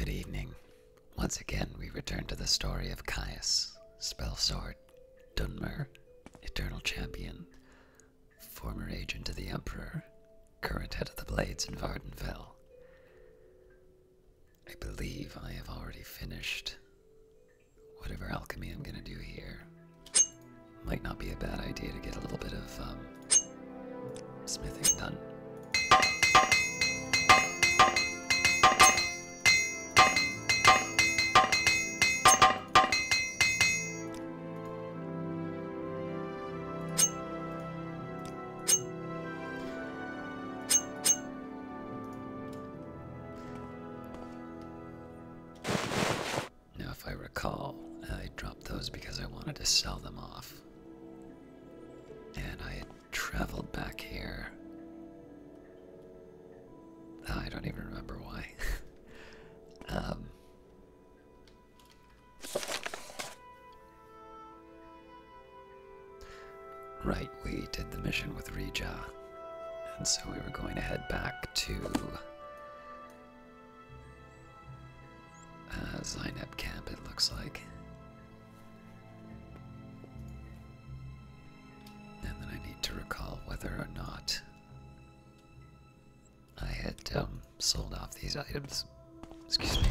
Good evening. Once again, we return to the story of Caius, Spell Sword, Dunmer, Eternal Champion, former agent of the Emperor, current head of the Blades in Vvardenfell. I believe I have already finished whatever alchemy I'm going to do here. Might not be a bad idea to get a little bit of smithing done. If I recall, I dropped those because I wanted to sell them off. And I had traveled back here. I don't even remember why. Right, we did the mission with Rija. And so we were going to head back to Zainab camp, it looks like. And then I need to recall whether or not I had sold off these items. Excuse me.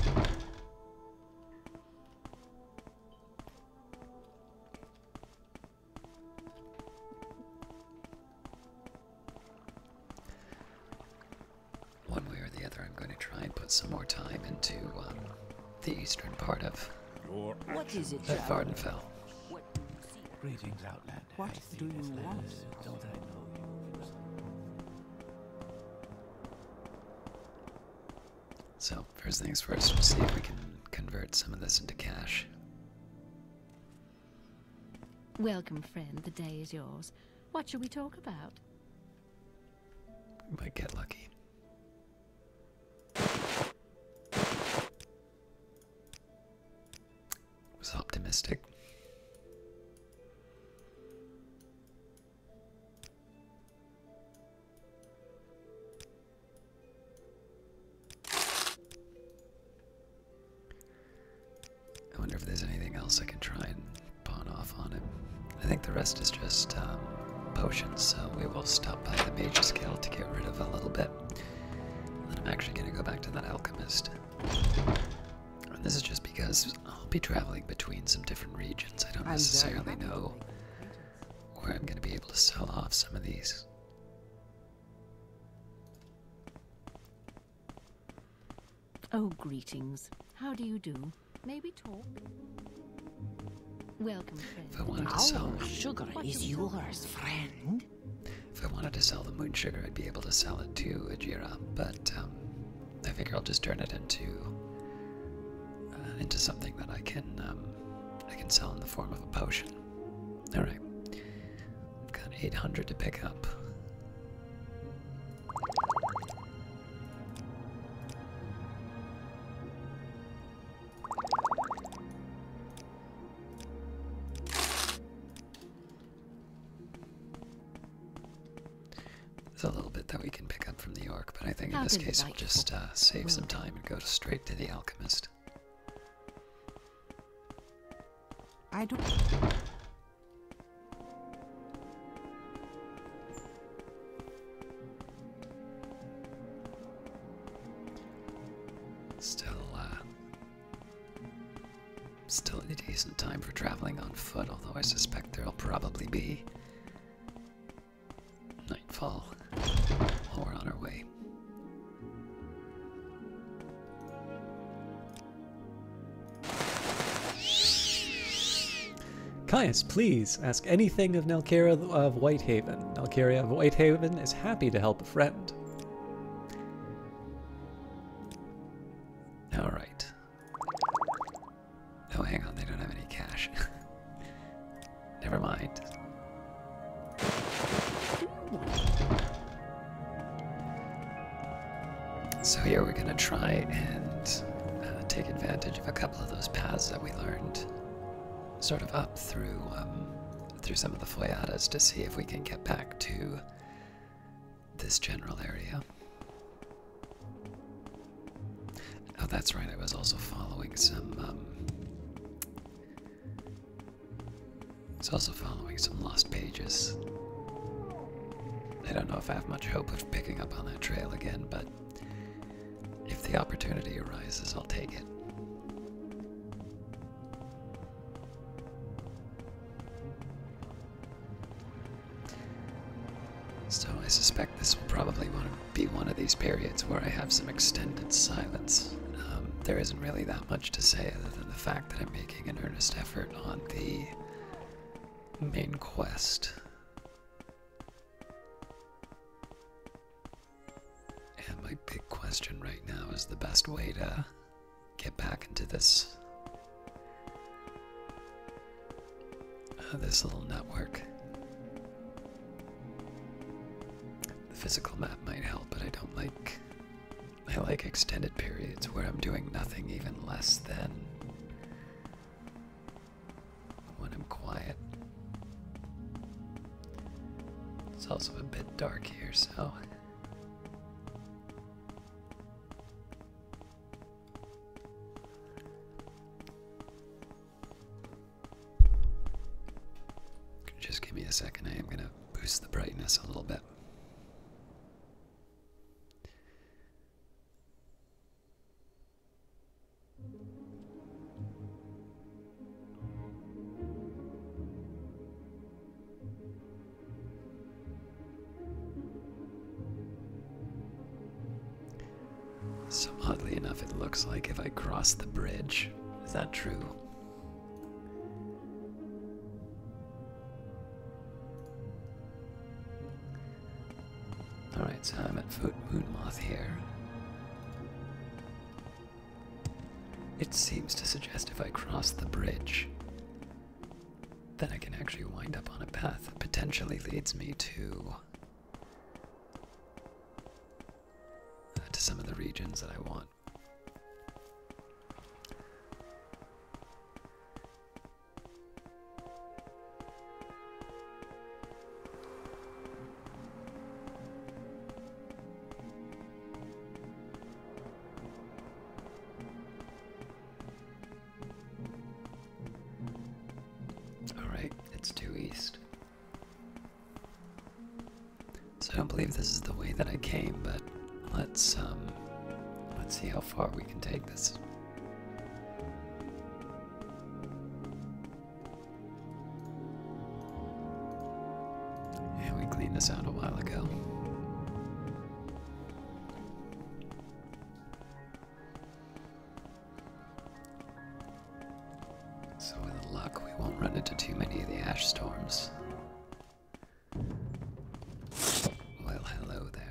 One way or the other, I'm going to try and put some more time into the eastern part of Vvardenfell. Greetings, Outlander. What do you want? Don't I know you? So, first things first, we'll see if we can convert some of this into cash. Welcome, friend. The day is yours. What shall we talk about? We might get lucky. Was optimistic. I wonder if there's anything else I can try and pawn off on him. I think the rest is just potions, so we will stop by the Mage's Guild to get rid of a little bit. And I'm actually going to go back to that alchemist. And this is just because I'll be traveling between some different regions. I don't necessarily know where I'm going to be able to sell off some of these. Oh, greetings. How do you do? Maybe talk? Welcome, friend. If I wanted to sell Sugar is yours, friend. If I wanted to sell the moon sugar, I'd be able to sell it to Ajira, but I figure I'll just turn it into something that I can sell in the form of a potion. All right, I've got 800 to pick up. There's a little bit that we can pick up from the orc, but I think in this case we'll just save some time and go straight to the alchemist. I don't. Still a decent time for traveling on foot, although I suspect there'll probably be nightfall while we're on our way. Caius, please ask anything of Nalkira of Whitehaven. Nalkira of Whitehaven is happy to help a friend. All right. Oh, hang on, they don't have any cash. Never mind. So here we're gonna try and take advantage of a couple of those paths that we learned sort of up through some of the Foyadas to see if we can get back to this general area. that's right, I was also following some, lost pages. I don't know if I have much hope of picking up on that trail again, but if the opportunity arises, I'll take it. So I suspect this will probably want to be one of these periods where I have some extended silence. There isn't really that much to say other than the fact that I'm making an earnest effort on the main quest. And my big question right now is the best way to get back into this this little network. The physical map might help, but I like extended periods where I'm doing nothing, even less than when I'm quiet. It's also a bit dark here, so just give me a second. I am going to boost the brightness a little bit. So oddly enough, it looks like if I cross the bridge, is that true? Alright, so I'm at Moonmoth here. It seems to suggest if I cross the bridge, then I can actually wind up on a path that potentially leads me to some of the regions that I want. Alright, it's due east. So I don't believe this is the way that I came, but let's see how far we can take this. Yeah, we cleaned this out a while ago. So with luck, we won't run into too many of the ash storms. Well, hello there.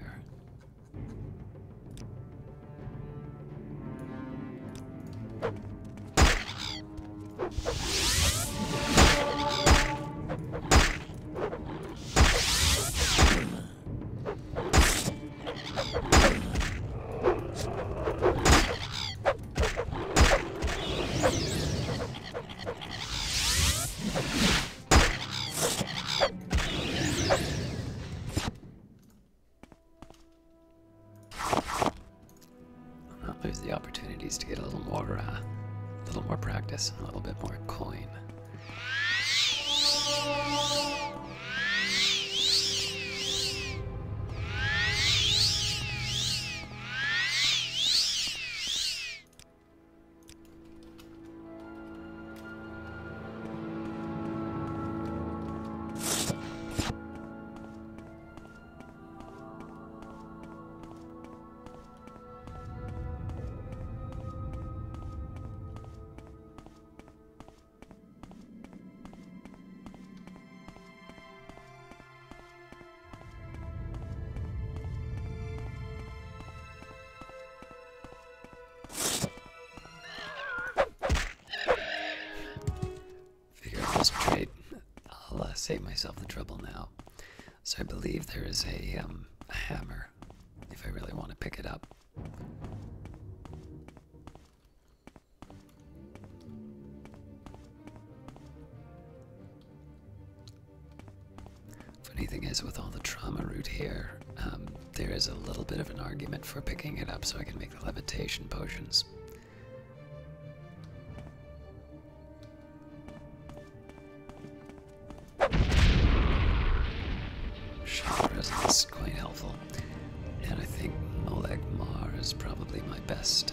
There's the opportunities to get a little more practice, a little bit more coin. Save myself the trouble now. So I believe there is a hammer, if I really want to pick it up. Funny thing is, with all the trauma root here, there is a little bit of an argument for picking it up so I can make the levitation potions. is probably my best,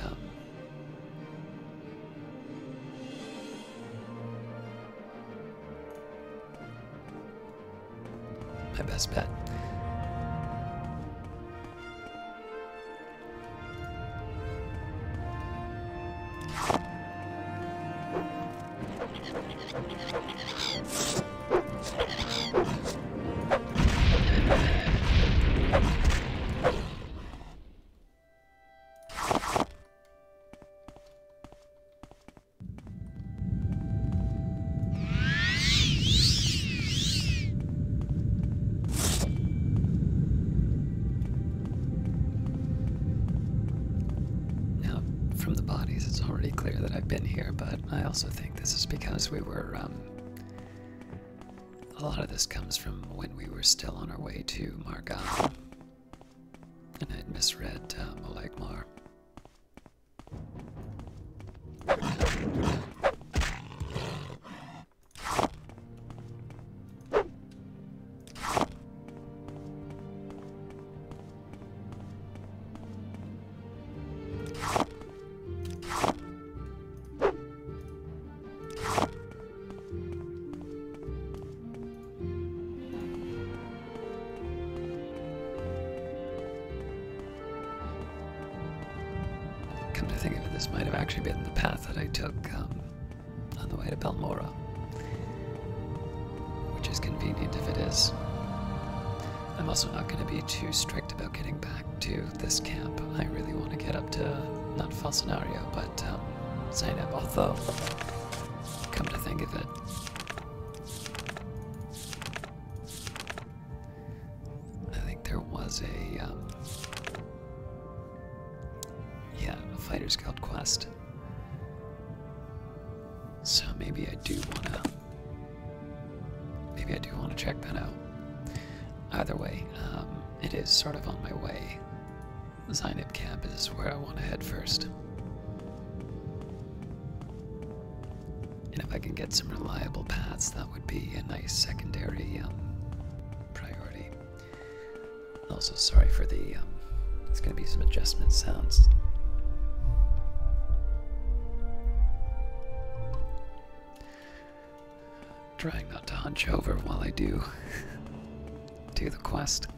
my best bet. From the bodies, it's already clear that I've been here, but I also think this is because we were, a lot of this comes from when we were still on our way to Margan, and I'd misread Molegmar. Come to think of it, this might have actually been the path that I took on the way to Balmora. Which is convenient if it is. I'm also not going to be too strict about getting back to this camp. I really want to get up to, not Falsenario, but Zainab, although, come to think of it, I think there was a Fighter's Guild quest. So maybe I do wanna check that out. Either way, it is sort of on my way. Zainab camp is where I want to head first. And if I can get some reliable paths, that would be a nice secondary priority. Also, sorry for the, it's gonna be some adjustment sounds. Trying not to hunch over while I do the quest.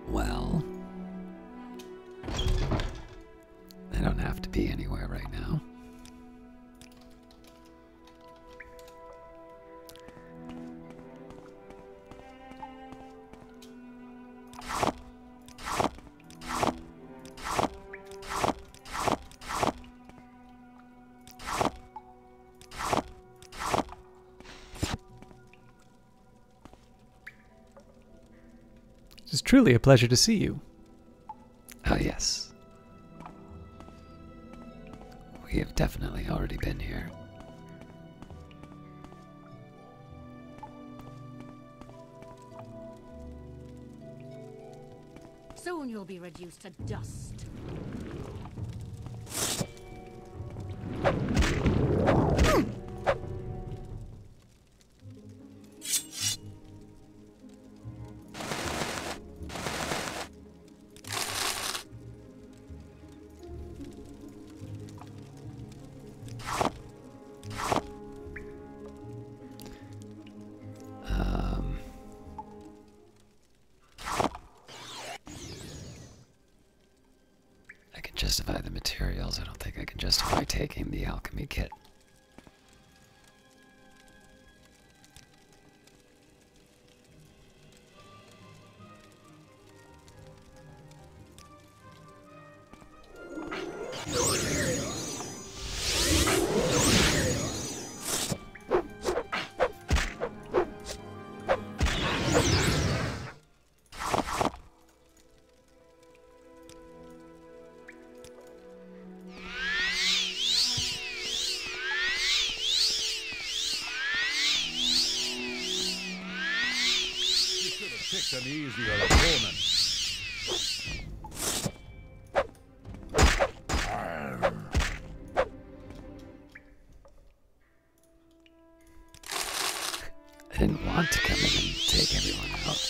Well, I don't have to be anywhere right now. It is truly a pleasure to see you. Oh, yes. We have definitely already been here. Soon you'll be reduced to dust. justify the materials, I don't think I can justify taking the alchemy kit. Picked an easier opponent. I didn't want to come in and take everyone out.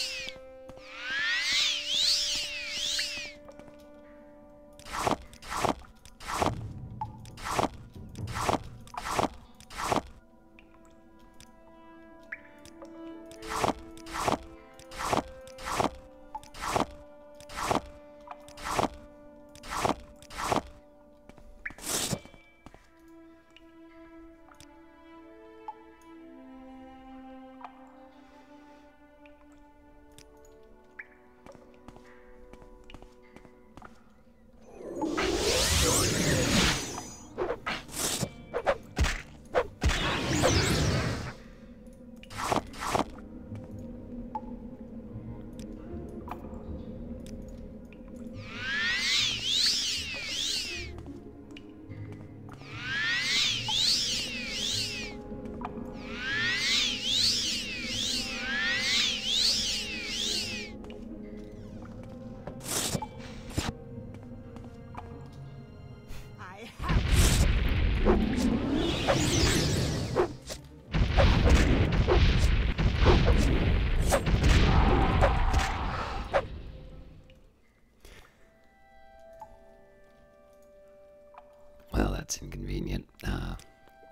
Well, that's inconvenient.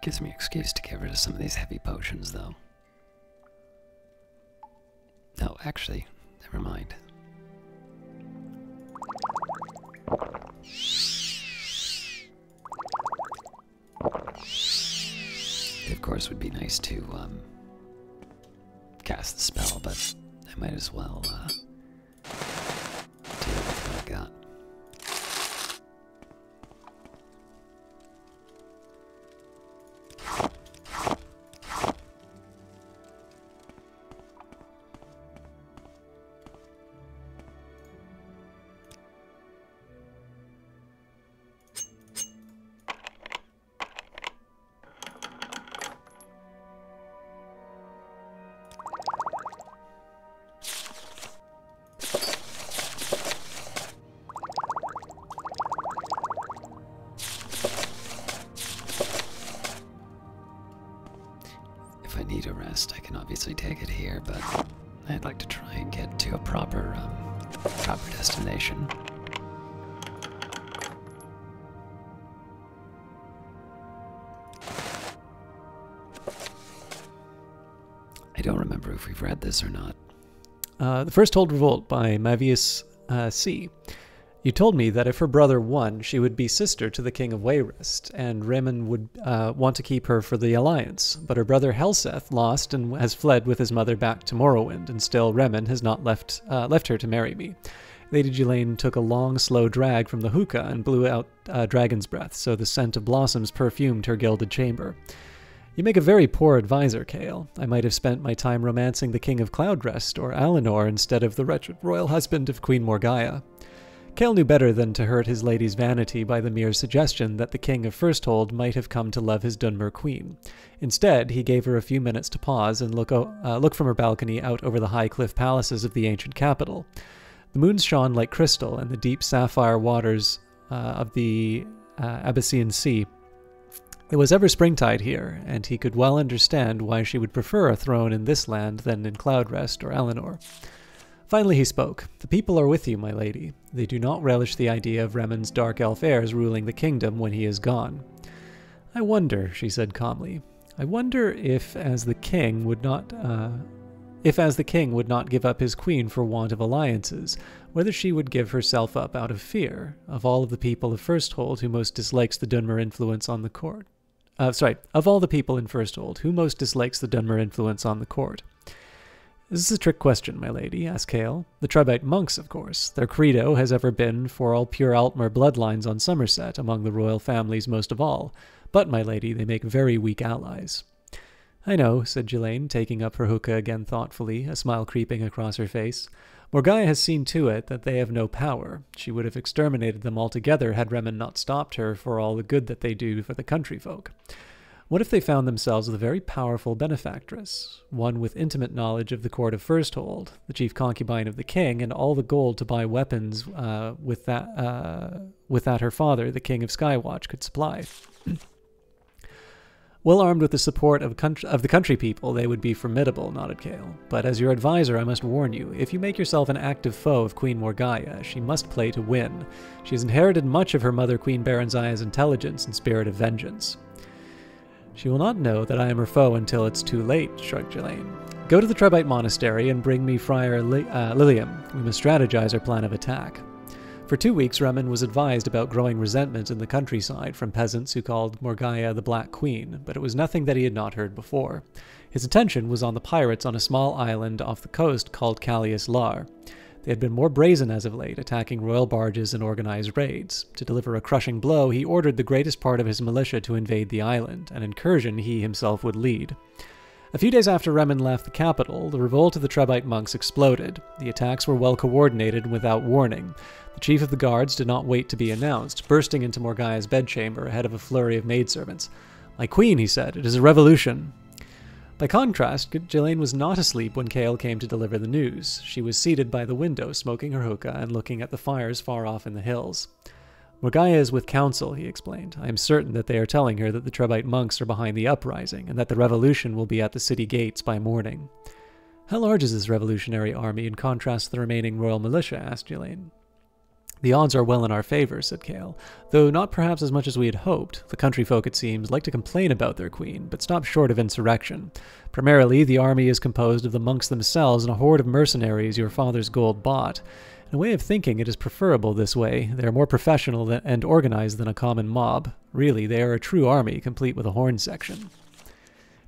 Gives me an excuse to get rid of some of these heavy potions, though. No, actually, never mind. It, of course, would be nice to cast the spell, but I might as well deal with what I got. If I need a rest, I can obviously take it here, but I'd like to try and get to a proper destination. I don't remember if we've read this or not. The First Old Revolt by Mavius C. You told me that if her brother won, she would be sister to the king of Wayrest, and Raymond would want to keep her for the alliance. But her brother Helseth lost and has fled with his mother back to Morrowind, and still Raymond has not left her to marry me. Lady Ghislaine took a long, slow drag from the hookah and blew out dragon's breath, so the scent of blossoms perfumed her gilded chamber. You make a very poor advisor, Kael. I might have spent my time romancing the king of Cloudrest or Alinor instead of the wretched royal husband of Queen Morgaya. Kael knew better than to hurt his lady's vanity by the mere suggestion that the king of Firsthold might have come to love his Dunmer queen. Instead, he gave her a few minutes to pause and look from her balcony out over the high cliff palaces of the ancient capital. The moons shone like crystal, and the deep sapphire waters of the Abyssinian Sea. It was ever springtide here, and he could well understand why she would prefer a throne in this land than in Cloudrest or Alinor. Finally he spoke. The people are with you, my lady. They do not relish the idea of Remen's dark elf heirs ruling the kingdom when he is gone. I wonder, she said calmly, I wonder if, as the king, would not if as the king would not give up his queen for want of alliances, whether she would give herself up out of fear of all of the people of Firsthold who most dislikes the Dunmer influence on the court. Of all the people in Firsthold, who most dislikes the Dunmer influence on the court? This is a trick question, my lady, asked Cale. The Trebite monks, of course. Their credo has ever been for all pure Altmer bloodlines on Somerset, among the royal families most of all. But, my lady, they make very weak allies. I know, said Ghislaine, taking up her hookah again thoughtfully, a smile creeping across her face. Morgaya has seen to it that they have no power. She would have exterminated them altogether had Remen not stopped her for all the good that they do for the country folk. What if they found themselves with a very powerful benefactress, one with intimate knowledge of the court of Firsthold, the chief concubine of the king, and all the gold to buy weapons with that her father, the king of Skywatch, could supply? Well armed with the support of the country people, they would be formidable, nodded Cale. But as your advisor, I must warn you, if you make yourself an active foe of Queen Morgaya, she must play to win. She has inherited much of her mother Queen Baronzia's intelligence and spirit of vengeance. She will not know that I am her foe until it's too late, shrugged Ghislaine. Go to the Trebite Monastery and bring me Friar Lilium. We must strategize our plan of attack. For 2 weeks, Remen was advised about growing resentment in the countryside from peasants who called Morgaya the Black Queen, but it was nothing that he had not heard before. His attention was on the pirates on a small island off the coast called Callias Lar. They had been more brazen as of late, attacking royal barges and organized raids. To deliver a crushing blow, he ordered the greatest part of his militia to invade the island, an incursion he himself would lead. A few days after Remen left the capital, the revolt of the Trebite monks exploded. The attacks were well coordinated and without warning. The chief of the guards did not wait to be announced, bursting into Morgaya's bedchamber ahead of a flurry of maidservants. My queen, he said, it is a revolution. By contrast, Ghislaine was not asleep when Cale came to deliver the news. She was seated by the window, smoking her hookah and looking at the fires far off in the hills. Morgaya is with council, he explained. I am certain that they are telling her that the Trebite monks are behind the uprising, and that the revolution will be at the city gates by morning. How large is this revolutionary army in contrast to the remaining royal militia? Asked Ghislaine. The odds are well in our favor, said Cale, though not perhaps as much as we had hoped. The country folk, it seems, like to complain about their queen, but stop short of insurrection. Primarily, the army is composed of the monks themselves and a horde of mercenaries your father's gold bought. In a way of thinking, it is preferable this way. They are more professional and organized than a common mob. Really, they are a true army, complete with a horn section.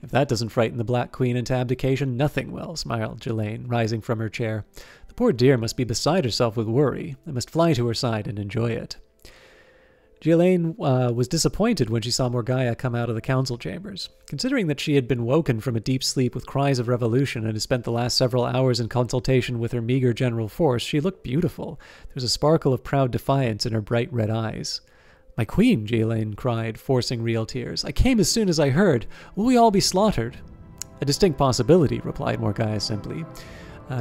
If that doesn't frighten the Black Queen into abdication, nothing will, smiled Ghislaine, rising from her chair. The poor dear must be beside herself with worry. I must fly to her side and enjoy it. Ghislaine was disappointed when she saw Morgaya come out of the council chambers. Considering that she had been woken from a deep sleep with cries of revolution and had spent the last several hours in consultation with her meager general force, she looked beautiful. There was a sparkle of proud defiance in her bright red eyes. My queen, Ghislaine cried, forcing real tears. I came as soon as I heard. Will we all be slaughtered? A distinct possibility, replied Morgaya simply.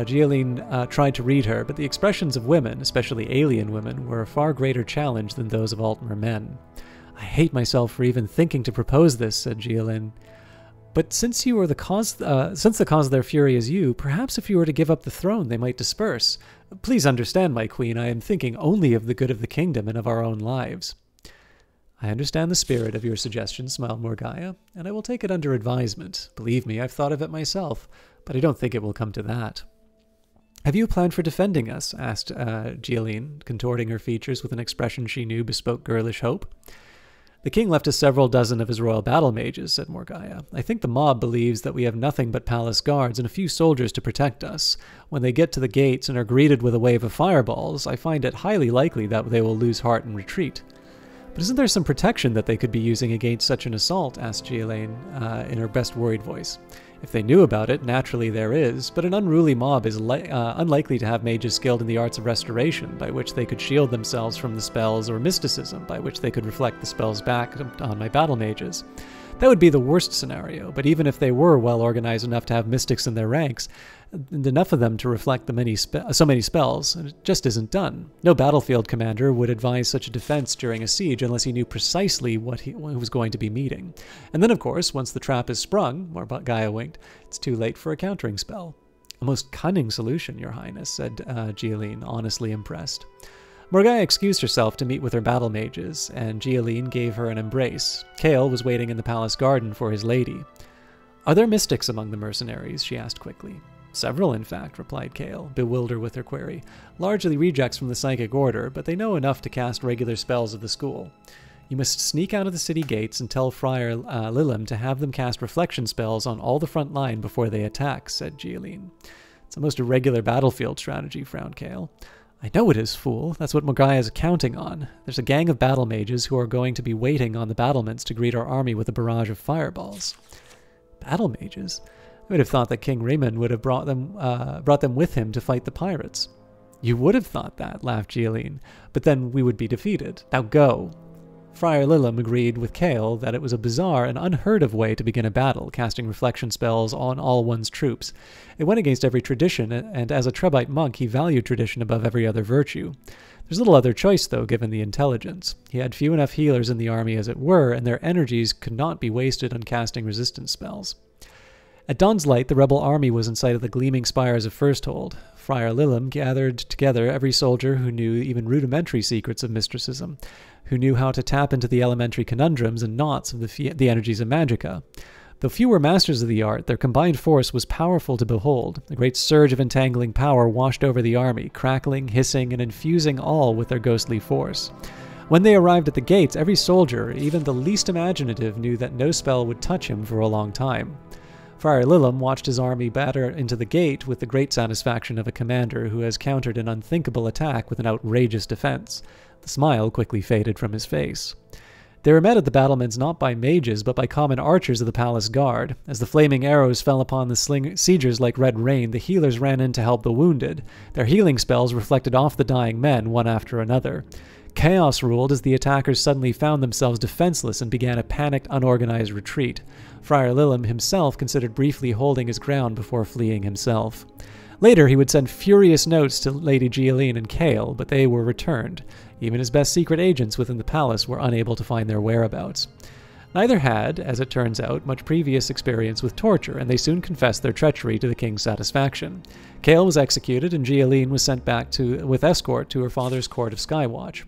Ghislaine tried to read her, but the expressions of women, especially alien women, were a far greater challenge than those of Altmer men. I hate myself for even thinking to propose this, said Ghislaine. But since you are the cause of their fury is you, perhaps if you were to give up the throne, they might disperse. Please understand, my queen, I am thinking only of the good of the kingdom and of our own lives. I understand the spirit of your suggestion, smiled Morgaya, and I will take it under advisement. Believe me, I've thought of it myself, but I don't think it will come to that. Have you a plan for defending us? Asked Ghislaine, contorting her features with an expression she knew bespoke girlish hope. The king left us several dozen of his royal battle mages, said Morgaya. I think the mob believes that we have nothing but palace guards and a few soldiers to protect us. When they get to the gates and are greeted with a wave of fireballs, I find it highly likely that they will lose heart and retreat. But isn't there some protection that they could be using against such an assault? Asked Ghislaine in her best worried voice. If they knew about it, naturally there is, but an unruly mob is unlikely to have mages skilled in the arts of restoration, by which they could shield themselves from the spells, or mysticism, by which they could reflect the spells back on my battle mages. That would be the worst scenario, but even if they were well organized enough to have mystics in their ranks, and enough of them to reflect so many spells, it just isn't done. No battlefield commander would advise such a defense during a siege unless he knew precisely what he was going to be meeting. And then, of course, once the trap is sprung, Morgaya winked, it's too late for a countering spell. A most cunning solution, Your Highness, said Ghislaine, honestly impressed. Morgaya excused herself to meet with her battle mages, and Ghislaine gave her an embrace. Cale was waiting in the palace garden for his lady. Are there mystics among the mercenaries? She asked quickly. Several, in fact, replied Kale, bewildered with her query. Largely rejects from the psychic order, but they know enough to cast regular spells of the school. You must sneak out of the city gates and tell Friar Lilim to have them cast reflection spells on all the front line before they attack, said Gialine. It's a most irregular battlefield strategy, frowned Kale. I know it is, fool. That's what Morgaya is counting on. There's a gang of battle mages who are going to be waiting on the battlements to greet our army with a barrage of fireballs. Battle mages? I would have thought that King Raymond would have brought them with him to fight the pirates. You would have thought that, laughed Gialine, but then we would be defeated. Now go. Friar Lilim agreed with Kale that it was a bizarre and unheard-of way to begin a battle, casting reflection spells on all one's troops. It went against every tradition, and as a Trebite monk, he valued tradition above every other virtue. There's little other choice, though, given the intelligence. He had few enough healers in the army as it were, and their energies could not be wasted on casting resistance spells. At dawn's light, the rebel army was in sight of the gleaming spires of Firsthold. Friar Lilim gathered together every soldier who knew even rudimentary secrets of mysticism, who knew how to tap into the elementary conundrums and knots of the energies of magicka. Though few were masters of the art, their combined force was powerful to behold. A great surge of entangling power washed over the army, crackling, hissing, and infusing all with their ghostly force. When they arrived at the gates, every soldier, even the least imaginative, knew that no spell would touch him for a long time. Friar Lilim watched his army batter into the gate with the great satisfaction of a commander who has countered an unthinkable attack with an outrageous defense. The smile quickly faded from his face. They were met at the battlements not by mages, but by common archers of the palace guard. As the flaming arrows fell upon the siegers like red rain, the healers ran in to help the wounded. Their healing spells reflected off the dying men, one after another. Chaos ruled as the attackers suddenly found themselves defenseless and began a panicked, unorganized retreat. Friar Lilim himself considered briefly holding his ground before fleeing himself. Later, he would send furious notes to Lady Gialine and Kale, but they were returned. Even his best secret agents within the palace were unable to find their whereabouts. Neither had, as it turns out, much previous experience with torture, and they soon confessed their treachery to the king's satisfaction. Kale was executed, and Gialine was sent back with escort to her father's court of Skywatch.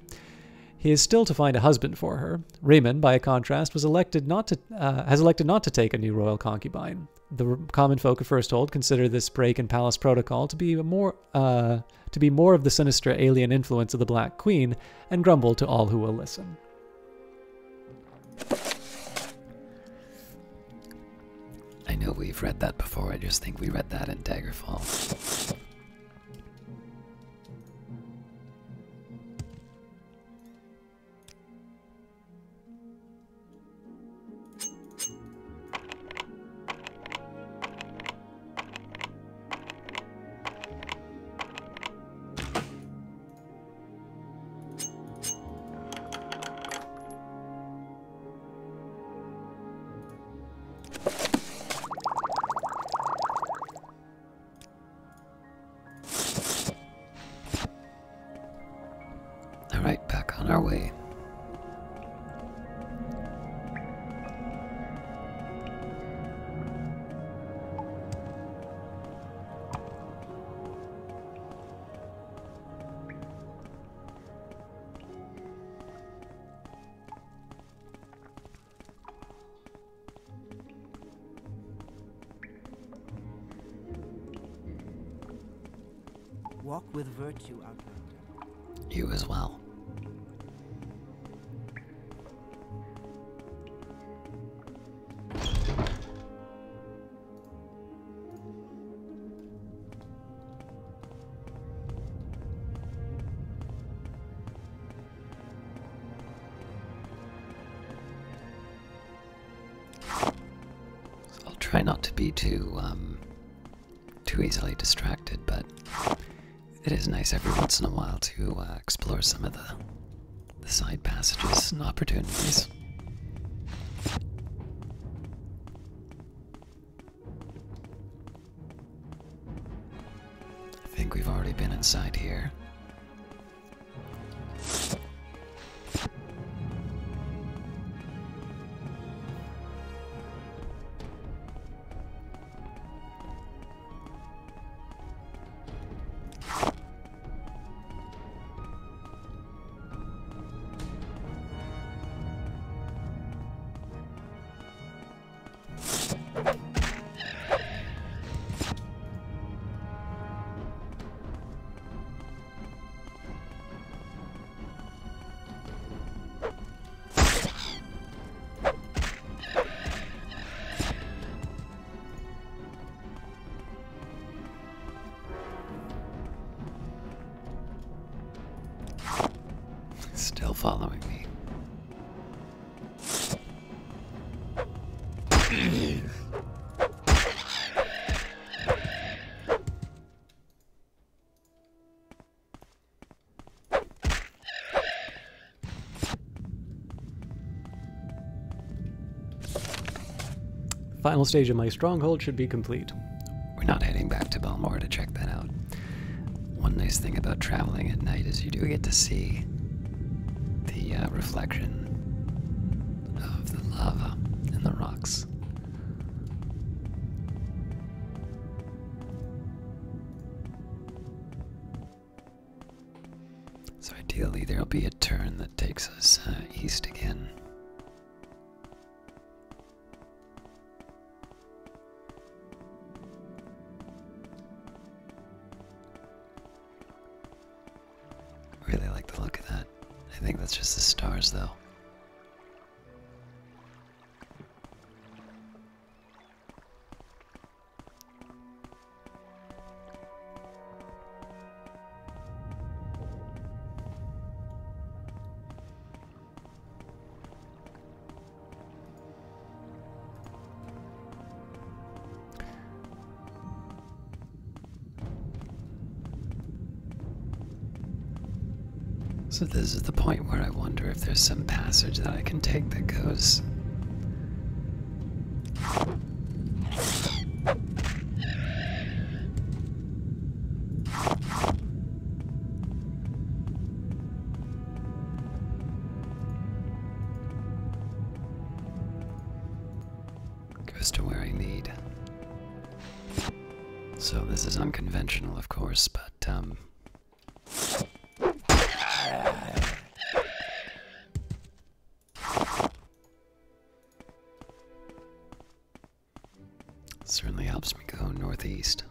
He is still to find a husband for her. Raymond, by contrast, has elected not to take a new royal concubine. The common folk of Firsthold consider this break in palace protocol to be more of the sinister alien influence of the Black Queen, and grumble to all who will listen. I know we've read that before, I just think we read that in Daggerfall. Alright, back on our way. Walk with virtue, Outlander. You as well. I'll try not to be too easily distracted, but it is nice every once in a while to explore some of the side passages and opportunities. I think we've already been inside here. still following me. Final stage of my stronghold should be complete. We're not heading back to Balmora to check that out. One nice thing about traveling at night is you do get to see the reflection of the lava in the rocks. So ideally there'll be a turn that takes us east again. Really like the look of that. I think that's just the stars though. So this is the point where I wonder if there's some passage that I can take that goes... goes to where I need. So this is unconventional, of course, but certainly helps me go northeast.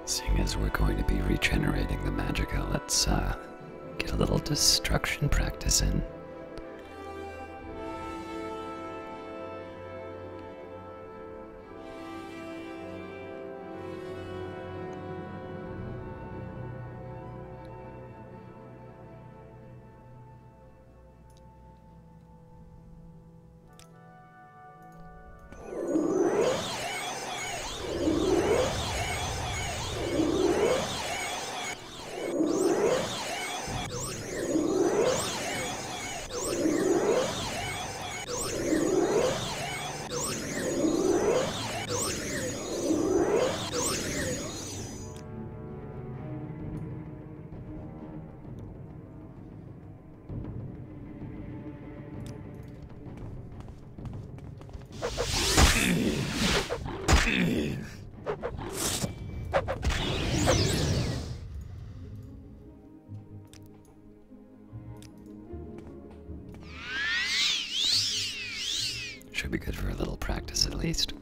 Seeing as we're going to be regenerating the magicka, let's get a little destruction practice in. Should be good for a little practice at least.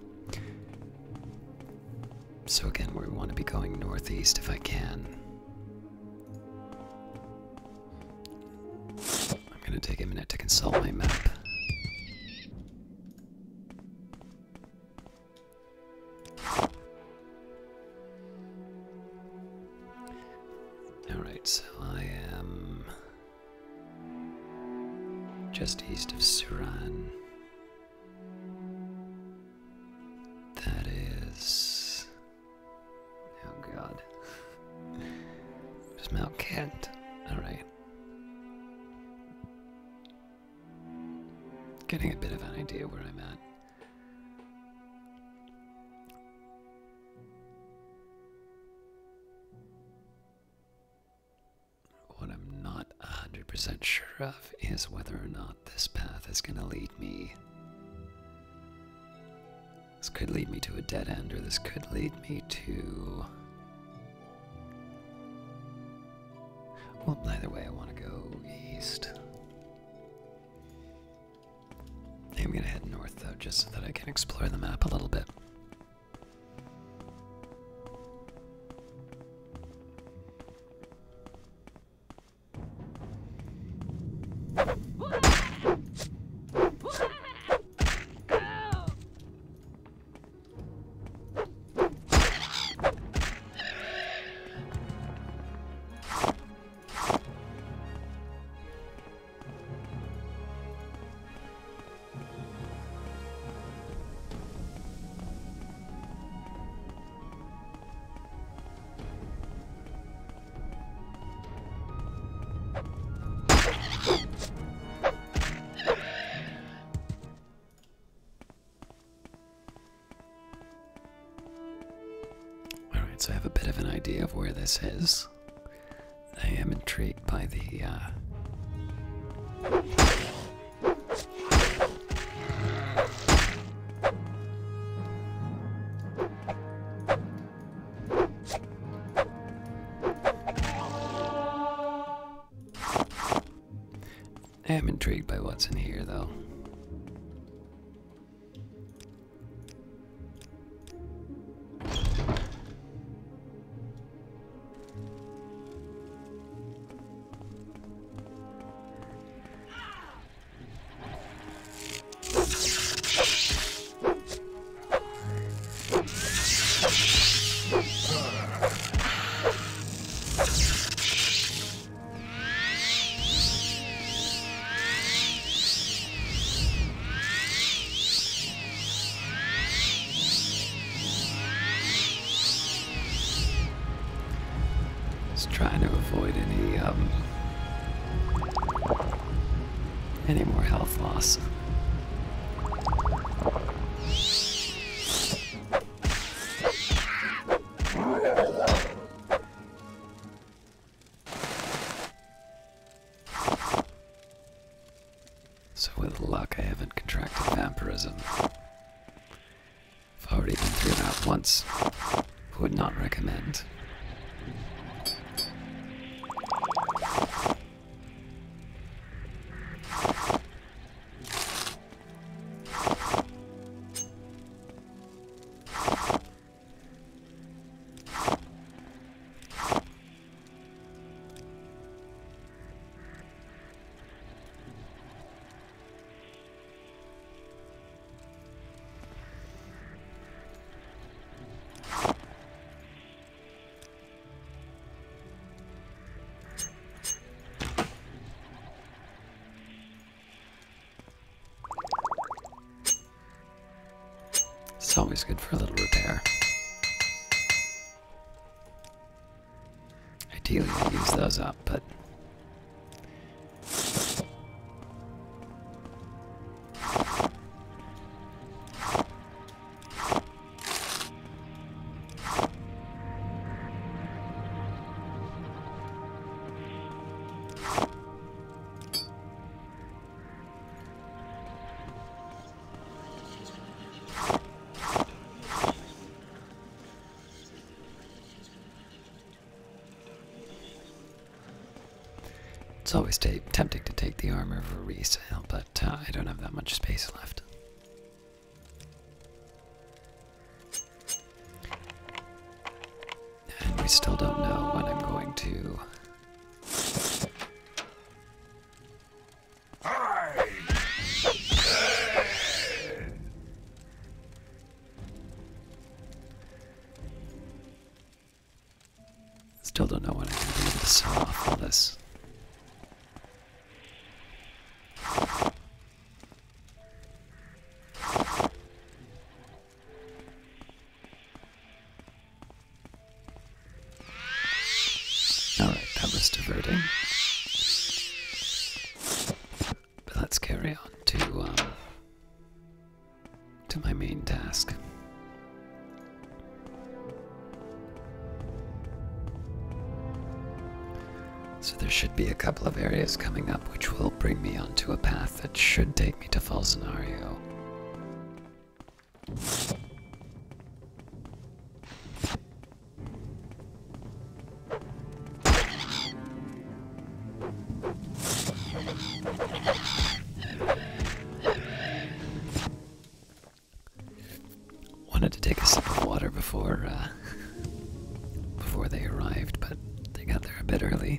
So again, we want to be going northeast if I can. I'm going to take a minute to consult my map. Alright, so I am just east of Suran. That is... oh god. There's Mount Kent. Alright. Getting a bit of an idea where I'm at. 100% sure of is whether or not this path is going to lead me. This could lead me to a dead end, or this could lead me to... Well, either way, I want to go east. I'm going to head north, though, just so that I can explore the map a little bit. So I have a bit of an idea of where this is. I am intrigued by the I am intrigued by what's in here, though. Trying to avoid any more health loss. So with luck, I haven't contracted vampirism. I've already been through that once. Would not recommend. It's always good for a little repair. Ideally, I use those up, but... It's always tempting to take the armor for resale, but I don't have that much space left. And we still don't know when I'm going to... Still don't know when I'm going to be able to sell off all this. Alright, that was diverting. But let's carry on to my main task. So there should be a couple of areas coming up which will bring me onto a path that should take me to Fall Scenario. Wanted to take a sip of water before they arrived, but they got there a bit early.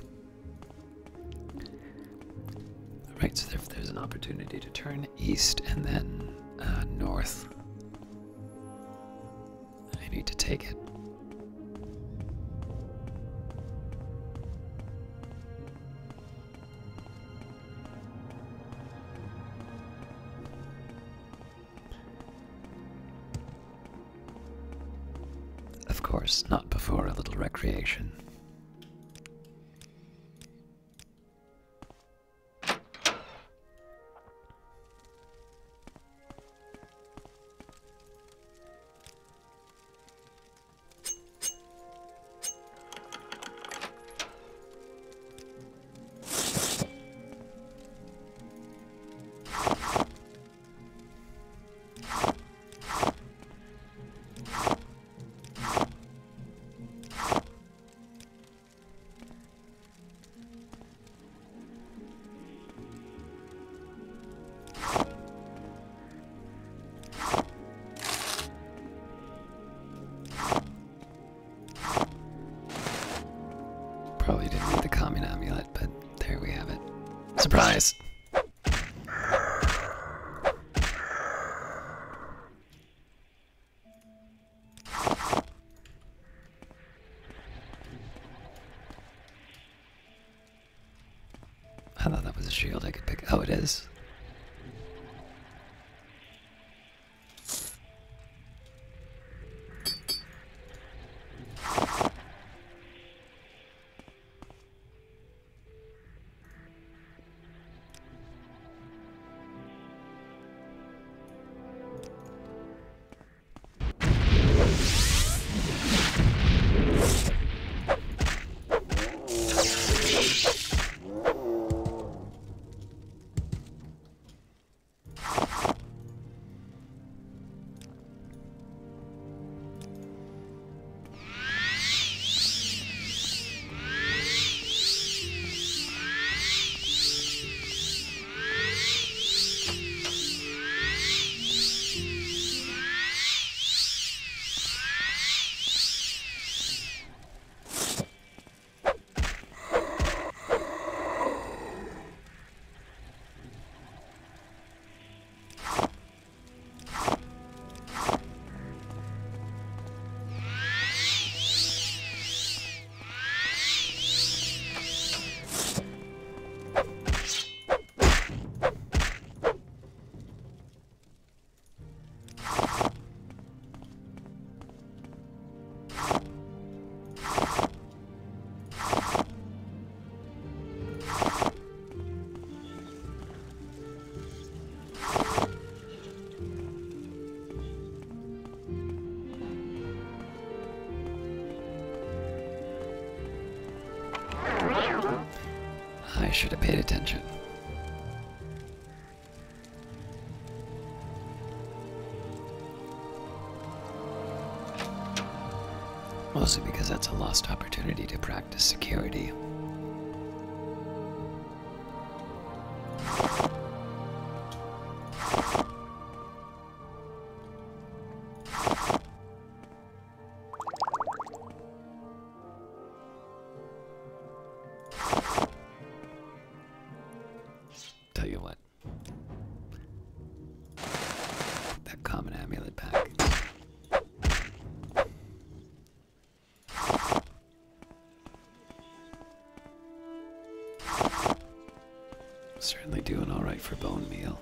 Right, so if there's an opportunity to turn east and then north, I need to take it. Of course, not before a little recreation. Probably didn't need the common amulet, but there we have it. Surprise! I thought that was a shield I could pick. Oh, it is. I should have paid attention. Mostly because that's a lost opportunity to practice security. Tell you what. Put that common amulet back. Certainly doing all right for bone meal.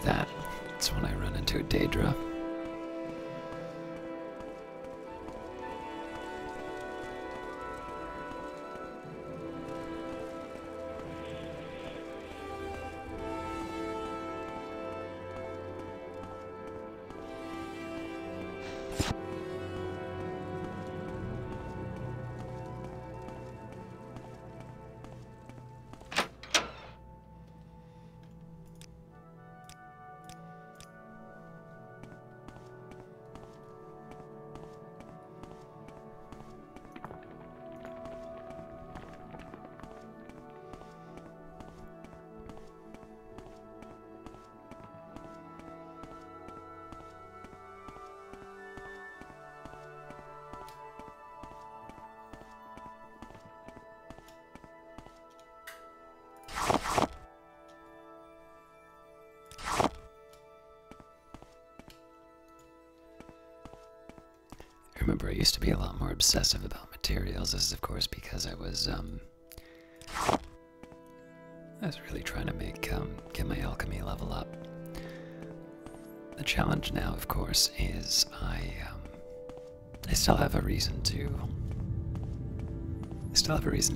that. It's when I run into a Daedra. I remember I used to be a lot more obsessive about materials. This is, of course, because I was really trying to get my alchemy level up. The challenge now, of course, is I still have a reason to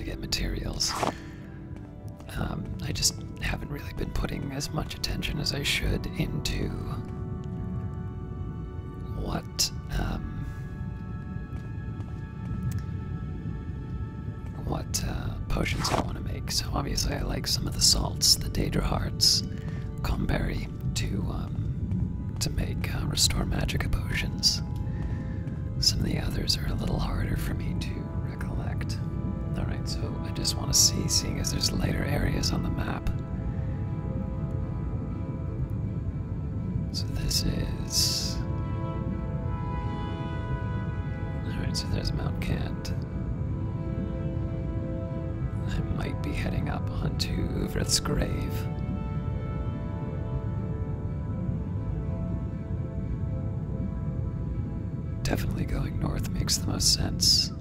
get materials. I just haven't really been putting as much attention as I should into what potions I want to make. So obviously I like some of the salts, the Daedra hearts, Comberry, to make restore magicka potions. Some of the others are a little harder for me to recollect. Alright, so I just want to see, seeing as there's lighter areas on the map. So this is... Alright, so there's Mount Cant. I might be heading up onto Uvrith's grave. Definitely going north makes the most sense.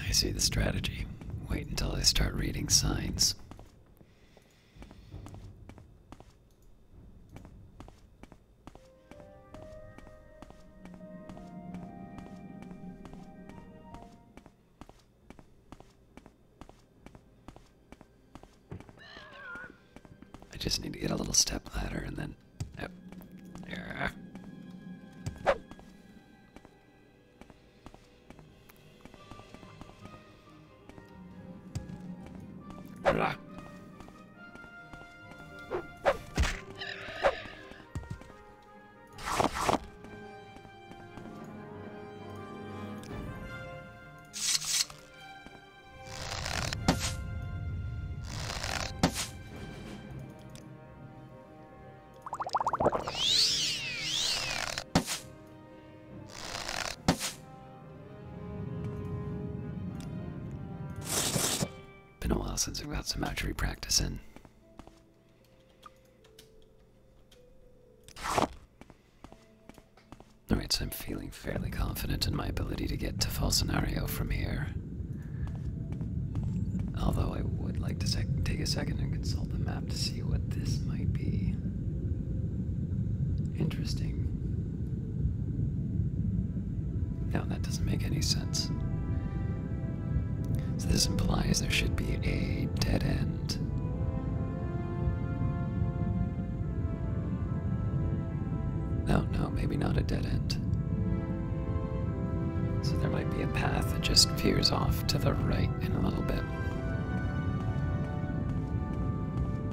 I see the strategy. Wait until I start reading signs. I just need to get a little step ladder and then... Yep. Yeah. Blah. Been a while since I've got some archery practice in. Alright, so I'm feeling fairly confident in my ability to get to Falsenario from here. Although I would like to take a second and consult the map to see what this might be. Interesting. No, that doesn't make any sense. So this implies there should be a dead end. No, maybe not a dead end. So there might be a path that just veers off to the right in a little bit.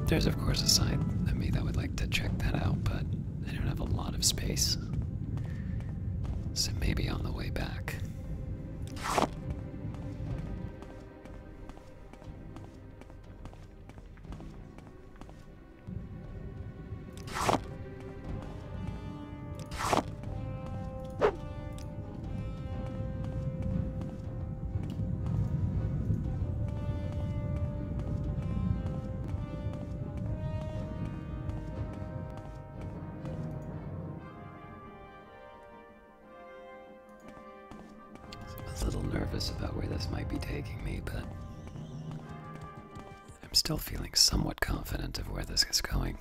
There's of course a side of me that would like to check that out, but I don't have a lot of space. So maybe on the way back. A little nervous about where this might be taking me, but I'm still feeling somewhat confident of where this is going.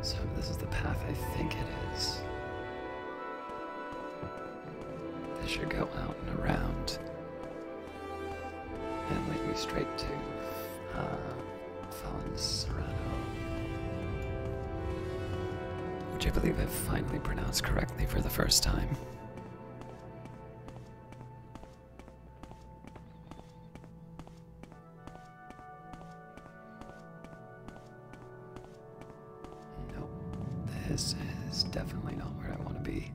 So this is the path I think it is. This should go out and around and lead me straight to Felon's Serrano, which I believe I've finally pronounced correctly for the first time. This is definitely not where I want to be.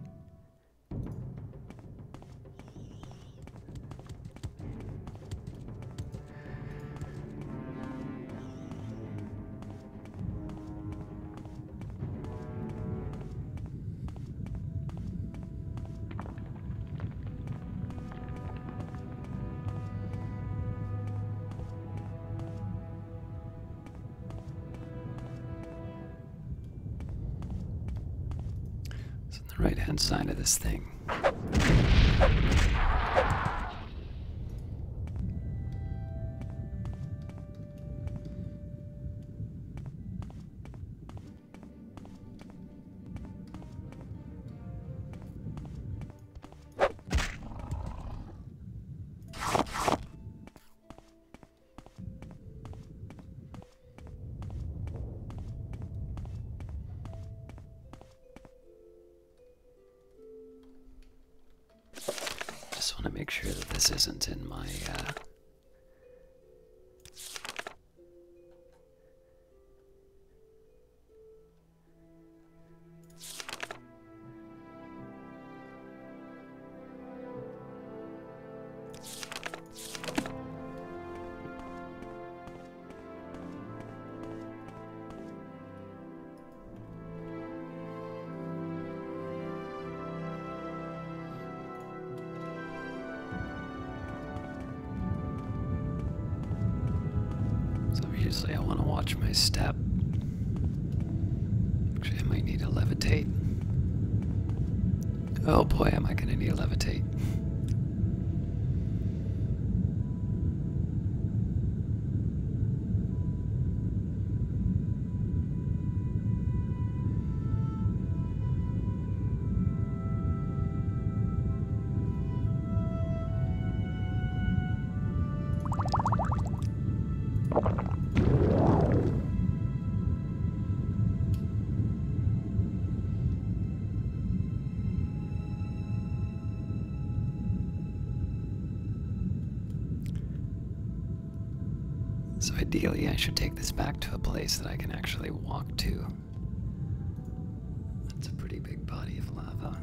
The right-hand side of this thing. Just want to make sure that this isn't in my Obviously, I want to watch my step. Actually, I might need to levitate. Oh boy, am I going to need to levitate. So ideally, I should take this back to a place that I can actually walk to. That's a pretty big body of lava.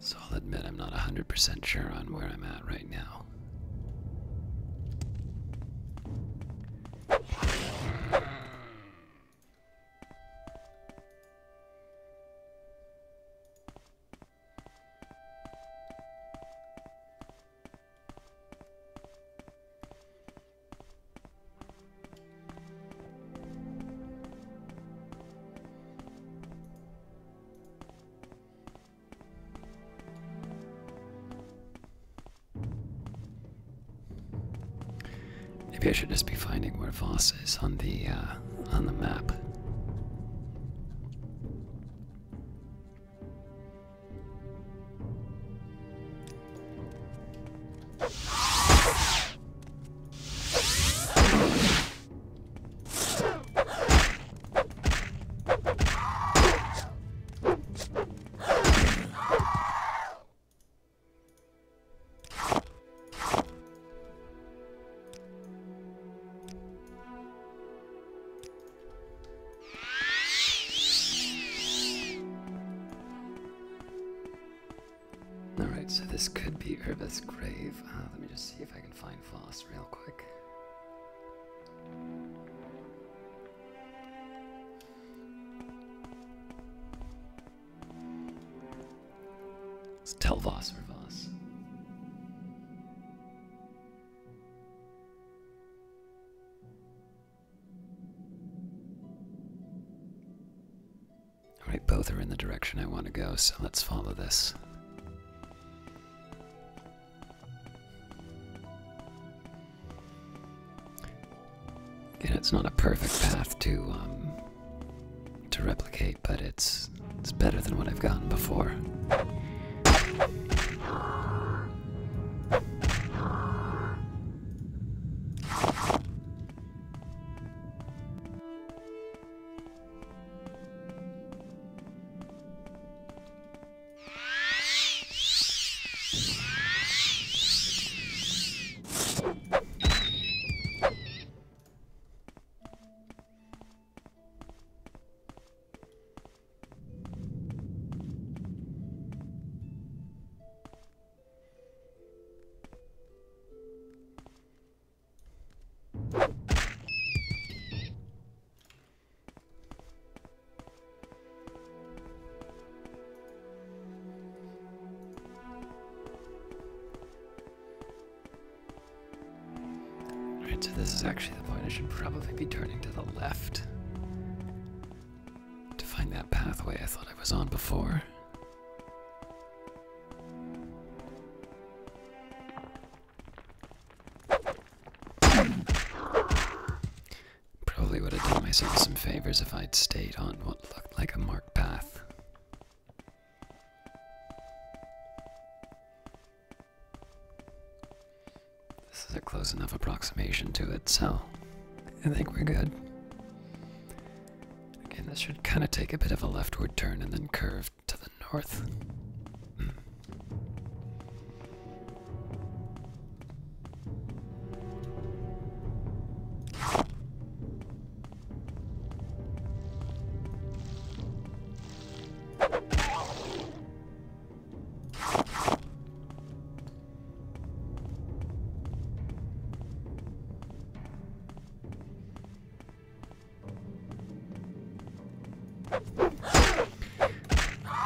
So I'll admit I'm not 100% sure on where I'm at right now. Maybe I should just be finding where Voss is on the map. Alright, so this could be Urva's grave. Let me just see if I can find Voss real quick. Let's tell Voss or Voss. Alright, both are in the direction I want to go, so let's follow this. Again, it's not a perfect path to replicate, but it's better than what I've gotten before. So this is actually the point I should probably be turning to the left to find that pathway I thought I was on before. Probably would have done myself some favors if I'd stayed on what looked like a marked path. This is a close enough approximation to it, so I think we're good. Again, this should kind of take a bit of a leftward turn and then curve to the north.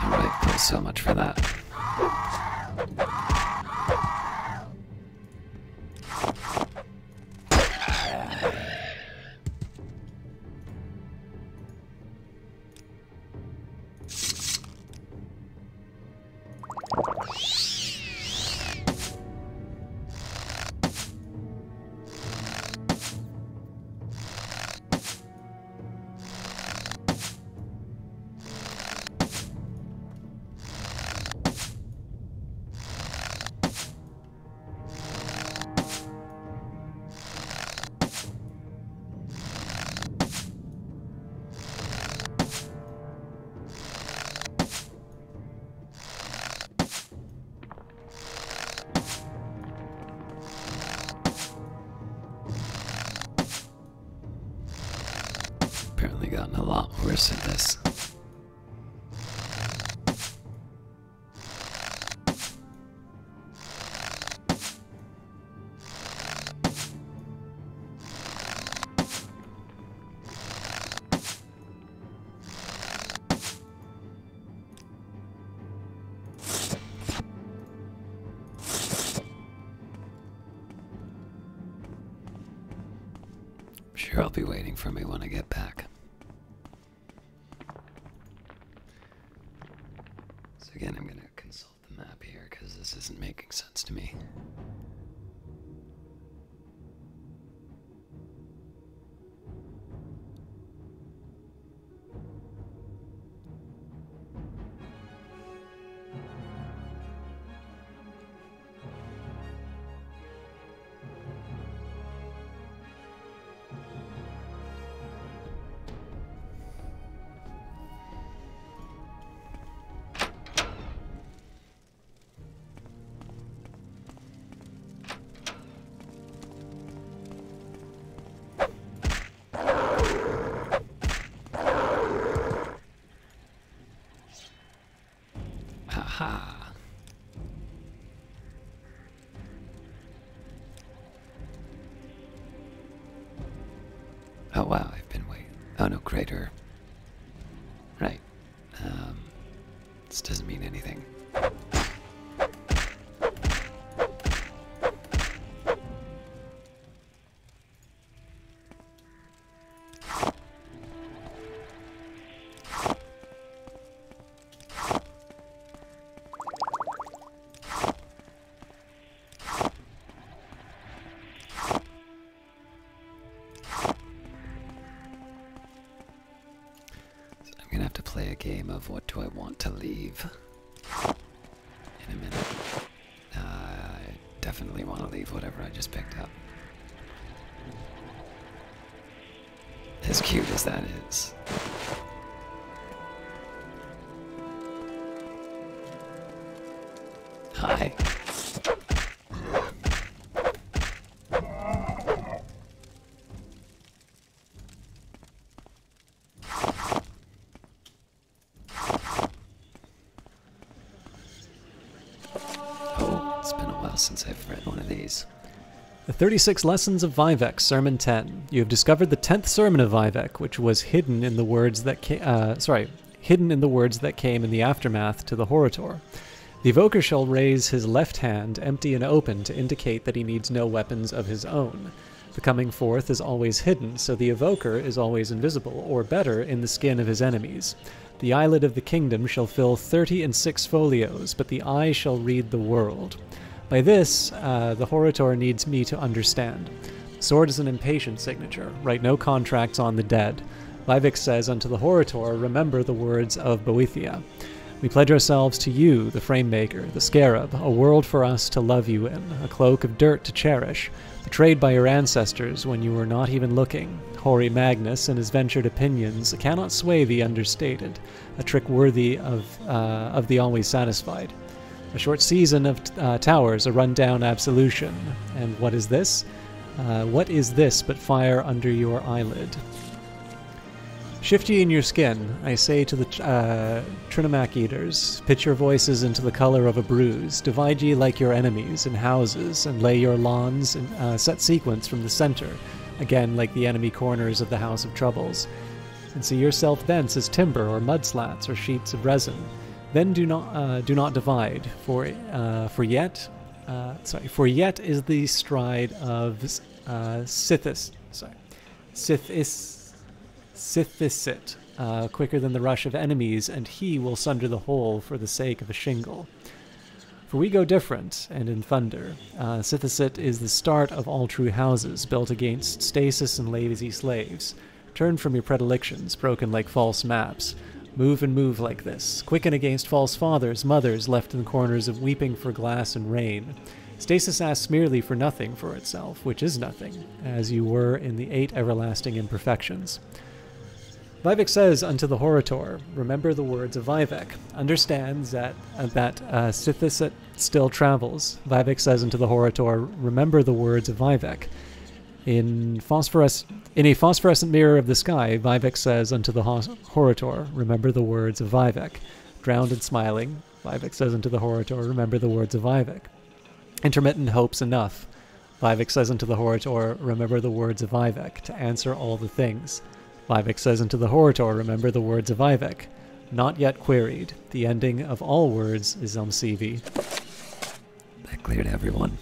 Alright, well, so much for that. Apparently gotten a lot worse at this. figure I'll be waiting for me when I get back. So again, I'm going to consult the map here because this isn't making sense to me. Aha! Oh wow, I've been waiting. Oh no, crater. Right. This doesn't mean anything. I'm gonna have to play a game of what do I want to leave in a minute. I definitely want to leave whatever I just picked up. As cute as that is. Hi. Since I've read one of these. The 36 Lessons of Vivek, Sermon 10. You have discovered the 10th sermon of Vivek, which was hidden in the words that came in the aftermath to the Horator. The evoker shall raise his left hand, empty and open, to indicate that he needs no weapons of his own. The coming forth is always hidden, so the evoker is always invisible, or better, in the skin of his enemies. The eyelid of the kingdom shall fill 36 folios, but the eye shall read the world. By this, the Horator needs me to understand. Sword is an impatient signature. Write no contracts on the dead. Vivek says unto the Horator, remember the words of Boethia. We pledge ourselves to you, the Framemaker, the Scarab, a world for us to love you in, a cloak of dirt to cherish, betrayed by your ancestors when you were not even looking. Hoary Magnus and his ventured opinions cannot sway the understated, a trick worthy of the always satisfied. A short season of towers, a run-down absolution. And what is this? What is this but fire under your eyelid? Shift ye in your skin, I say to the Trinomac eaters. Pitch your voices into the color of a bruise. Divide ye like your enemies in houses, and lay your lawns in set sequence from the center, again like the enemy corners of the House of Troubles. And see yourself thence as timber, or mud slats, or sheets of resin. Then do not divide, for yet is the stride of Sithisit, quicker than the rush of enemies, and he will sunder the whole for the sake of a shingle. For we go different, and in thunder. Sithisit is the start of all true houses, built against stasis and lazy slaves. Turn from your predilections, broken like false maps. Move and move like this. Quicken against false fathers, mothers left in the corners of weeping for glass and rain. Stasis asks merely for nothing for itself, which is nothing, as you were in the 8 everlasting imperfections. Vivek says unto the Horator, remember the words of Vivek. Understands that Sithisit still travels. Vivek says unto the Horator, remember the words of Vivek. In a phosphorescent mirror of the sky, Vivek says unto the Horator, remember the words of Vivek. Drowned and smiling, Vivek says unto the Horator, remember the words of Vivek. Intermittent hopes enough. Vivek says unto the Horator, remember the words of Vivek, to answer all the things. Vivek says unto the Horator, remember the words of Vivek. Not yet queried. The ending of all words is That cleared everyone.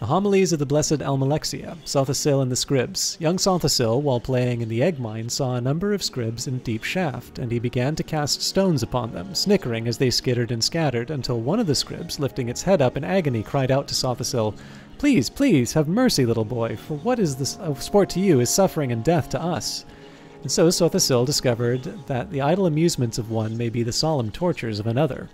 The Homilies of the Blessed Almalexia, Sothasil and the Scribs. Young Sothasil, while playing in the egg mine, saw a number of scribs in deep shaft, and he began to cast stones upon them, snickering as they skittered and scattered, until one of the scribs, lifting its head up in agony, cried out to Sothasil, "Please, please, have mercy, little boy, for what is this sport to you is suffering and death to us." And so Sothasil discovered that the idle amusements of one may be the solemn tortures of another.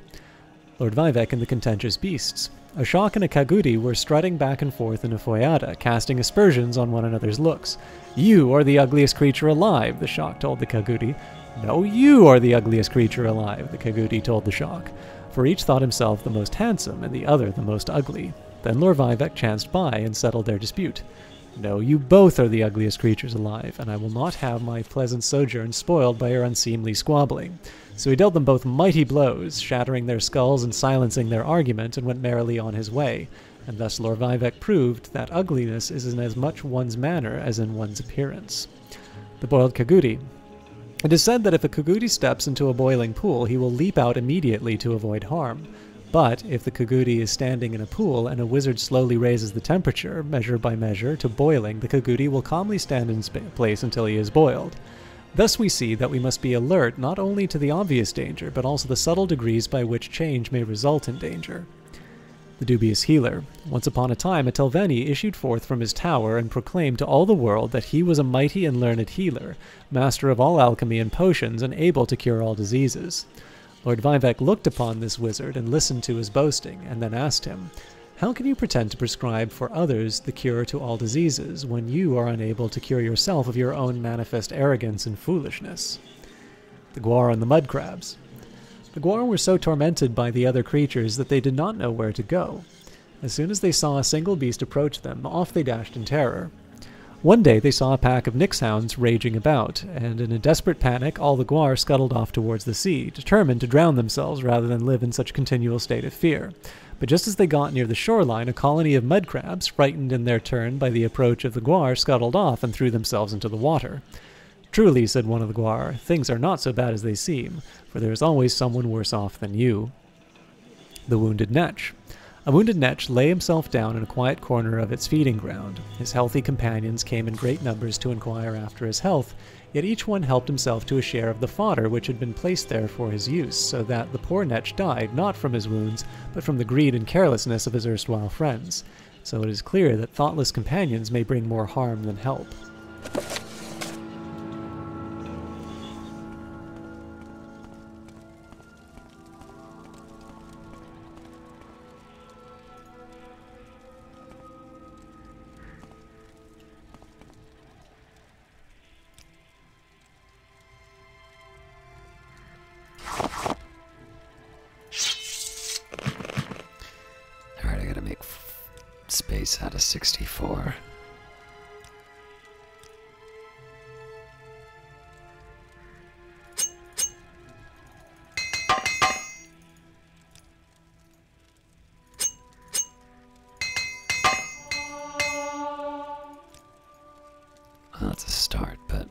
Lord Vivek and the Contentious Beasts. A Shock and a Kaguti were strutting back and forth in a foyada, casting aspersions on one another's looks. "You are the ugliest creature alive," the Shock told the Kaguti. "No, you are the ugliest creature alive," the Kaguti told the Shock, for each thought himself the most handsome and the other the most ugly. Then Lord Vivek chanced by and settled their dispute. "No, you both are the ugliest creatures alive, and I will not have my pleasant sojourn spoiled by your unseemly squabbling." So he dealt them both mighty blows, shattering their skulls and silencing their argument, and went merrily on his way. And thus Lord Vivek proved that ugliness is in as much one's manner as in one's appearance. The Boiled Kaguti. It is said that if a Kaguti steps into a boiling pool, he will leap out immediately to avoid harm. But if the Kaguti is standing in a pool and a wizard slowly raises the temperature, measure by measure, to boiling, the Kaguti will calmly stand in place until he is boiled. Thus we see that we must be alert not only to the obvious danger, but also the subtle degrees by which change may result in danger. The Dubious Healer. Once upon a time, a Telveni issued forth from his tower and proclaimed to all the world that he was a mighty and learned healer, master of all alchemy and potions, and able to cure all diseases. Lord Vivek looked upon this wizard and listened to his boasting, and then asked him, "How can you pretend to prescribe for others the cure to all diseases, when you are unable to cure yourself of your own manifest arrogance and foolishness?" The Guar and the Mud Crabs. The Guar were so tormented by the other creatures that they did not know where to go. As soon as they saw a single beast approach them, off they dashed in terror. One day they saw a pack of nixhounds raging about, and in a desperate panic all the Guar scuttled off towards the sea, determined to drown themselves rather than live in such continual state of fear. But just as they got near the shoreline, a colony of mud crabs, frightened in their turn by the approach of the Guar, scuttled off and threw themselves into the water. "Truly," said one of the Guar, "things are not so bad as they seem, for there is always someone worse off than you." The Wounded Netch. A wounded Netch lay himself down in a quiet corner of its feeding ground. His healthy companions came in great numbers to inquire after his health, yet each one helped himself to a share of the fodder which had been placed there for his use, so that the poor Netch died not from his wounds, but from the greed and carelessness of his erstwhile friends. So it is clear that thoughtless companions may bring more harm than help. Space out of 64. Well, that's a start, but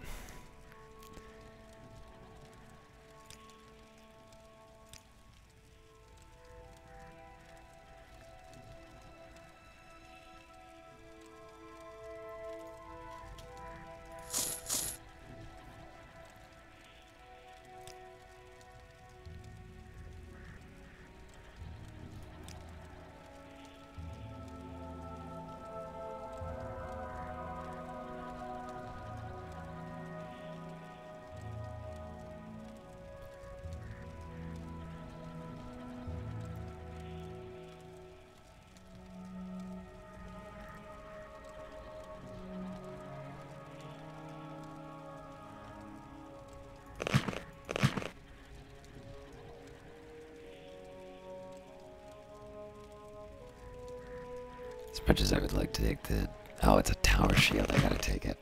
as much as I would like to take the... Oh, it's a tower shield. I gotta take it.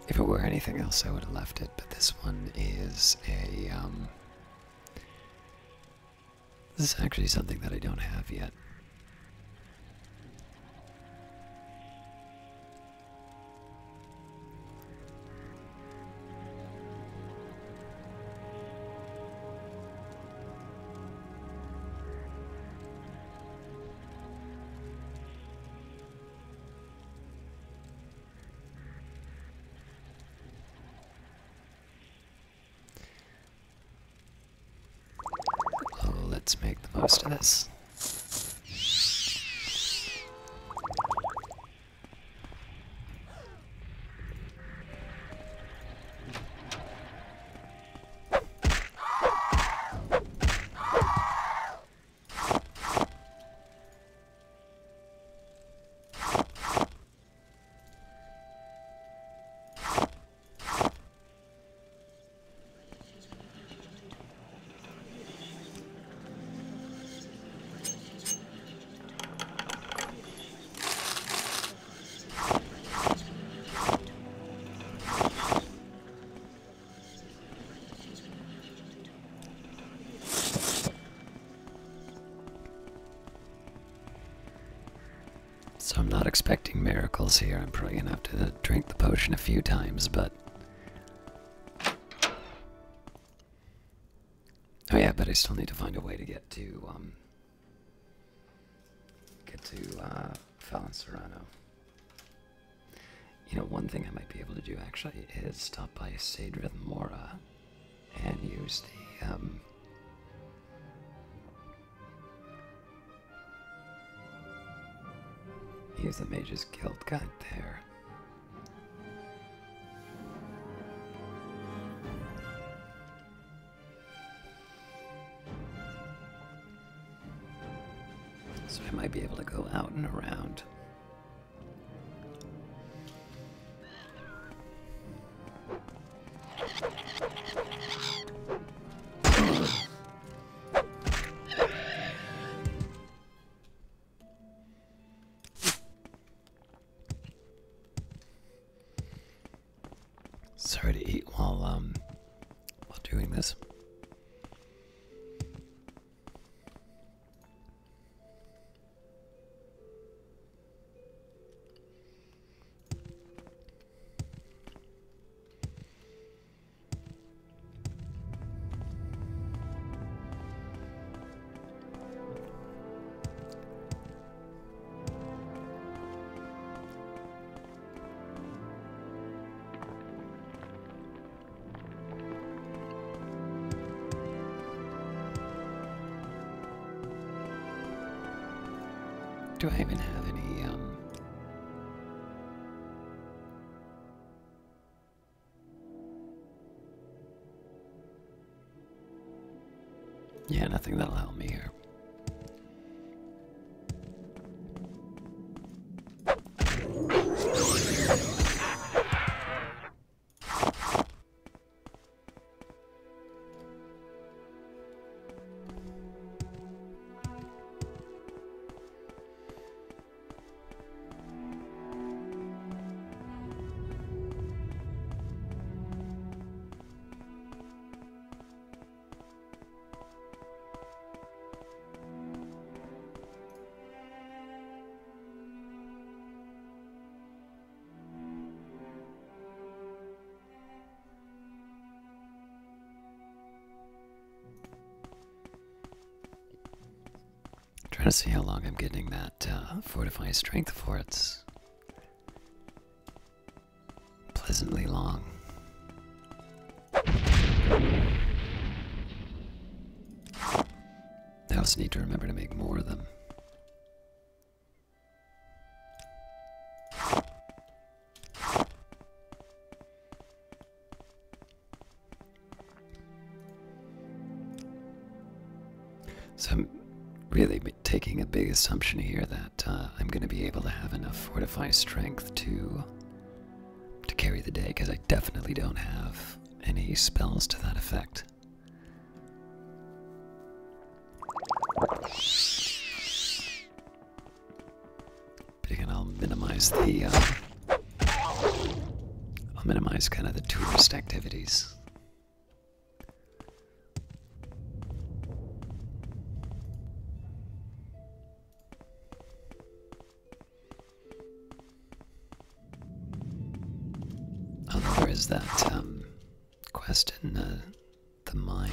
If it were anything else, I would have left it, but this one is a, This is actually something that I don't have yet. Let's make the most of this. So I'm not expecting miracles here. I'm probably gonna have to drink the potion a few times, but... Oh yeah, but I still need to find a way to get to Fallon Serrano. You know, one thing I might be able to do actually is stop by Cedra Mora and use the use the Mage's Guild guide there. So I might be able to go out and around. Sorry to eat while doing this. Do I even have any, Yeah, nothing that'll help me here. Trying to see how long I'm getting that fortify strength for. It's pleasantly long. I also need to remember to make more of them. So I'm really taking a big assumption here that I'm going to be able to have enough fortify strength to carry the day, because I definitely don't have any spells to that effect. But again, I'll minimize the kind of the tourist activities. is that quest in the mine.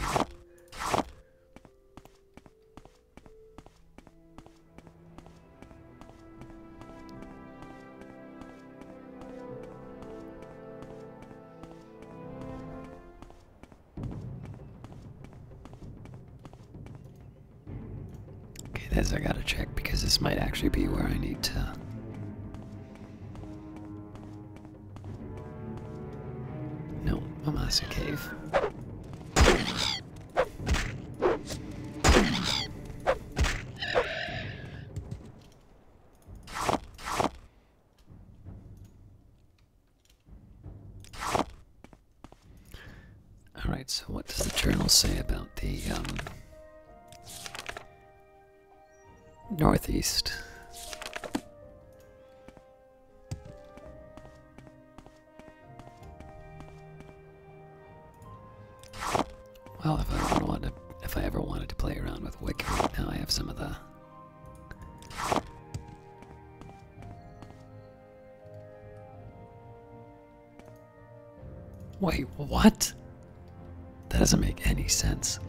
Okay, this I gotta check because this might actually be where I need to. No, Mamasa Cave. Alright, so what does the journal say about the northeast? Well, if I ever wanted to play around with Wiki, now I have some of the. Wait, what? That doesn't make any sense.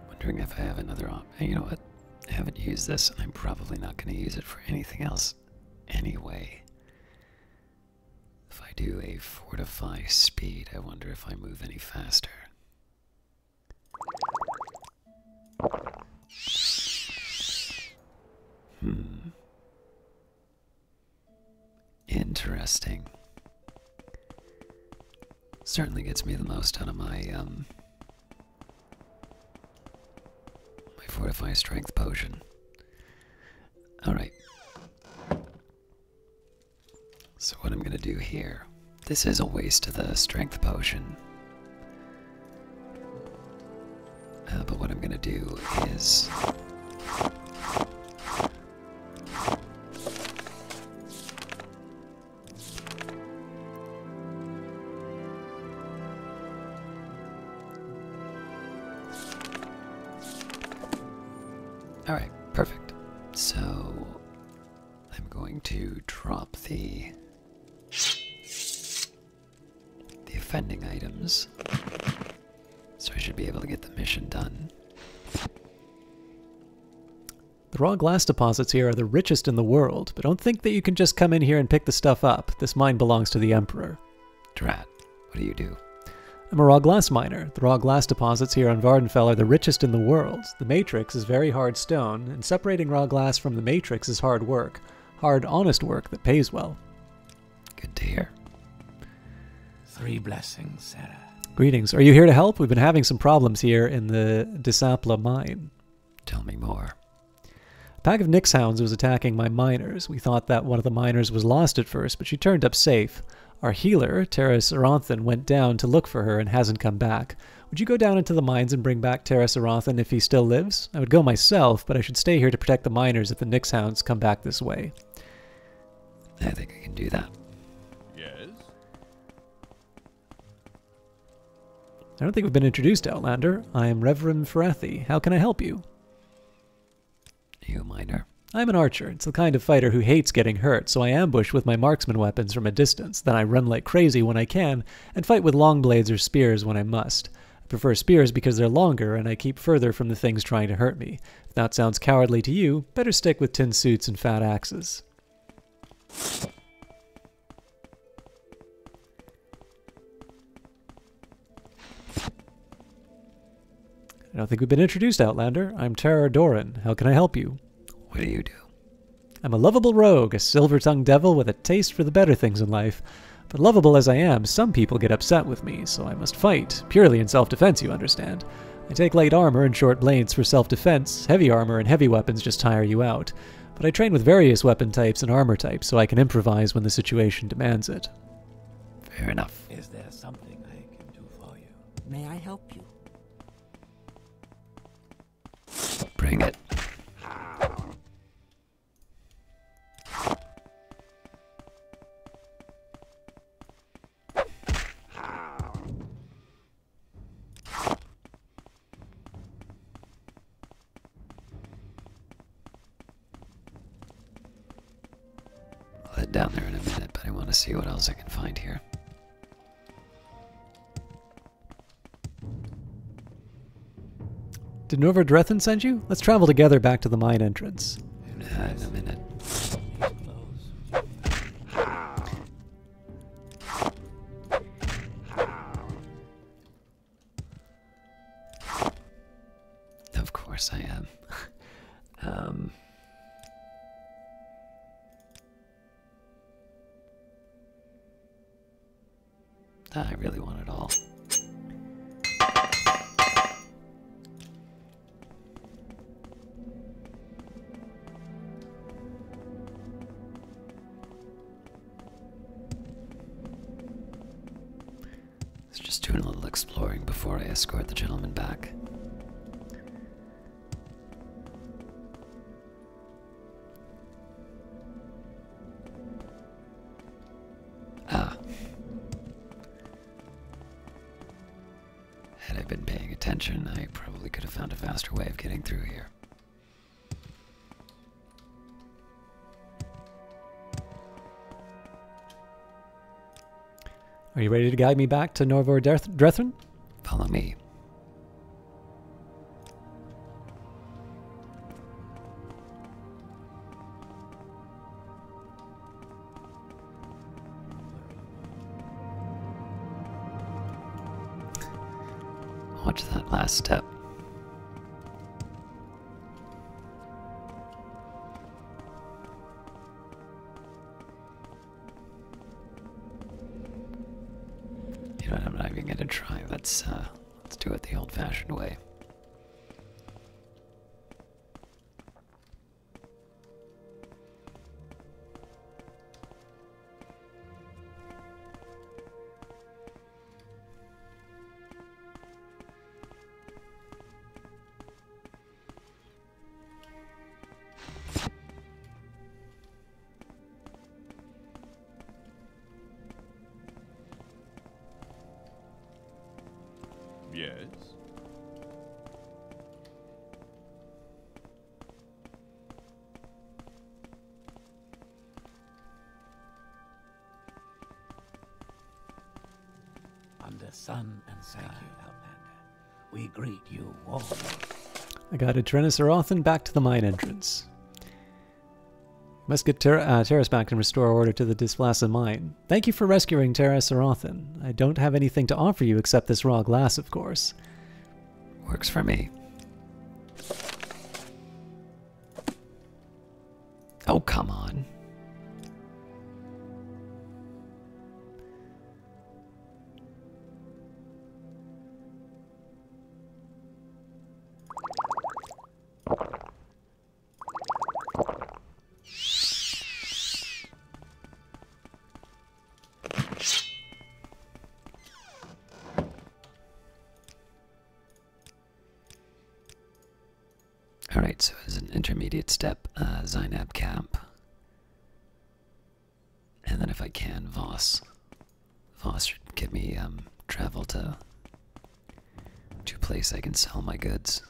Wondering if I have another you know what? I haven't used this, and I'm probably not going to use it for anything else anyway. If I do a fortify speed, I wonder if I move any faster. Interesting. Certainly gets me the most out of my fortify strength potion. Alright. So what I'm gonna do here, this is a waste of the strength potion. But what I'm gonna do is alright, perfect. So I'm going to drop the offending items. So I should be able to get the mission done. The raw glass deposits here are the richest in the world, but don't think that you can just come in here and pick the stuff up. This mine belongs to the Emperor. Drat, what do you do? I'm a raw glass miner. The raw glass deposits here on Vvardenfell are the richest in the world. The matrix is very hard stone, and separating raw glass from the matrix is hard work. Hard, honest work that pays well. Good to hear. 3 blessings, Sarah. Greetings. Are you here to help? We've been having some problems here in the Disapla mine. Tell me more. A pack of Nyx hounds was attacking my miners. We thought that one of the miners was lost at first, but she turned up safe. Our healer, Terras Aranthan, went down to look for her and hasn't come back. Would you go down into the mines and bring back Terras Aranthan if he still lives? I would go myself, but I should stay here to protect the miners if the Nyx hounds come back this way. I think I can do that. Yes? I don't think we've been introduced, Outlander. I am Reverend Ferethi. How can I help you? You a miner? I'm an archer. It's the kind of fighter who hates getting hurt, so I ambush with my marksman weapons from a distance. Then I run like crazy when I can, and fight with long blades or spears when I must. I prefer spears because they're longer, and I keep further from the things trying to hurt me. If that sounds cowardly to you, better stick with tin suits and fat axes. I don't think we've been introduced, Outlander. I'm Terra Doran. How can I help you? What do you do? I'm a lovable rogue, a silver-tongued devil with a taste for the better things in life. But lovable as I am, some people get upset with me, so I must fight, purely in self-defense, you understand. I take light armor and short blades for self-defense, heavy armor and heavy weapons just tire you out. But I train with various weapon types and armor types, so I can improvise when the situation demands it. Fair enough. Is there something I can do for you? May I help you? Bring it. I'll head down there in a minute, but I want to see what else I can find here. Did Vvardenfell send you? Let's travel together back to the mine entrance. In a minute. Of course I am. I really want it all. Let's just do a little exploring before I escort the gentleman back. Ah. Had I been paying attention, I probably could have found a faster way of getting through here. Are you ready to guide me back to Vvardenfell? Follow me. Watch that last step. You know what, I'm not even gonna try. Let's do it the old-fashioned way. Yes. Under sun and sky, Outlander, we greet you warmly. I guided Trennis back to the mine entrance. Must get Terrace back and restore order to the Disflassa mine. Thank you for rescuing Terrace Arothan. I don't have anything to offer you except this raw glass, of course. Works for me. Oh, come on. Alright, so as an intermediate step, Zainab Camp. And then if I can, Voss. Voss should give me travel to a place I can sell my goods.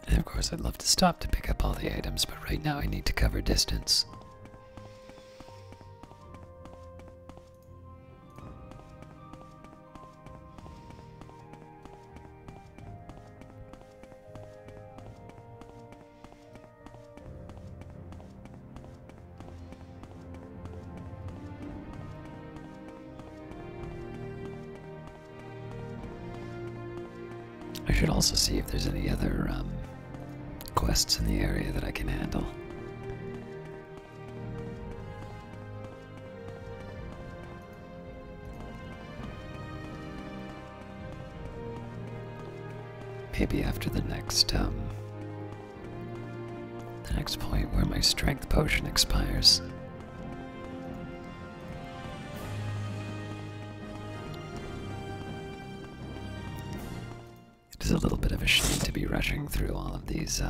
And of course I'd love to stop to pick up all the items, but right now I need to cover distance. I should also see if there's any other quests in the area that I can handle. Maybe after the next point where my strength potion expires. It is a little bit of a shame to be rushing through all of these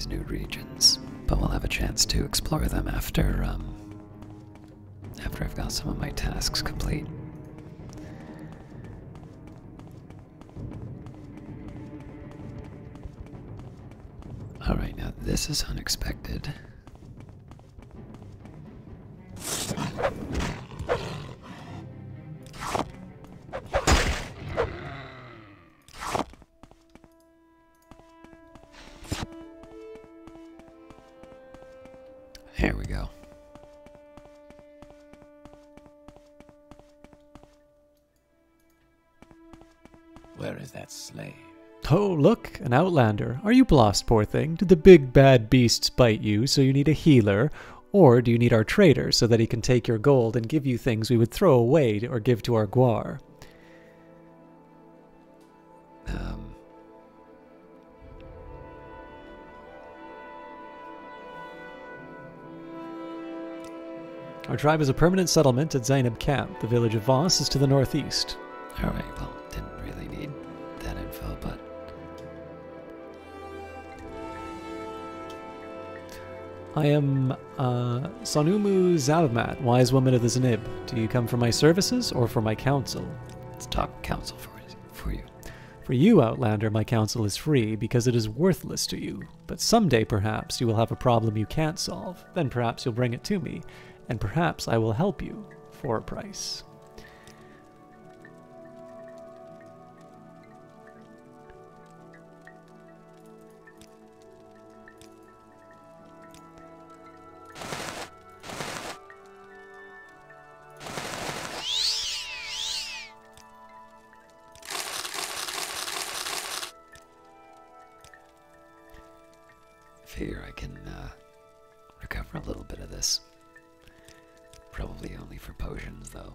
new regions, but we'll have a chance to explore them after I've got some of my tasks complete. Alright, now this is unexpected. Here we go. Where is that slave? Oh, look, an Outlander. Are you lost, poor thing? Did the big bad beasts bite you, so you need a healer? Or do you need our trader so that he can take your gold and give you things we would throw away or give to our Guar? Our tribe is a permanent settlement at Zainab Camp. The village of Voss is to the northeast. Alright, well, didn't really need that info, but... I am Sonumu Zalmat, wise woman of the Zanib. Do you come for my services or for my counsel? Let's talk counsel for you. For you, Outlander, my counsel is free because it is worthless to you. But someday, perhaps, you will have a problem you can't solve. Then perhaps you'll bring it to me, and perhaps I will help you for a price. Figure I can recover a little bit of this. Probably only for potions, though.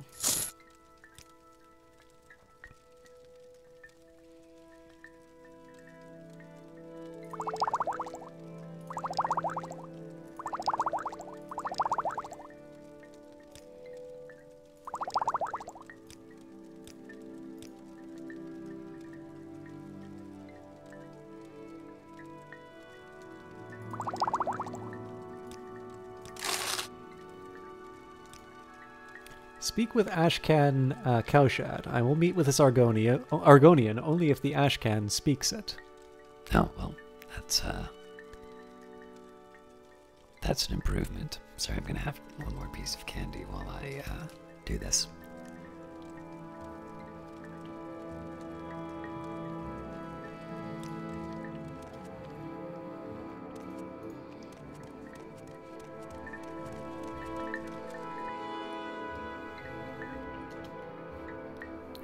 Speak with Ashcan Kaushad. I will meet with this Argonian only if the Ashcan speaks it. Oh, well, that's an improvement. Sorry, I'm gonna have one more piece of candy while I do this.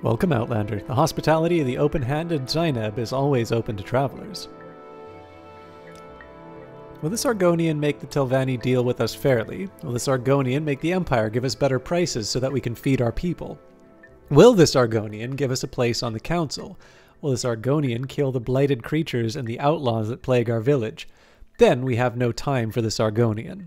Welcome, Outlander. The hospitality of the open-handed Zainab is always open to travelers. Will this Argonian make the Telvanni deal with us fairly? Will this Argonian make the Empire give us better prices so that we can feed our people? Will this Argonian give us a place on the council? Will this Argonian kill the blighted creatures and the outlaws that plague our village? Then we have no time for this Argonian.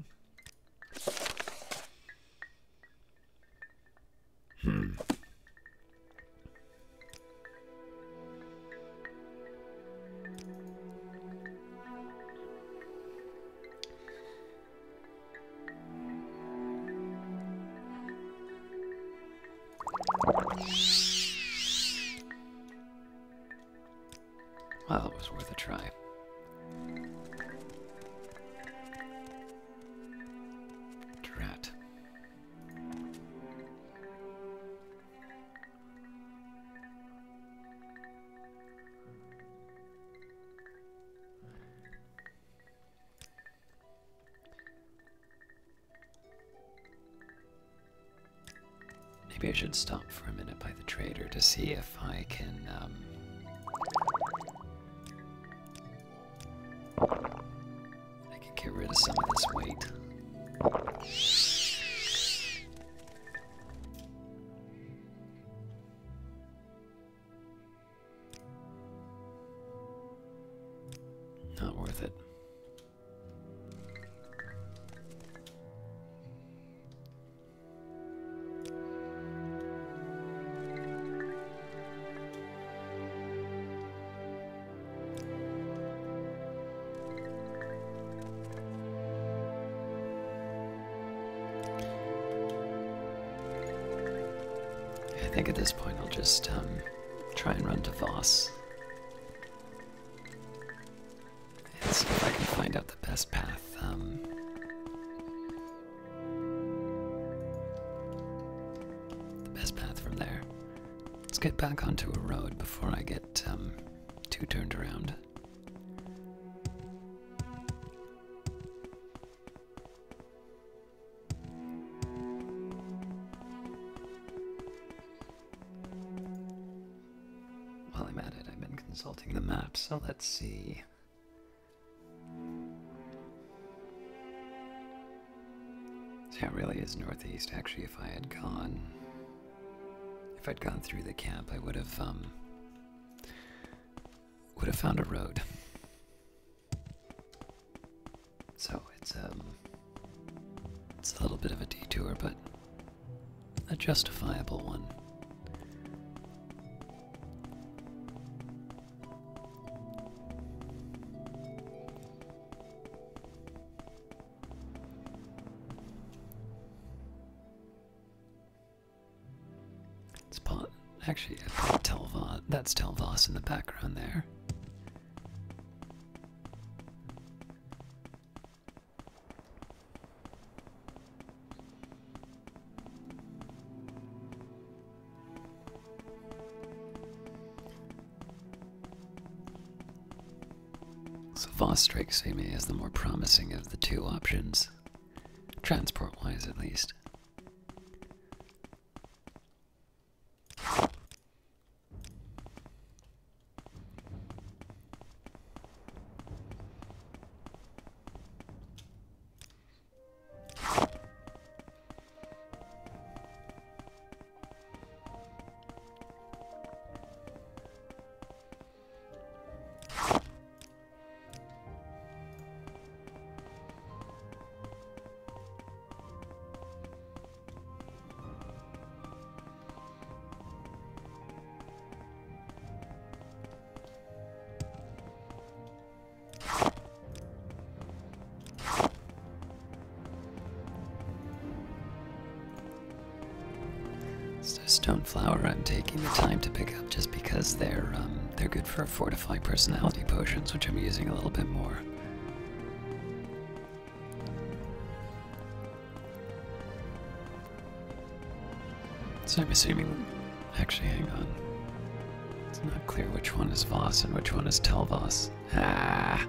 Well, it was worth a try. Drat. Maybe I should stop for a minute by the trader to see if I can, get rid of some of this weight. Not worth it. I think at this point I'll just try and run to Voss. And see if I can find out the best path. The best path from there. Let's get back onto a road before I get too turned around. While I'm at it, I've been consulting the map, so let's see. So it really is northeast. Actually, if I'd gone through the camp, I would have found a road. So it's a little bit of a detour, but a justifiable one. Actually, that's Telvoss in the background there. So Voss strikes me as the more promising of the two options, transport-wise at least. Stoneflower I'm taking the time to pick up just because they're good for fortifying personality potions, which I'm using a little bit more. So I'm assuming, actually hang on, it's not clear which one is Voss and which one is Telvoss. Ah!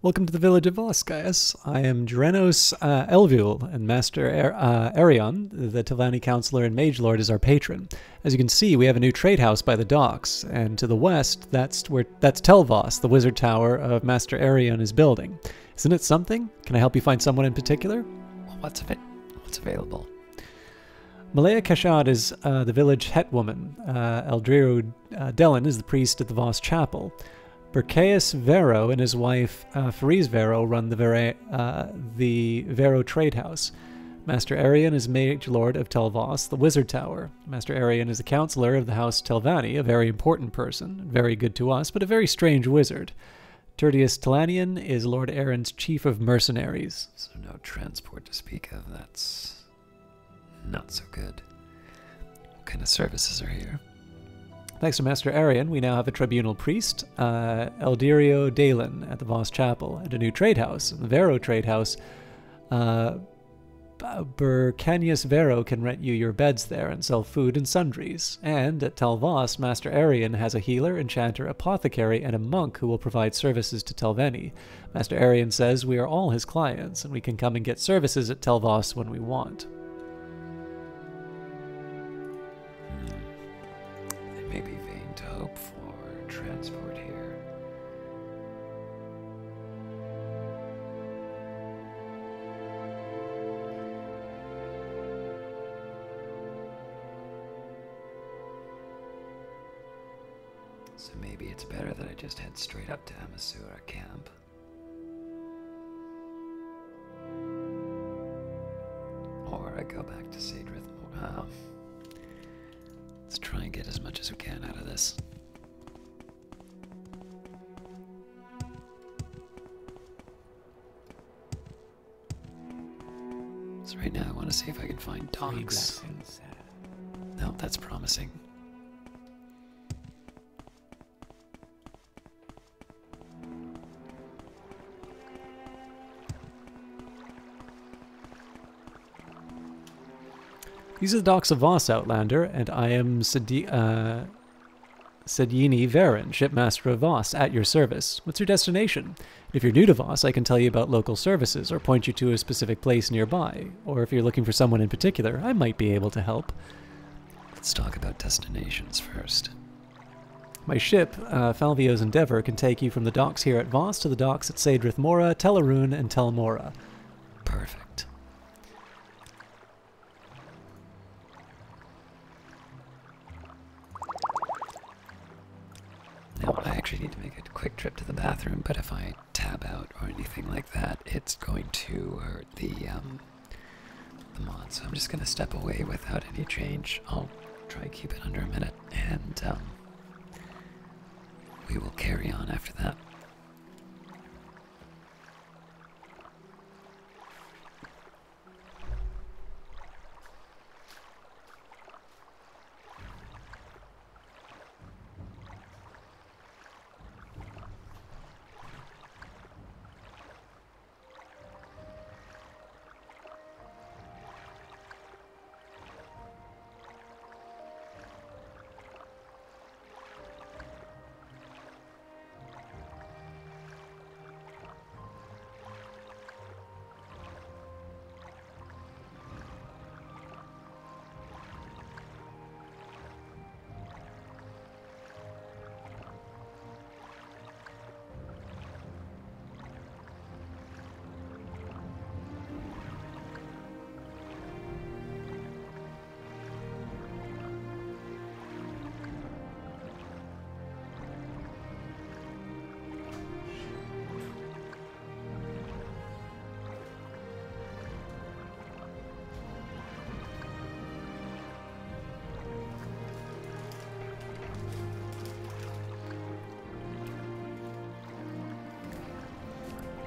Welcome to the village of Voss, guys. I am Drenos Elvul, and Master Arion, the Telvanni counselor and mage lord, is our patron. As you can see, we have a new trade house by the docks, and to the west, that's Telvoss, the wizard tower of Master Arion is building. Isn't it something? Can I help you find someone in particular? Well, what's available? Malaya Kashad is the village hetwoman. Eldriru Dellin is the priest at the Voss chapel. Berkeus Vero and his wife Fariz Vero run the Vero trade house. Master Arian is Mage Lord of Tel Voss, the Wizard Tower. Master Arian is a counselor of the House Telvanni, a very important person, very good to us, but a very strange wizard. Tertius Telanian is Lord Aaron's chief of mercenaries. So no transport to speak of. That's not so good. What kind of services are here? Thanks to Master Arian, we now have a tribunal priest, Eldirio Dalen at the Voss Chapel, and a new trade house, the Vero trade house. Burcanius Vero can rent you your beds there and sell food and sundries. And at Tel Voss, Master Arian has a healer, enchanter, apothecary, and a monk who will provide services to Telvanni. Master Arian says we are all his clients, and we can come and get services at Tel Voss when we want. It may be vain to hope for transport here. So maybe it's better that I just head straight up to Amasura camp. Or I go back to Sadrith. Let's try and get as much as we can out of this. So right now I want to see if I can find docks. No, that's promising. These are the docks of Voss, Outlander, and I am Sedini Varen, shipmaster of Voss, at your service. What's your destination? If you're new to Voss, I can tell you about local services, or point you to a specific place nearby. Or if you're looking for someone in particular, I might be able to help. Let's talk about destinations first. My ship, Falvio's Endeavor, can take you from the docks here at Voss to the docks at Sadrith Mora, Telarun, and Tel Mora. Perfect. Now, I actually need to make a quick trip to the bathroom, but if I tab out or anything like that, it's going to hurt the mod. So I'm just going to step away without any change. I'll try to keep it under a minute, and we will carry on after that.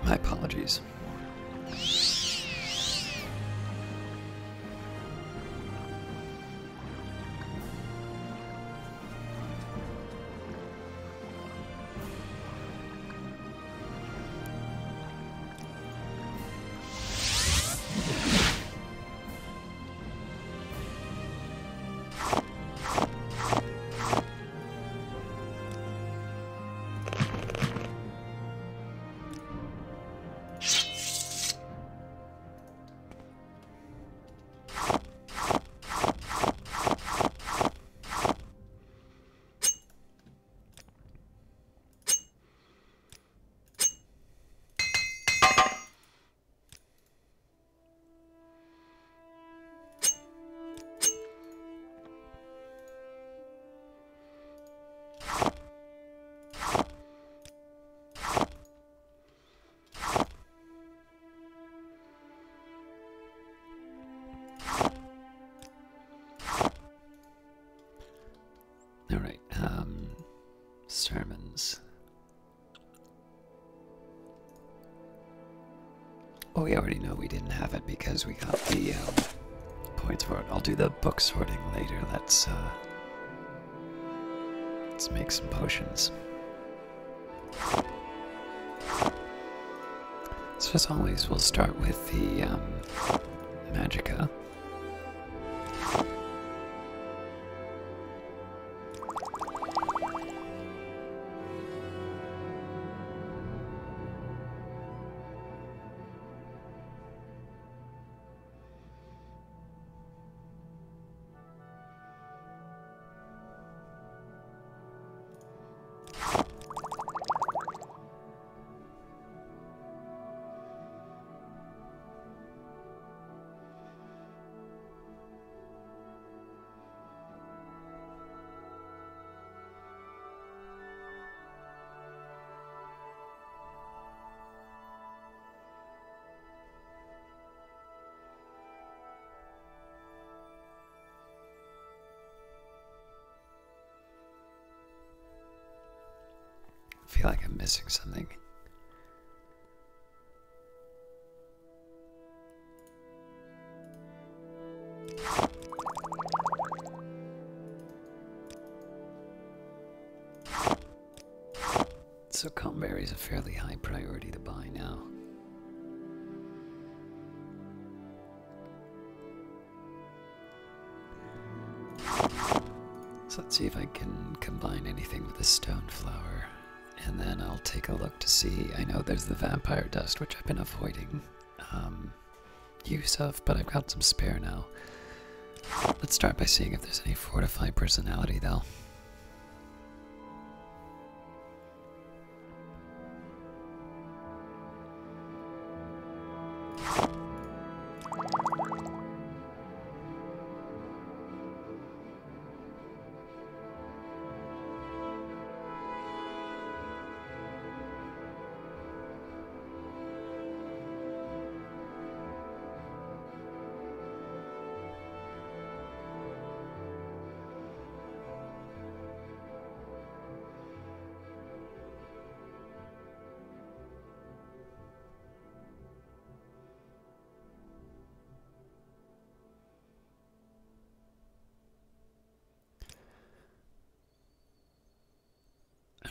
My apologies. sermons. Well, we already know we didn't have it because we got the points for it. I'll do the book sorting later. Let's make some potions. So as always, we'll start with the Magicka. I feel like I'm missing something. So Comberry is a fairly high priority to buy now. So let's see if I can combine anything with the stone flower. And then I'll take a look to see. I know there's the vampire dust, which I've been avoiding use of, but I've got some spare now. Let's start by seeing if there's any fortified personality, though.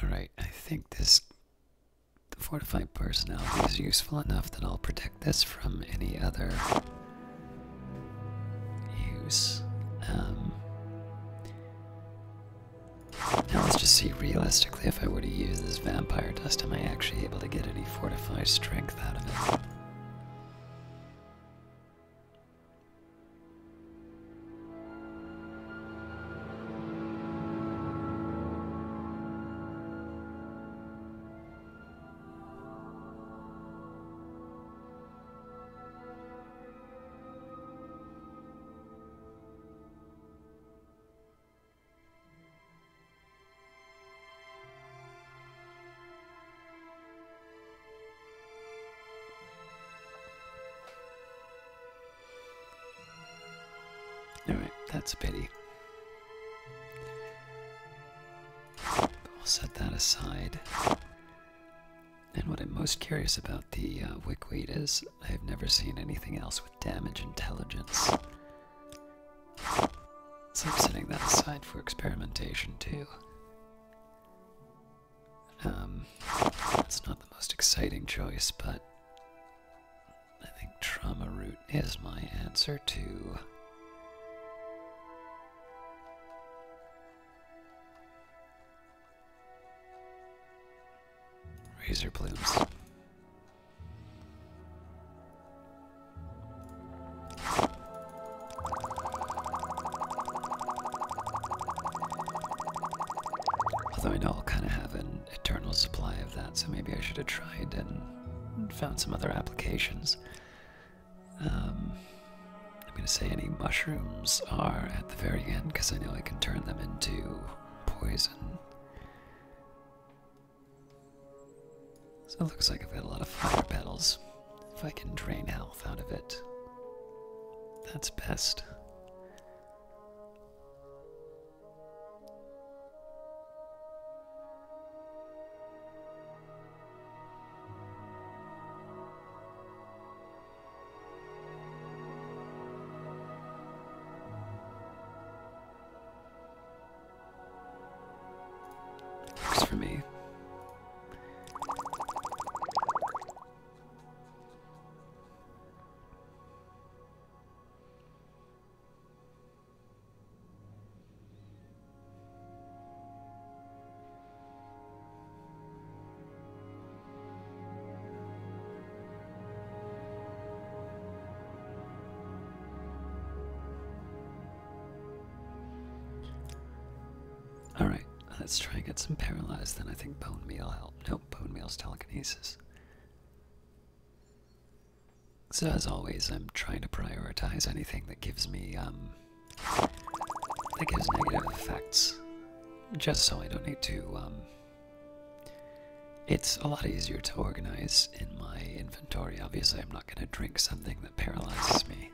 Alright, I think the fortified personality is useful enough that I'll protect this from any other use. Now let's just see realistically if I were to use this vampire dust, am I actually able to get any fortified strength out of it? Alright, that's a pity. But we'll set that aside. And what I'm most curious about the wickweed is I've never seen anything else with damage intelligence. So I'm setting that aside for experimentation too. It's not the most exciting choice, but I think trauma root is my answer to razor plumes. Although I know I'll kind of have an eternal supply of that, so maybe I should have tried and found some other applications. I'm going to say any mushrooms are at the very end, because I know I can turn them into poison. So it looks like I've got a lot of fire petals. If I can drain health out of it, that's best. works for me. Alright, let's try and get some paralyzed, then I think bone meal help. Nope, bone meal's telekinesis. So as always, I'm trying to prioritize anything that gives me, that gives negative effects. Just so I don't need to, it's a lot easier to organize in my inventory. Obviously, I'm not going to drink something that paralyzes me.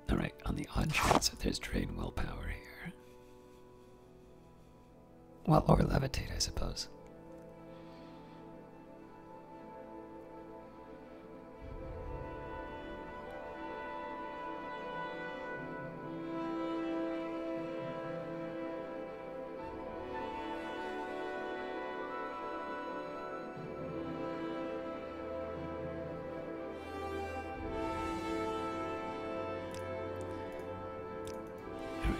Alright, on the odd chance that there's drain willpower here. Well, or levitate, I suppose.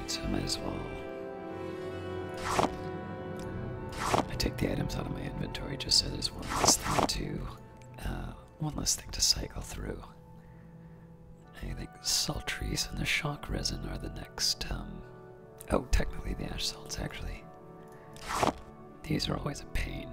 So I might as well. I take the items out of my inventory just so there's one less thing to cycle through. I think salt trees and the shock resin are the next. Oh, technically the ash salts actually. These are always a pain.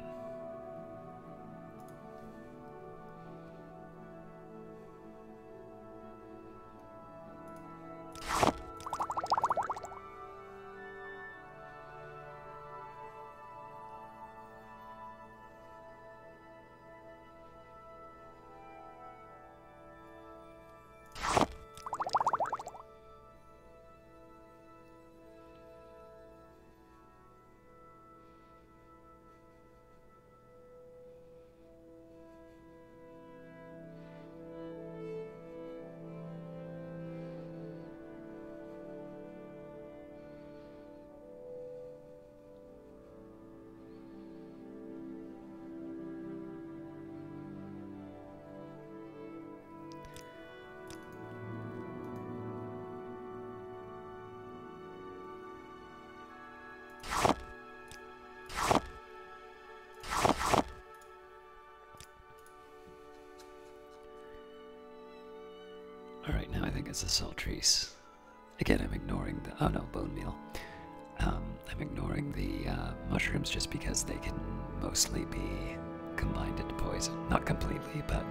Alright, now I think it's the salt trees. Again, I'm ignoring the... oh no, bone meal. I'm ignoring the mushrooms just because they can mostly be combined into poison. Not completely, but...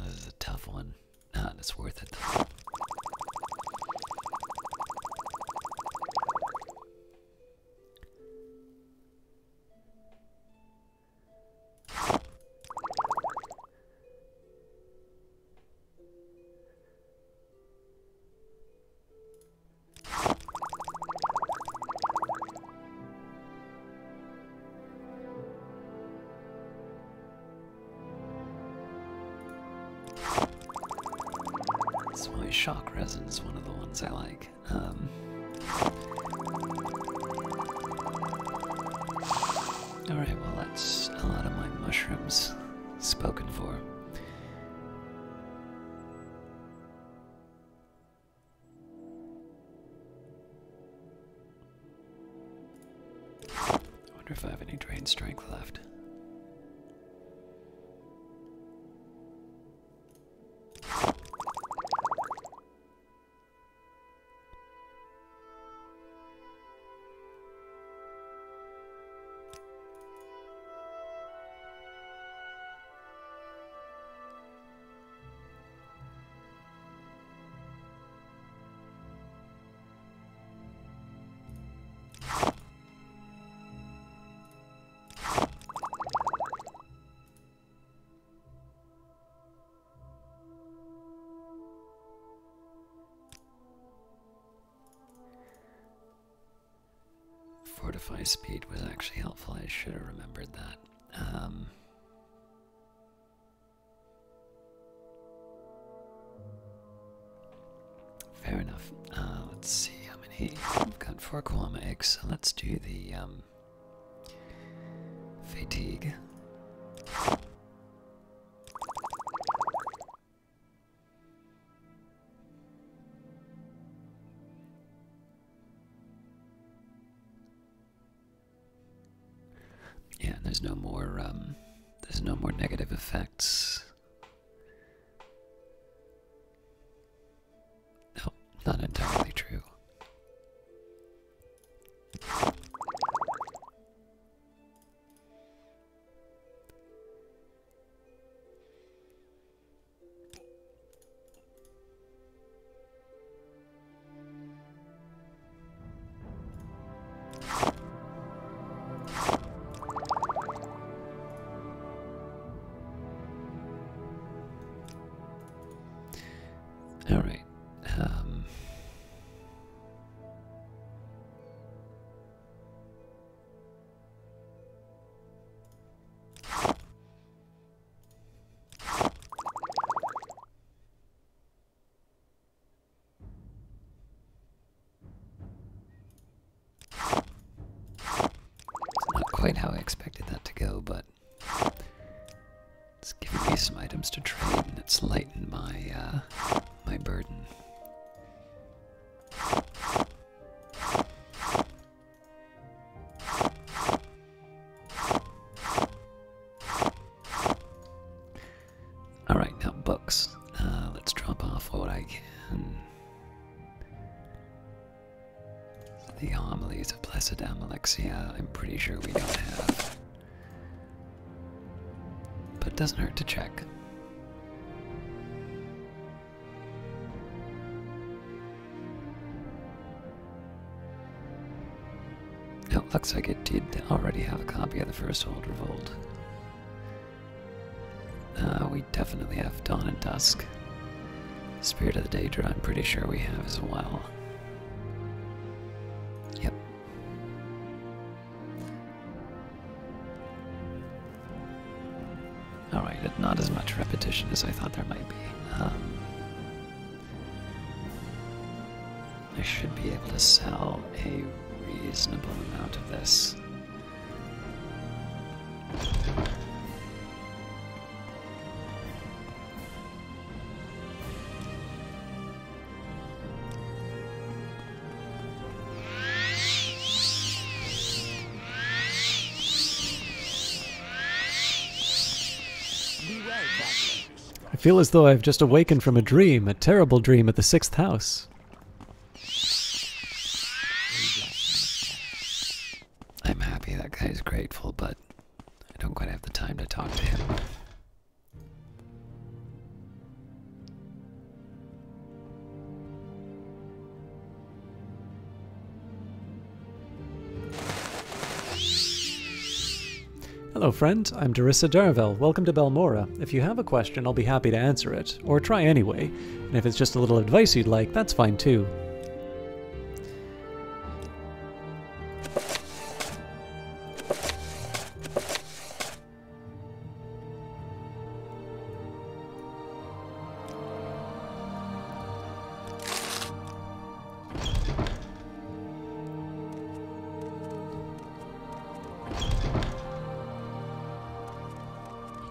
this is a tough one. And it's worth it though. That's why shock resin is one of the ones I like. Alright, well that's a lot of my mushrooms spoken for. I wonder if I have any drain strength left. Fortify speed was actually helpful. I should have remembered that. Fair enough. Let's see how many. We've got 4 Kwama eggs, so let's do the fatigue. Yeah, there's no more negative effects. No, not entirely true. All right. Not quite how I expected that to go, but it's giving me some items to trade, and it's lightened my my burden. All right, now books. Let's drop off what I can. The homilies of Blessed Amalexia, I'm pretty sure we don't have. But it doesn't hurt to check. Oh, looks like it did already have a copy of the First Old Revolt. We definitely have Dawn and Dusk. Spirit of the Daedra, I'm pretty sure we have as well. Yep. Alright, not as much repetition as I thought there might be. I should be able to sell a reasonable amount of this. I feel as though I've just awakened from a dream, a terrible dream at the 6th house. I'm happy that guy's grateful, but I don't quite have the time to talk to him. Hello friend, I'm Darissa Darvel. Welcome to Belmora. If you have a question, I'll be happy to answer it, or try anyway. And if it's just a little advice you'd like, that's fine too.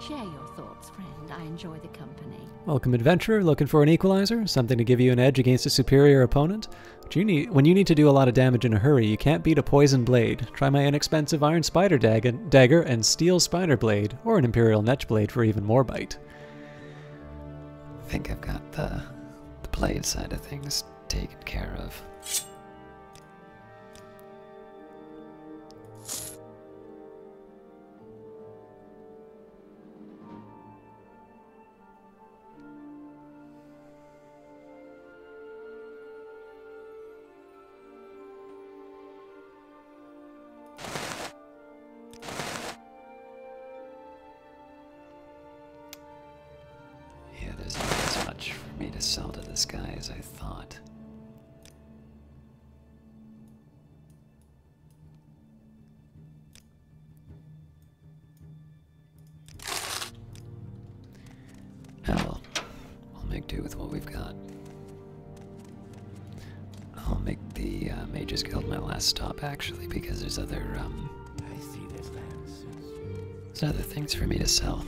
Share your thoughts, friend. I enjoy the company. Welcome adventurer, looking for an equalizer? Something to give you an edge against a superior opponent? When you need to do a lot of damage in a hurry, you can't beat a poison blade. Try my inexpensive iron spider dagger and steel spider blade, or an imperial netch blade for even more bite. I think I've got the blade side of things taken care of. There's not as much for me to sell to this guy as I thought. the Mages Guild my last stop, actually, because there's other I see this land since. there's other things for me to sell.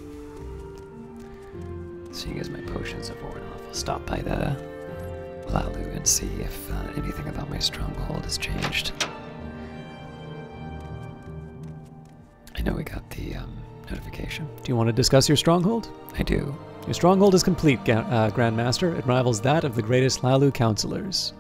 Seeing as my potions have worn off, I'll stop by the Lalu and see if anything about my stronghold has changed. I know we got the notification. Do you want to discuss your stronghold? I do. Your stronghold is complete, Grandmaster. It rivals that of the greatest Lalu counselors.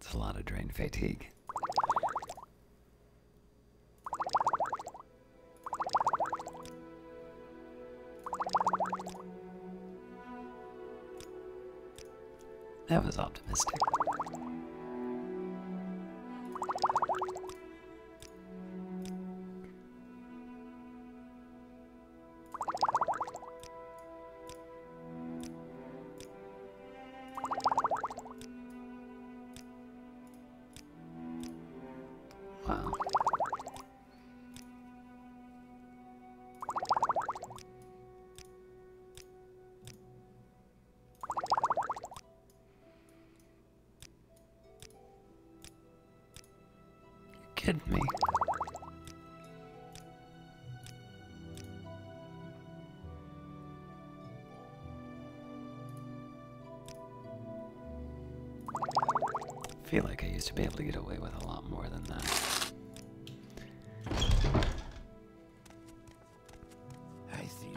It's a lot of drain fatigue. That was optimistic. Wow. You kidding me? I feel like I used to be able to get away with a lot more than that. I see.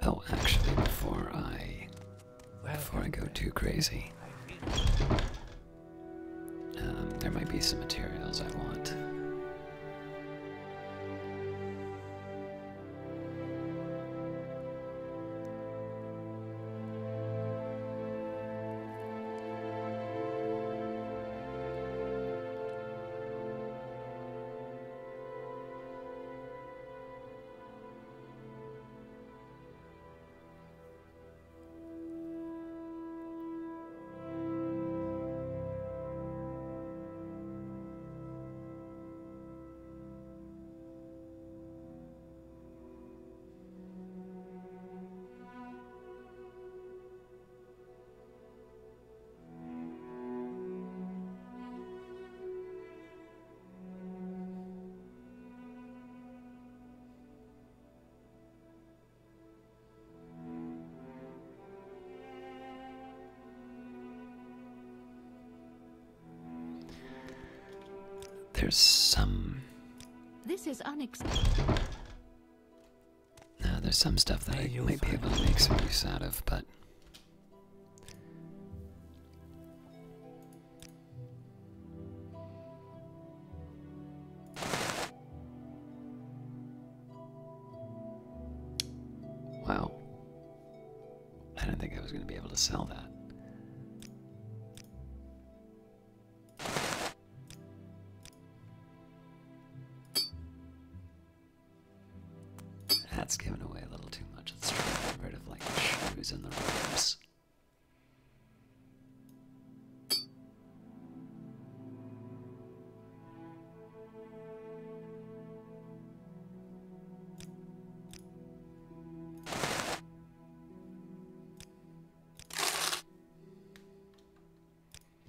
Oh, actually, before I go too crazy, there might be some materials I want. There's some... This is unexpected. No, there's some stuff that I might be able to make some use out of, but... Wow. I didn't think I was going to be able to sell that. That's giving away a little too much. Let's try to get rid of like the shoes and the robes.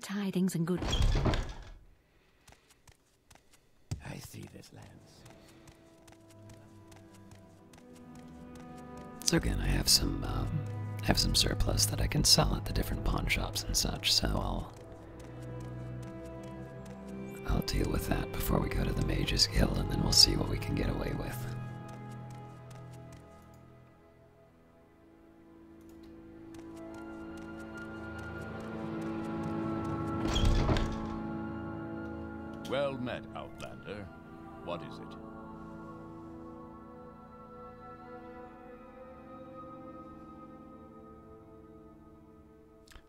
Tidings and good. I see this land. So again, I have some surplus that I can sell at the different pawn shops and such. So I'll deal with that before we go to the Mages Guild, and then we'll see what we can get away with. Well met, Outlander. What is it?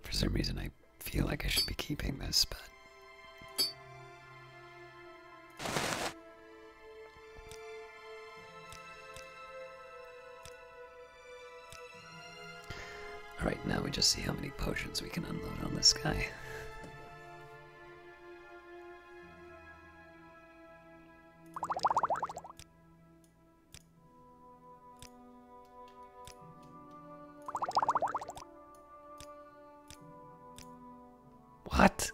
For some reason, I feel like I should be keeping this, but... Alright, now we just see how many potions we can unload on this guy. What?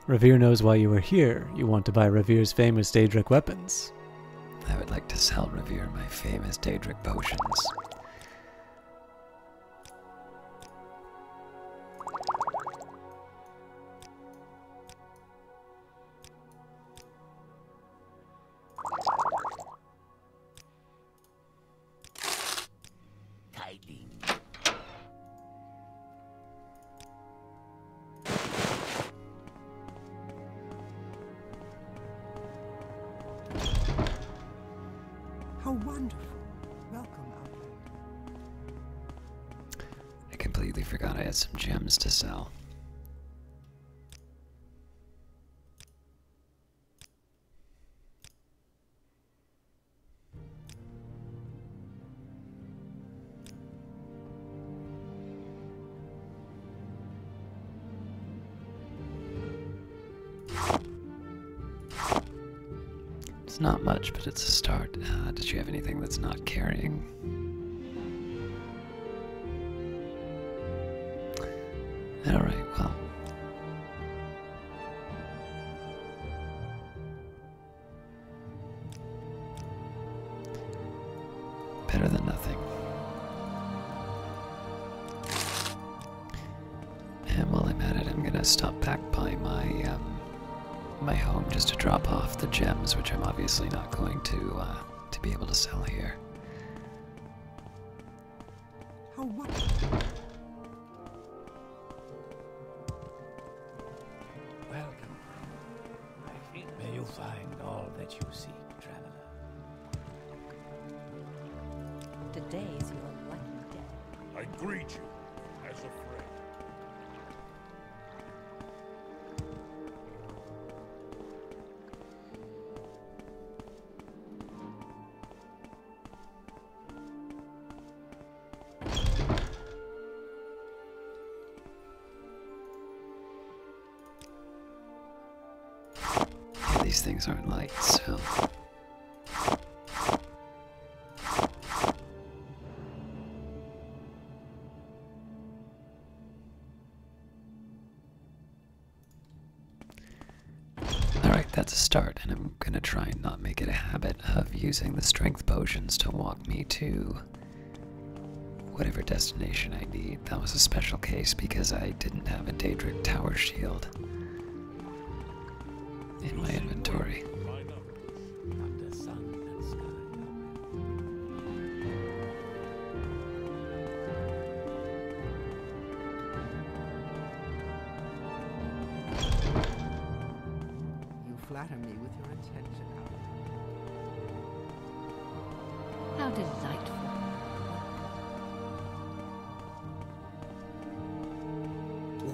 Revere knows why you are here. You want to buy Revere's famous Daedric weapons. I would like to sell Revere my famous Daedric potions. How wonderful. Welcome, Outlander. I completely forgot I had some gems to sell. It's not much, but it's a start. Did you have anything that's not carrying? Alright, well. Better than nothing. And while I'm at it, I'm gonna stop back by my home just to drop off the gems, which I'm obviously not going to be able to sell here. How wonderful. Welcome. May you find all that you seek, traveler. Today's your lucky day. I greet you as a friend. Yeah, these things aren't light, so... Alright, that's a start, and I'm gonna try and not make it a habit of using the strength potions to walk me to whatever destination I need. That was a special case because I didn't have a Daedric tower shield in my inventory. Under sun and sky. You flatter me with your attention, Outlander. How delightful.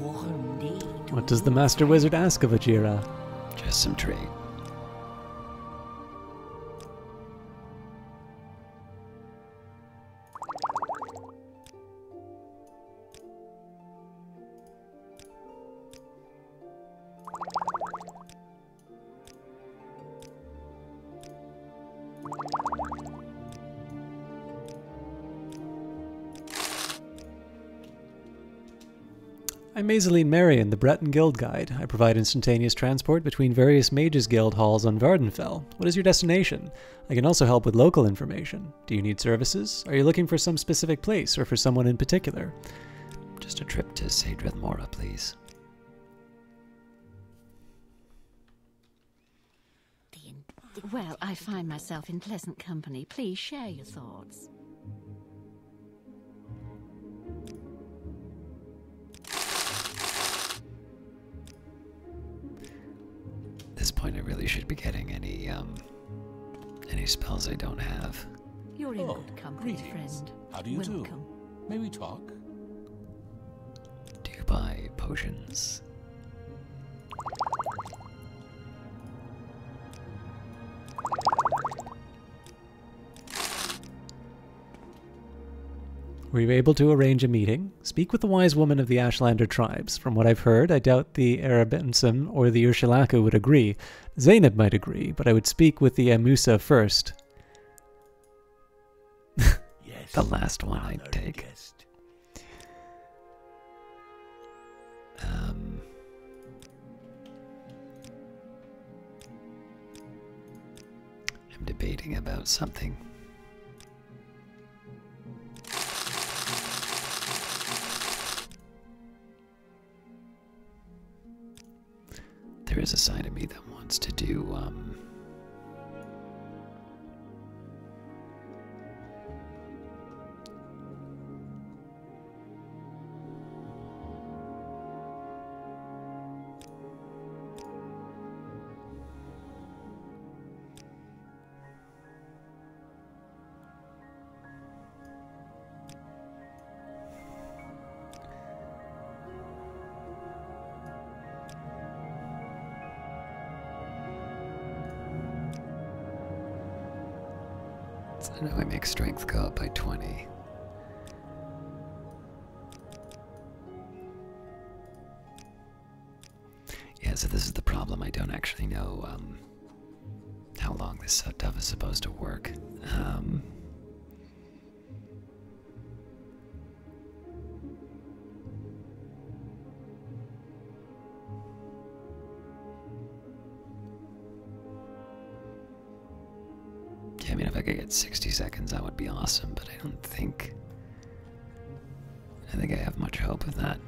Warm day. What does the Master Wizard ask of Ajira? Just some trade. I'm Aiseline Marion, the Breton Guild Guide. I provide instantaneous transport between various Mages Guild halls on Vvardenfell. What is your destination? I can also help with local information. Do you need services? Are you looking for some specific place or for someone in particular? Just a trip to Sadrith Mora, please. Well, I find myself in pleasant company. Please share your thoughts. At this point, I really should be getting any spells I don't have. You're in good company, greetings. friend. How do you Welcome. do? May we talk? Do you buy potions? Were you able to arrange a meeting? Speak with the wise woman of the Ashlander tribes. From what I've heard, I doubt the Arabensim or the Urshilaku would agree. Zainab might agree, but I would speak with the Amusa first. Yes. The last one I'd honored take. guest. I'm debating about something. There is a side of me that wants to do, I know I make strength go up by 20. Yeah, so this is the problem. I don't actually know how long this stuff is supposed to work. Yeah, I mean, if I could get 60 seconds, that would be awesome, but I don't think... I think I have much hope of that.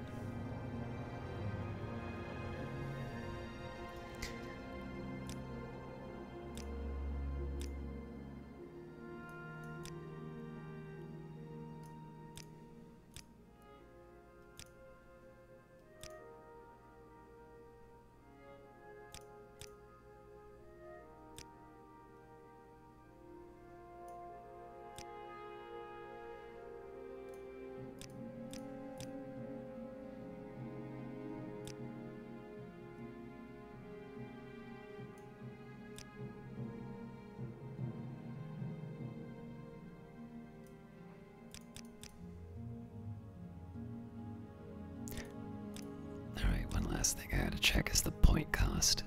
Alright, one last thing I gotta check is the point cost.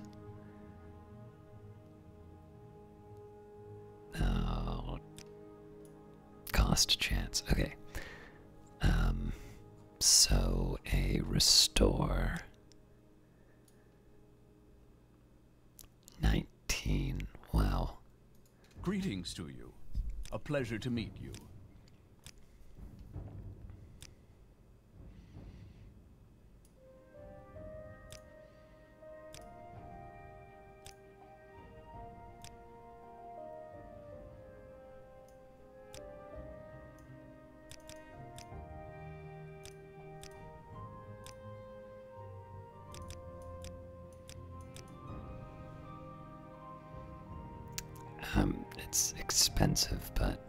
Oh, cost chance. Okay. So a restore 19. Wow. Greetings to you. A pleasure to meet you. It's expensive, but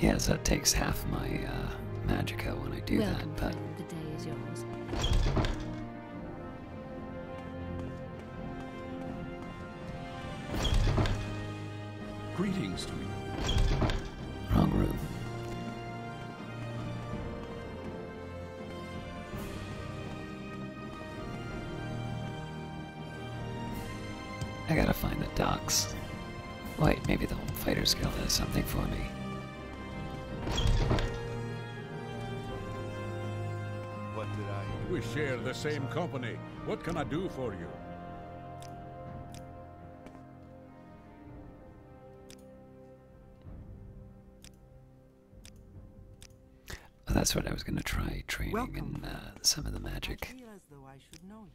Yes, that takes half my magicka when I do Welcome, that, but friend. The day is yours. Greetings to you. wrong room. I gotta find the docks. Wait, maybe the Fighters Guild has something for me. What did I do? We share the same company. What can I do for you? Oh, that's what I was gonna try training Welcome. in some of the magic. I feel as though I should know you.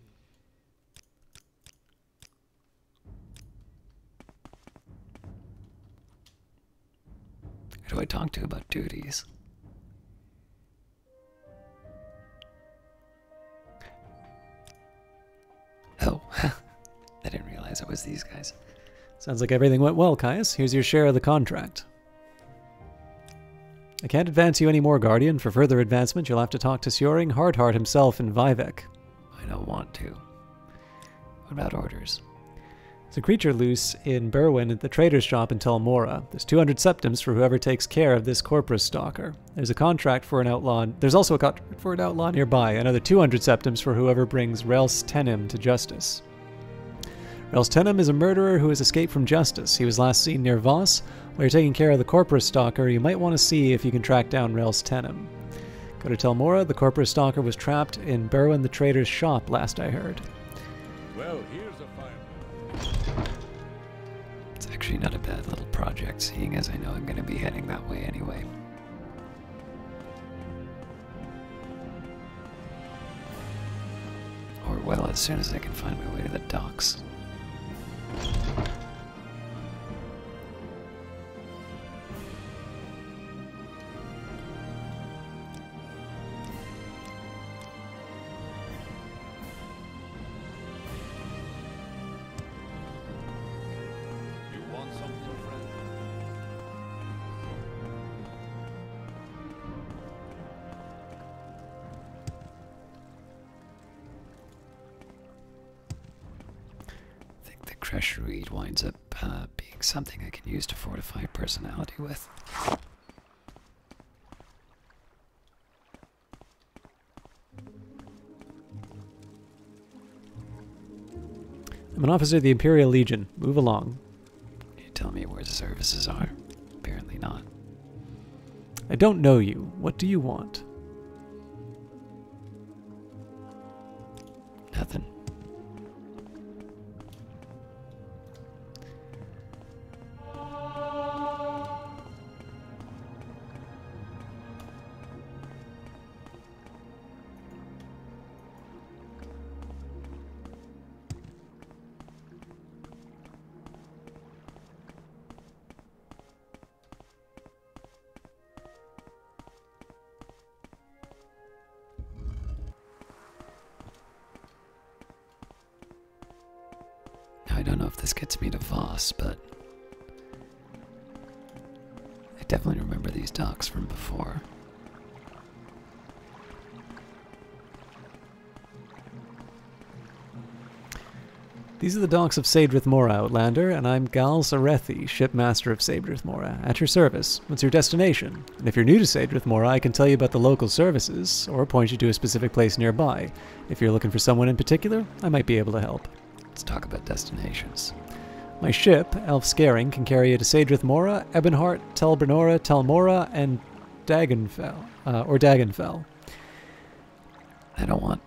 Who do I talk to about duties? Oh, I didn't realize it was these guys. Sounds like everything went well, Caius. Here's your share of the contract. I can't advance you any more, Guardian. For further advancement, you'll have to talk to Sjoring Hardheart himself in Vivek. I don't want to. What about orders? There's a creature loose in Berwyn at the trader's shop in Telmora. There's 200 septims for whoever takes care of this corpus stalker. There's a contract for an outlaw. There's also a contract for an outlaw nearby. Another 200 septims for whoever brings Rels Tenim to justice. Rels Tenim is a murderer who has escaped from justice. He was last seen near Voss. While you're taking care of the corpus stalker, you might want to see if you can track down Rels Tenim. Go to Telmora. The corpus stalker was trapped in Berwyn the trader's shop, last I heard. Well, here's a fine. It's actually not a bad little project, seeing as I know I'm going to be heading that way anyway. Or, well, as soon as I can find my way to the docks. You want something, friend? I think the Crusher Reed winds up being something I can use to fortify personality with. I'm an officer of the Imperial Legion. Move along. Can you tell me where the services are? Apparently not. I don't know you. What do you want? Nothing. I don't know if this gets me to Voss, but I definitely remember these docks from before. These are the docks of Saedrith Mora, Outlander, and I'm Gal Zarethi, shipmaster of Saedrith Mora. At your service. What's your destination? And if you're new to Saedrith Mora, I can tell you about the local services, or point you to a specific place nearby. If you're looking for someone in particular, I might be able to help. Let's talk about destinations. My ship, Elf Scaring, can carry you to Saedrith Mora, Ebonheart, Telbernora, Telmora, and Dagenfell. I don't want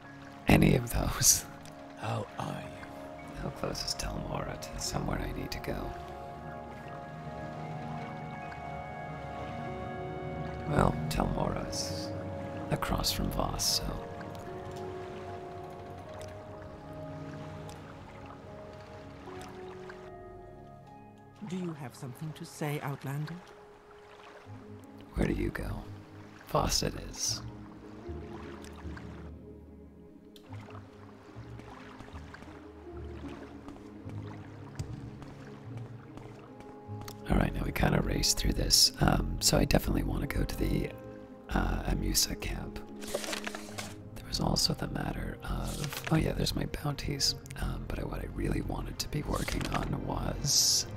any of those. How are you? How close is Telmora to somewhere I need to go? Well, Telmora is across from Voss, so... Do you have something to say, Outlander? Where do you go? Voss it is. Alright, now we kind of raced through this. So I definitely want to go to the Amusa camp. There was also the matter of, oh yeah, there's my bounties. But what I really wanted to be working on was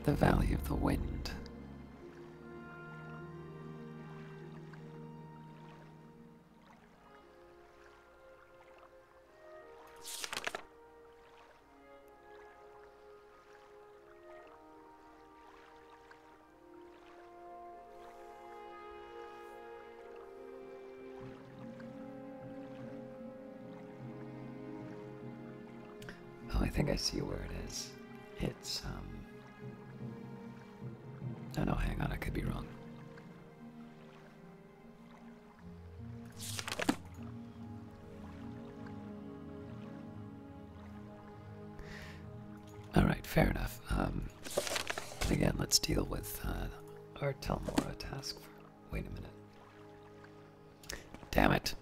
the Valley of the Wind. Oh, I think I see where it is. It's, oh no, hang on, I could be wrong. Alright, fair enough. But again, let's deal with our Telmora task. Wait a minute. Damn it.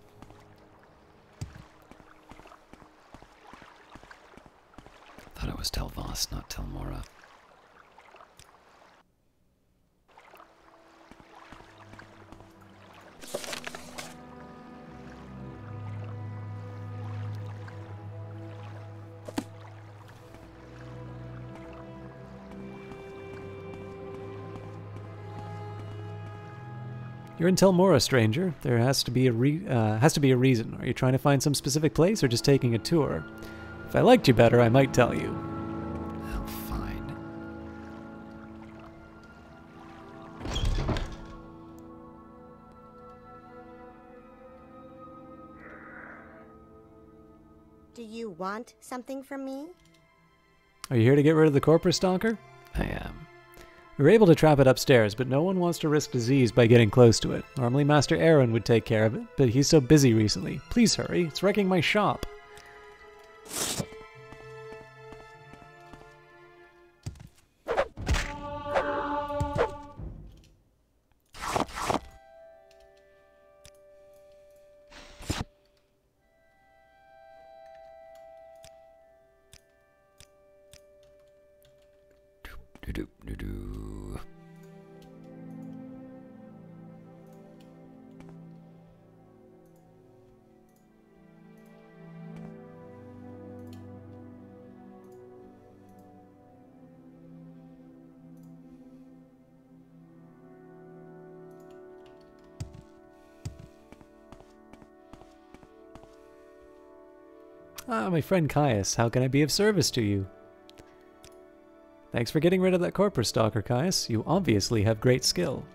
Thought it was Telvos, not Telmora. You're in Telmora, stranger. There has to be a reason. Are you trying to find some specific place or just taking a tour? If I liked you better, I might tell you. Oh, fine. Do you want something from me? Are you here to get rid of the corporate stalker? I am. We were able to trap it upstairs, but no one wants to risk disease by getting close to it. Normally Master Aaron would take care of it, but he's so busy recently. Please hurry, it's wrecking my shop. Ah, my friend Caius, how can I be of service to you? Thanks for getting rid of that corporate stalker, Caius. You obviously have great skill.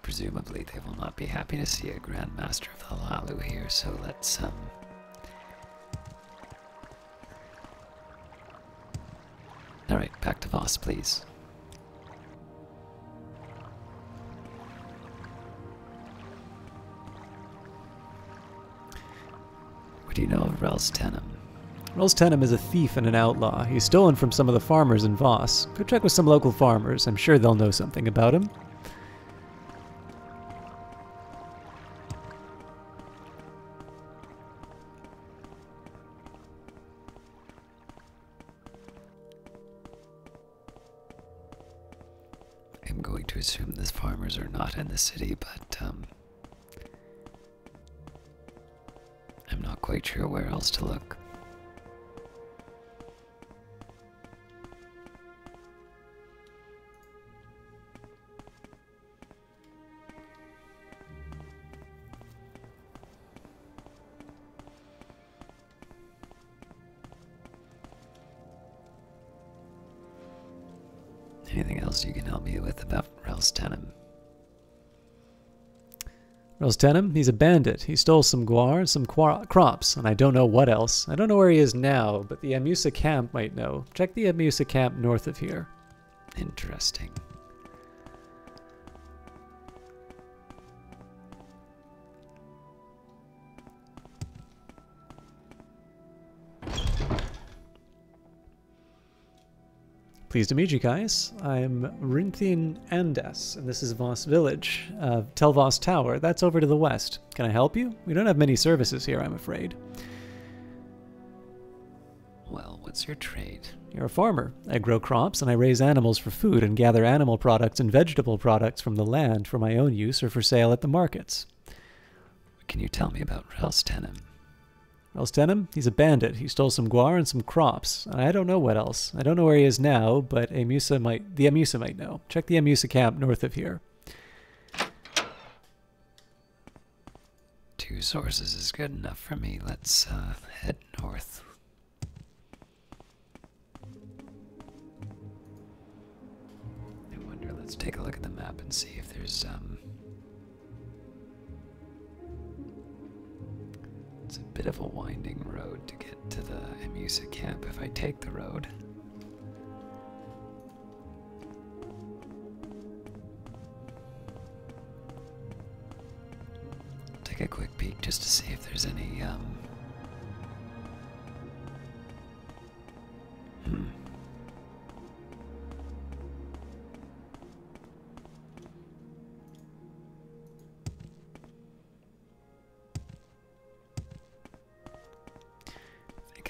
Presumably they will not be happy to see a Grand Master of the Lalu here, so let's, Alright, back to Voss, please. What do you know of Relstenum? Relstenum is a thief and an outlaw. He's stolen from some of the farmers in Voss. Go check with some local farmers. I'm sure they'll know something about him. I'm going to assume the farmers are not in the city, but, I'm not quite sure where else to look. Anything else you can help me with about Relstenum? Relstenum? He's a bandit. He stole some Guar, some crops, and I don't know what else. I don't know where he is now, but the Amusa camp might know. Check the Amusa camp north of here. Interesting. Pleased to meet you guys. I'm Rinthian Andes, and this is Voss Village. Telvoss Tower, that's over to the west. Can I help you? We don't have many services here, I'm afraid. Well, what's your trade? You're a farmer. I grow crops, and I raise animals for food and gather animal products and vegetable products from the land for my own use or for sale at the markets. Can you tell me about Relstenim? Relstenim? He's a bandit. He stole some guar and some crops. I don't know what else. I don't know where he is now, but the Amusa might know. Check the Amusa camp north of here. 2 sources is good enough for me. Let's head north. I wonder, let's take a look at the map and see if there's it's a bit of a winding road to get to the Amusa camp if I take the road. Take a quick peek just to see if there's any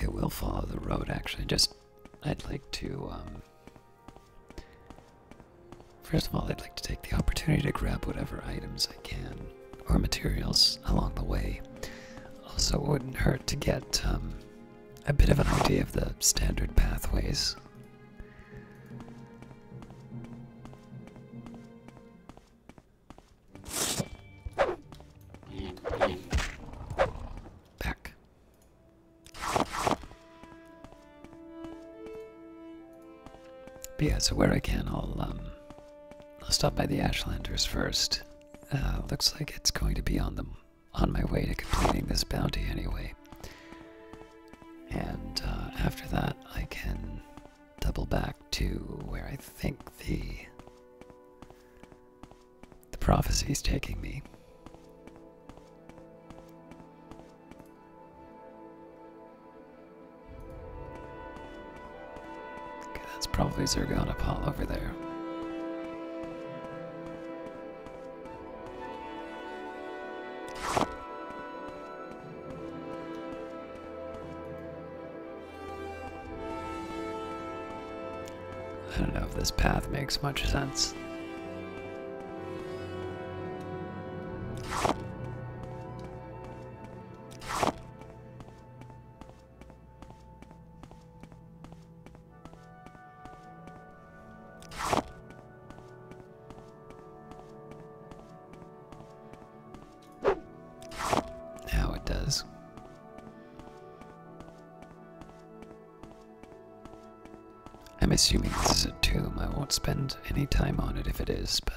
I will follow the road, actually. I'd like to, first of all, I'd like to take the opportunity to grab whatever items I can, or materials, along the way. Also, it wouldn't hurt to get, a bit of an idea of the standard pathways. But yeah, so where I can, I'll stop by the Ashlanders first. Looks like it's going to be on my way to completing this bounty anyway. And after that, I can double back to where I think the prophecy's taking me. That's probably Zergonapal over there. I don't know if this path makes much sense. I'm assuming this is a tomb. I won't spend any time on it if it is, but...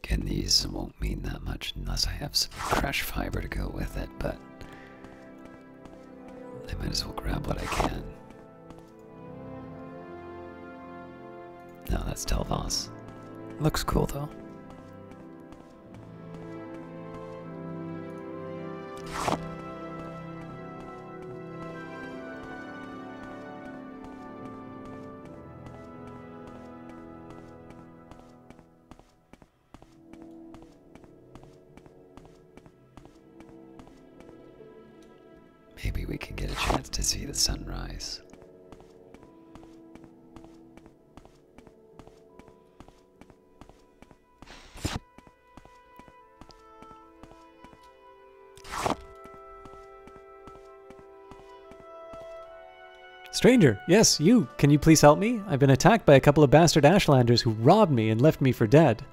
Again, these won't mean that much unless I have some crush fiber to go with it, but I might as well grab what I can. No, that's Telvoss. Looks cool though. Maybe we can get a chance to see the sunrise. Stranger, yes, you. Can you please help me? I've been attacked by a couple of bastard Ashlanders who robbed me and left me for dead.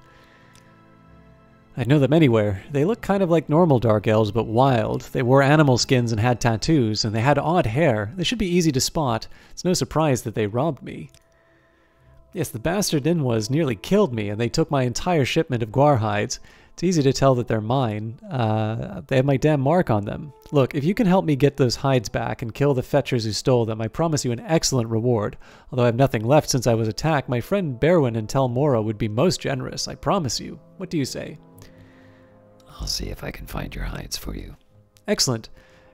I'd know them anywhere. They look kind of like normal dark elves, but wild. They wore animal skins and had tattoos, and they had odd hair. They should be easy to spot. It's no surprise that they robbed me. Yes, the bastard Inwas nearly killed me, and they took my entire shipment of Guar hides. It's easy to tell that they're mine. They have my damn mark on them. Look, if you can help me get those hides back and kill the fetchers who stole them, I promise you an excellent reward. Although I have nothing left since I was attacked, my friend Berwin and Tel Mora would be most generous, I promise you. What do you say? I'll see if I can find your hides for you. Excellent.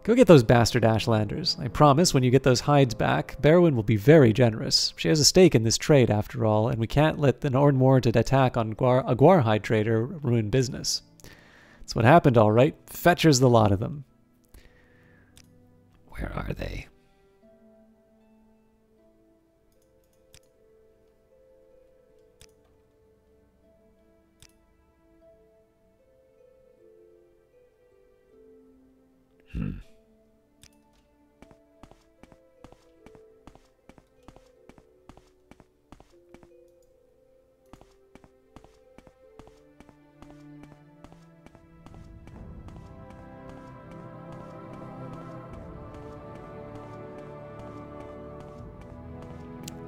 Go get those bastard Ashlanders. I promise when you get those hides back, Berwin will be very generous. She has a stake in this trade, after all, and we can't let an unwarranted attack on a Guar hide trader ruin business. That's what happened, all right. Fetchers, the lot of them. Where are they?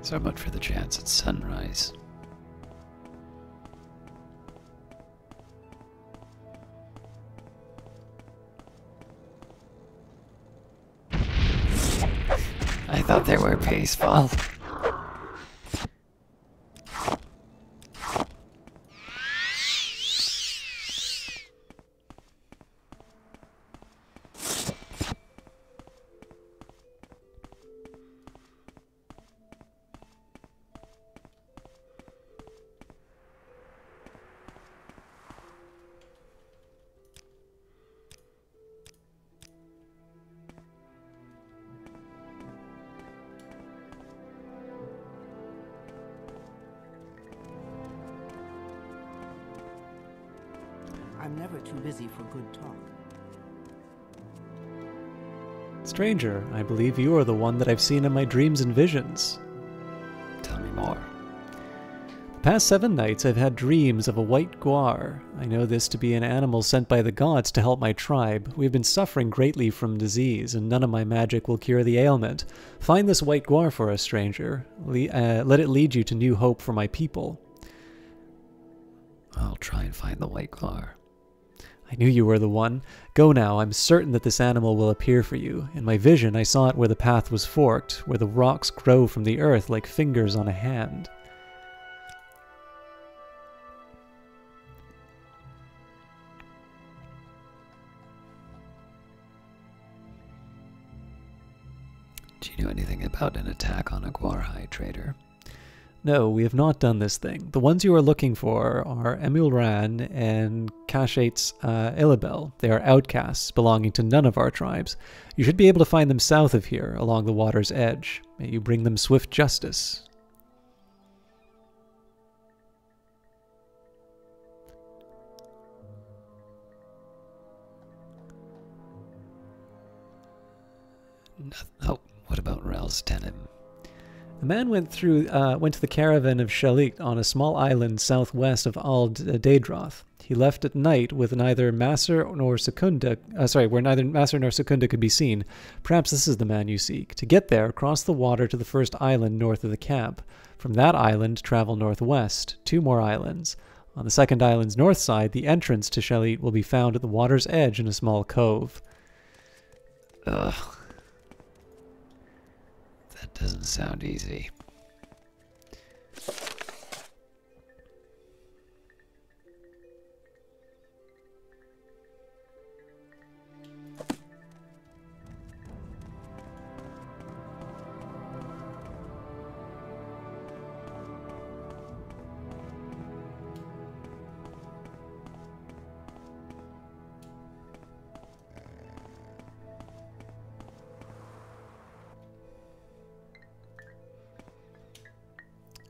So much for the chance at sunrise. I thought they were peaceful. I'm never too busy for good talk. Stranger, I believe you are the one that I've seen in my dreams and visions. Tell me more. The past 7 nights I've had dreams of a white guar. I know this to be an animal sent by the gods to help my tribe. We've been suffering greatly from disease, and none of my magic will cure the ailment. Find this white guar for us, stranger. Let it lead you to new hope for my people. I'll try and find the white Guar. I knew you were the one. Go now. I'm certain that this animal will appear for you. In my vision, I saw it where the path was forked, where the rocks grow from the earth like fingers on a hand. Do you know anything about an attack on a Guar hide trader? No, we have not done this thing. The ones you are looking for are Emulran and Kashate's Illabel. They are outcasts, belonging to none of our tribes. You should be able to find them south of here, along the water's edge. May you bring them swift justice. Oh, what about Rel's Denim? A man went to the caravan of Shalit on a small island southwest of Daedroth. He left at night with neither Master nor Secunda. Where neither Master nor Secunda could be seen. Perhaps this is the man you seek. To get there, cross the water to the first island north of the camp. From that island, travel northwest. 2 more islands. On the second island's north side, the entrance to Shalit will be found at the water's edge in a small cove. Ugh. That doesn't sound easy.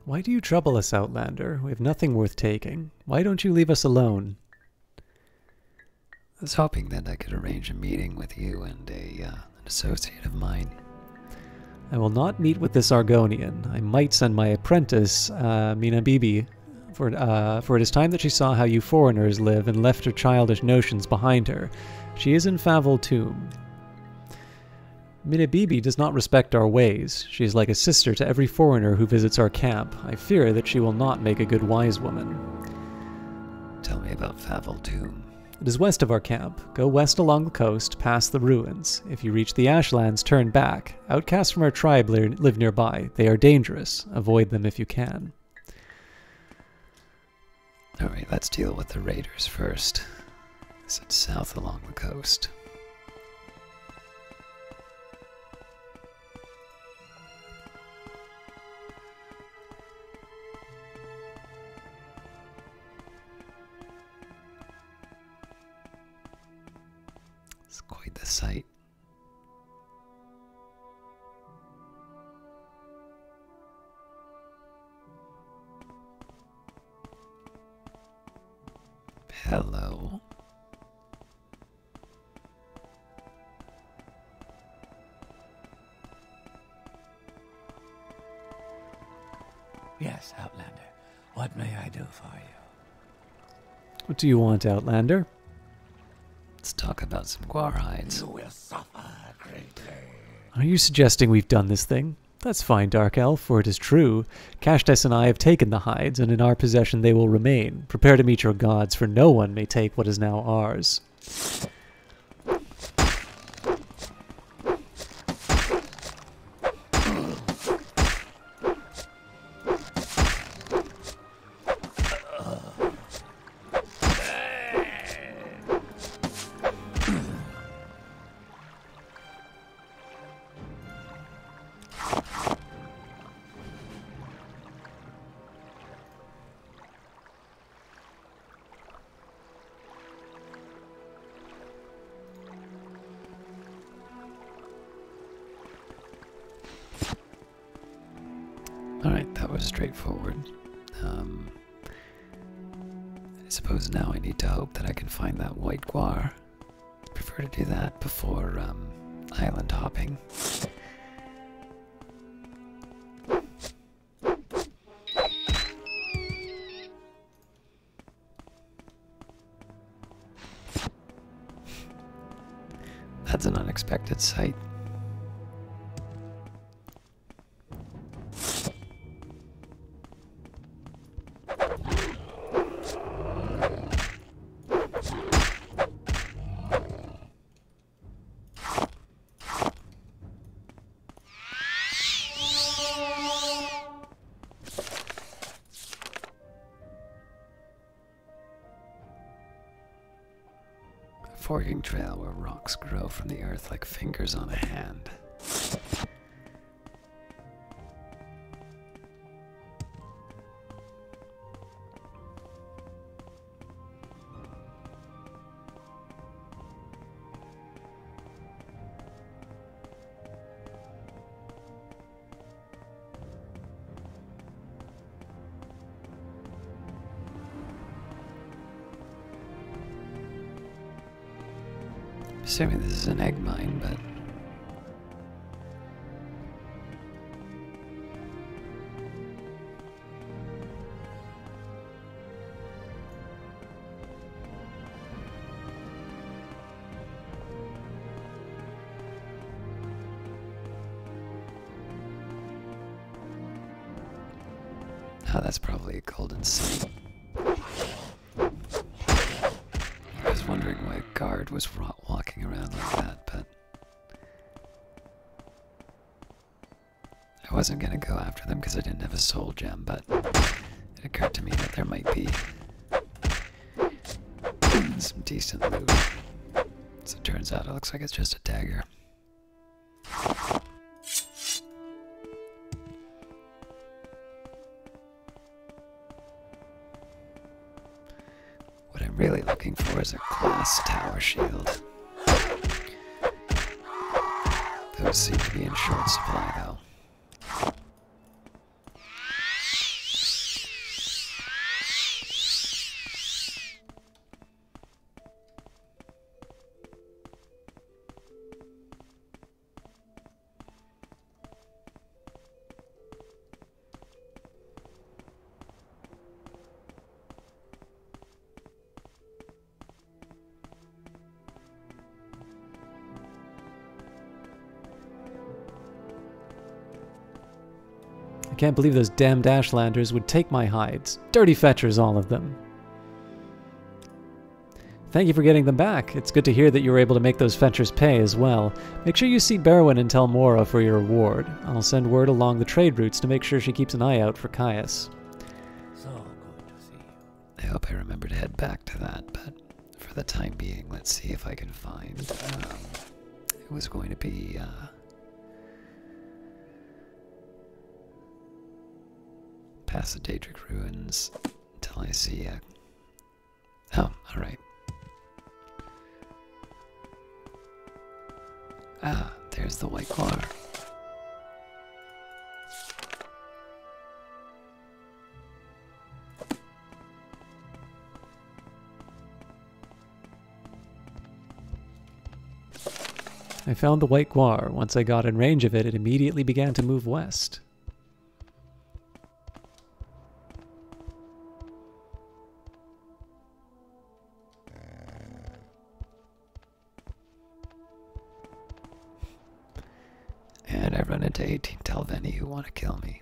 Why do you trouble us, Outlander? We have nothing worth taking. Why don't you leave us alone? I was hoping that I could arrange a meeting with you and an associate of mine. I will not meet with this Argonian. I might send my apprentice, Mina Bibi, for it is time that she saw how you foreigners live and left her childish notions behind her. She is in Favel Tomb. Mina Bibi does not respect our ways. She is like a sister to every foreigner who visits our camp. I fear that she will not make a good wise woman. Tell me about Favel Tomb. It is west of our camp. Go west along the coast, past the ruins. If you reach the Ashlands, turn back. Outcasts from our tribe live nearby. They are dangerous. Avoid them if you can. Alright, let's deal with the raiders first. Is it south along the coast? It's quite the sight. Hello. Yes, Outlander. What may I do for you? What do you want, Outlander? Let's talk about some Guar hides. You will suffer greatly. Are you suggesting we've done this thing? That's fine, Dark Elf, for it is true. Kashtes and I have taken the hides, and in our possession they will remain. Prepare to meet your gods, for no one may take what is now ours. Alright, that was straightforward. I suppose now I need to hope that I can find that white Guar. Prefer to do that before island hopping. That's an unexpected sight. Forking trail where rocks grow from the earth like fingers on a hand. Assuming this is an egg mine, but oh, that's probably a golden sea. I was wondering why a guard was walking around like that, but I wasn't gonna go after them because I didn't have a soul gem, but it occurred to me that there might be some decent loot. So it turns out it looks like it's just a dagger. What I'm really looking for is a glass tower shield. Those seem to be in short supply, though. I can't believe those damned Ashlanders would take my hides. Dirty fetchers, all of them. Thank you for getting them back. It's good to hear that you were able to make those fetchers pay as well. Make sure you see Berwyn and tell Mora for your reward. I'll send word along the trade routes to make sure she keeps an eye out for Caius. So good to see you. I hope I remember to head back to that, but for the time being, let's see if I can find... it was going to be... past the Daedric Ruins until I see... oh, alright. Ah, there's the White Guar. I found the White Guar. Once I got in range of it, it immediately began to move west. And I run into 18 Telveni who want to kill me.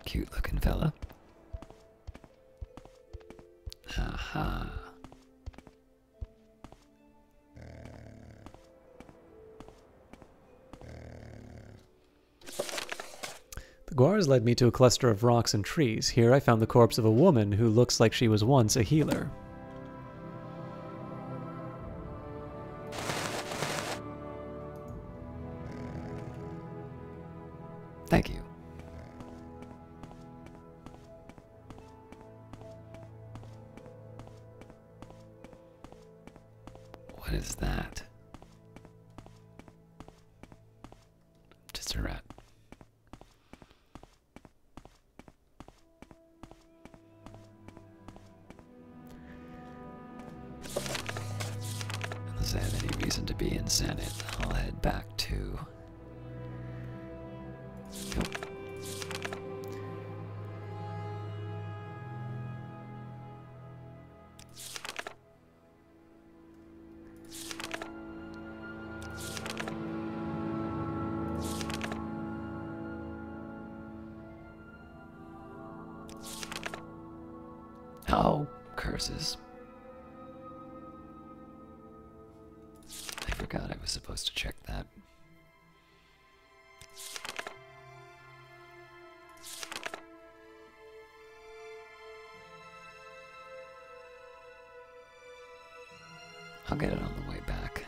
Cute looking fella. Aha. The Guars led me to a cluster of rocks and trees. Here I found the corpse of a woman who looks like she was once a healer. Thank you. What is that? Just a rat. Unless I have any reason to be in Senate, I'll head back to... Nope. Oh, curses. I forgot I was supposed to check that. I'll get it on the way back.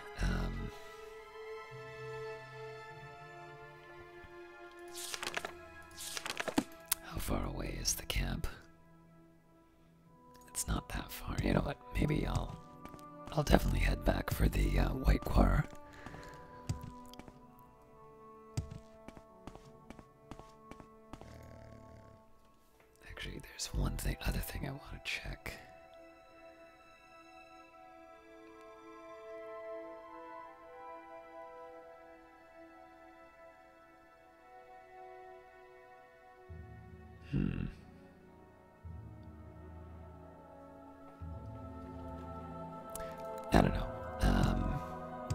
How far away is the camp? It's not that far. You know what? Maybe I'll definitely head back for the White Guar. Actually, there's other thing I want to check. I don't know.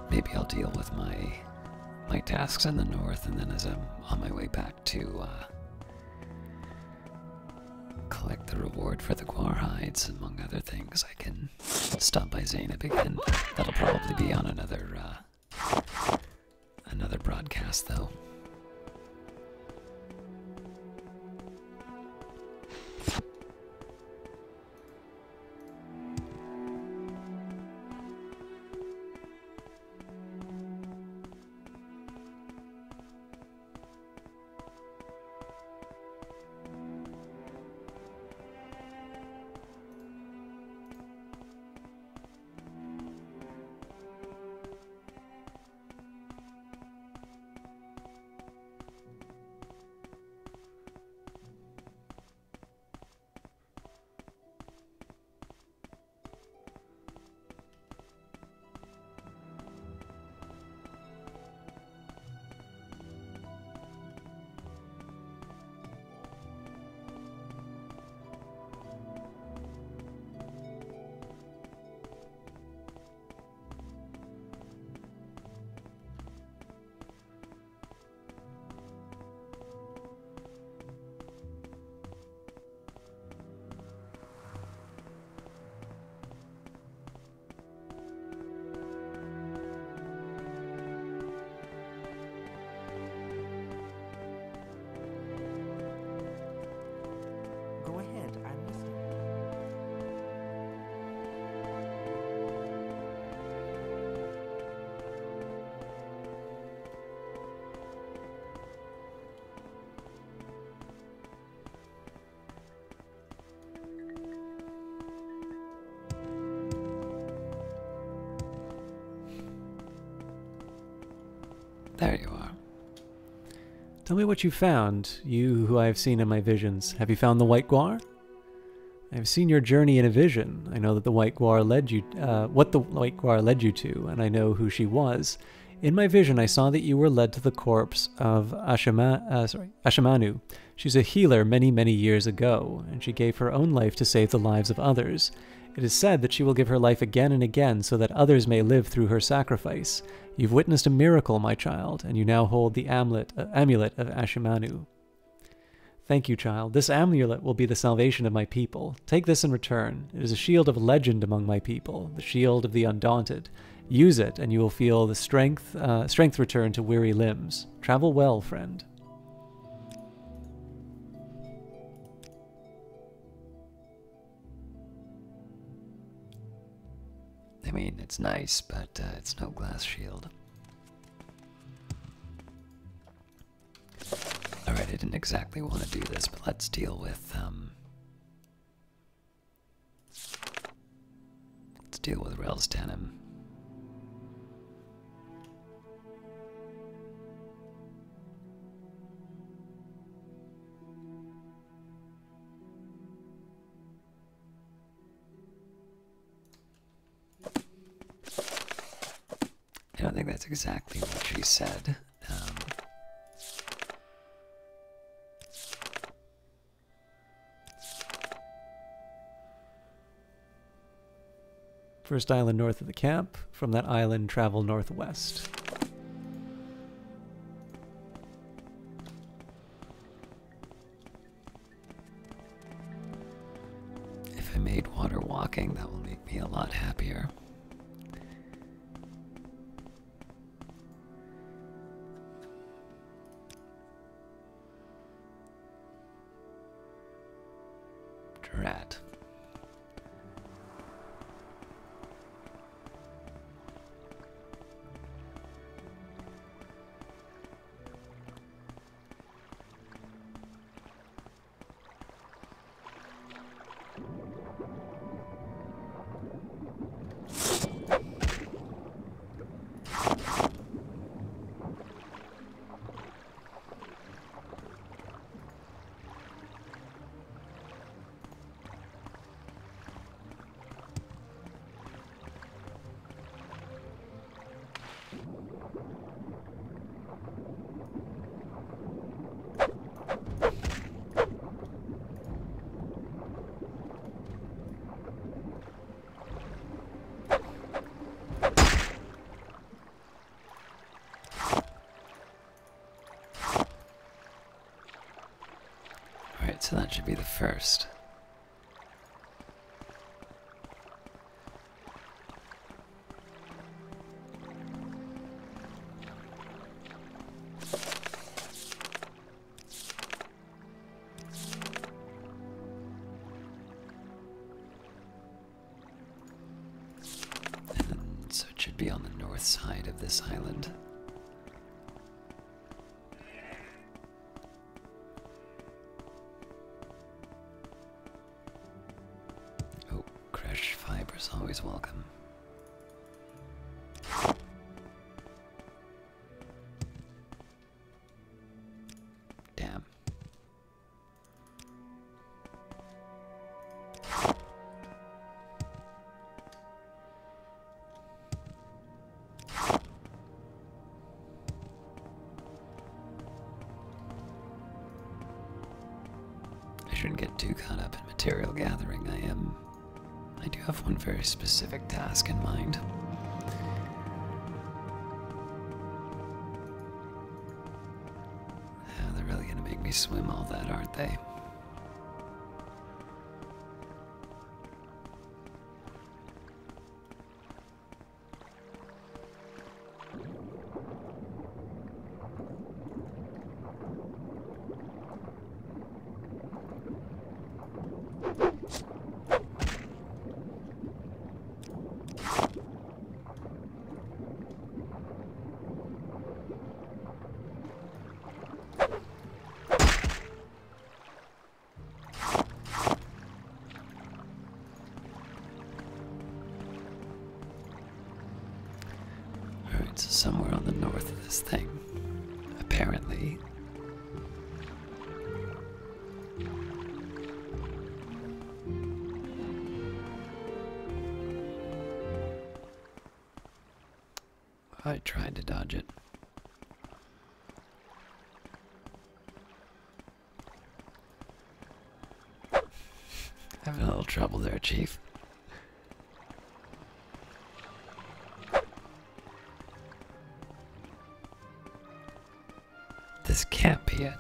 Maybe I'll deal with my tasks in the north, and then as I'm on my way back to collect the reward for the Guar hides, among other things, I can stop by Zainab again. That'll probably be on another broadcast, though. There you are. Tell me what you found, you who I have seen in my visions. Have you found the White Guar? I have seen your journey in a vision. I know that the White Guar led you, what the White Guar led you to, and I know who she was. In my vision, I saw that you were led to the corpse of Ashamanu. She's a healer many, many years ago, and she gave her own life to save the lives of others. It is said that she will give her life again and again so that others may live through her sacrifice. You've witnessed a miracle, my child, and you now hold the amulet of Ashamanu. Thank you, child. This amulet will be the salvation of my people. Take this in return. It is a shield of legend among my people, the shield of the undaunted. Use it, and you will feel the strength return to weary limbs. Travel well, friend. I mean, it's nice, but it's no glass shield. Alright, I didn't exactly want to do this, but let's deal with, let's deal with Relstanim. I don't think that's exactly what she said. First island north of the camp. From that island, travel northwest. If I made water walking, that will make me a lot happier. Drat. So that should be the first. And so it should be on the north side of this island. Always welcome. Damn. I shouldn't get too caught up in material gathering. I do have one very specific task in mind. They're really gonna make me swim all that, aren't they? somewhere on the north of this thing. Apparently. I tried to dodge it. Having a little trouble there, Chief. This can't be it.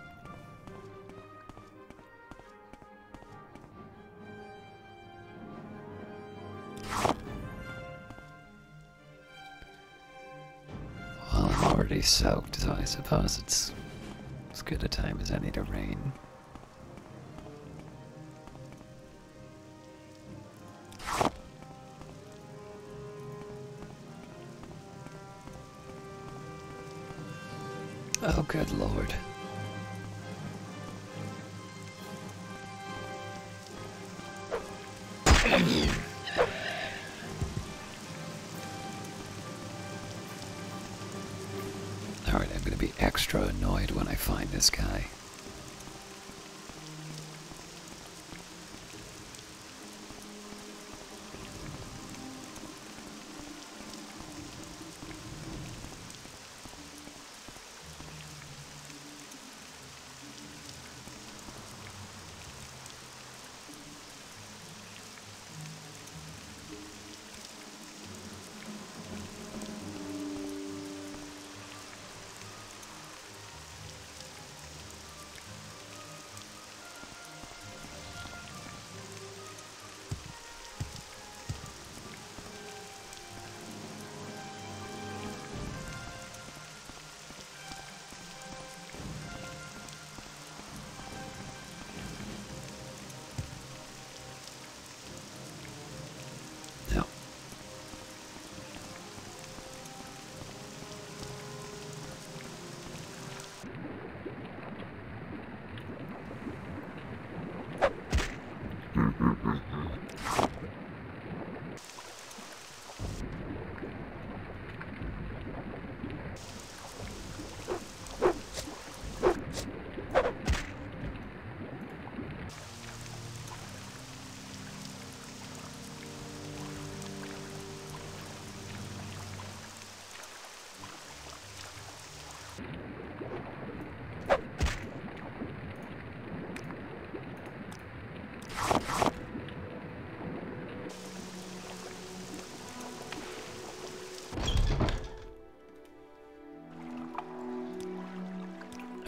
Well, I'm already soaked, so I suppose it's as good a time as any to rain. Oh, good lord. Alright, I'm gonna be extra annoyed when I find this guy.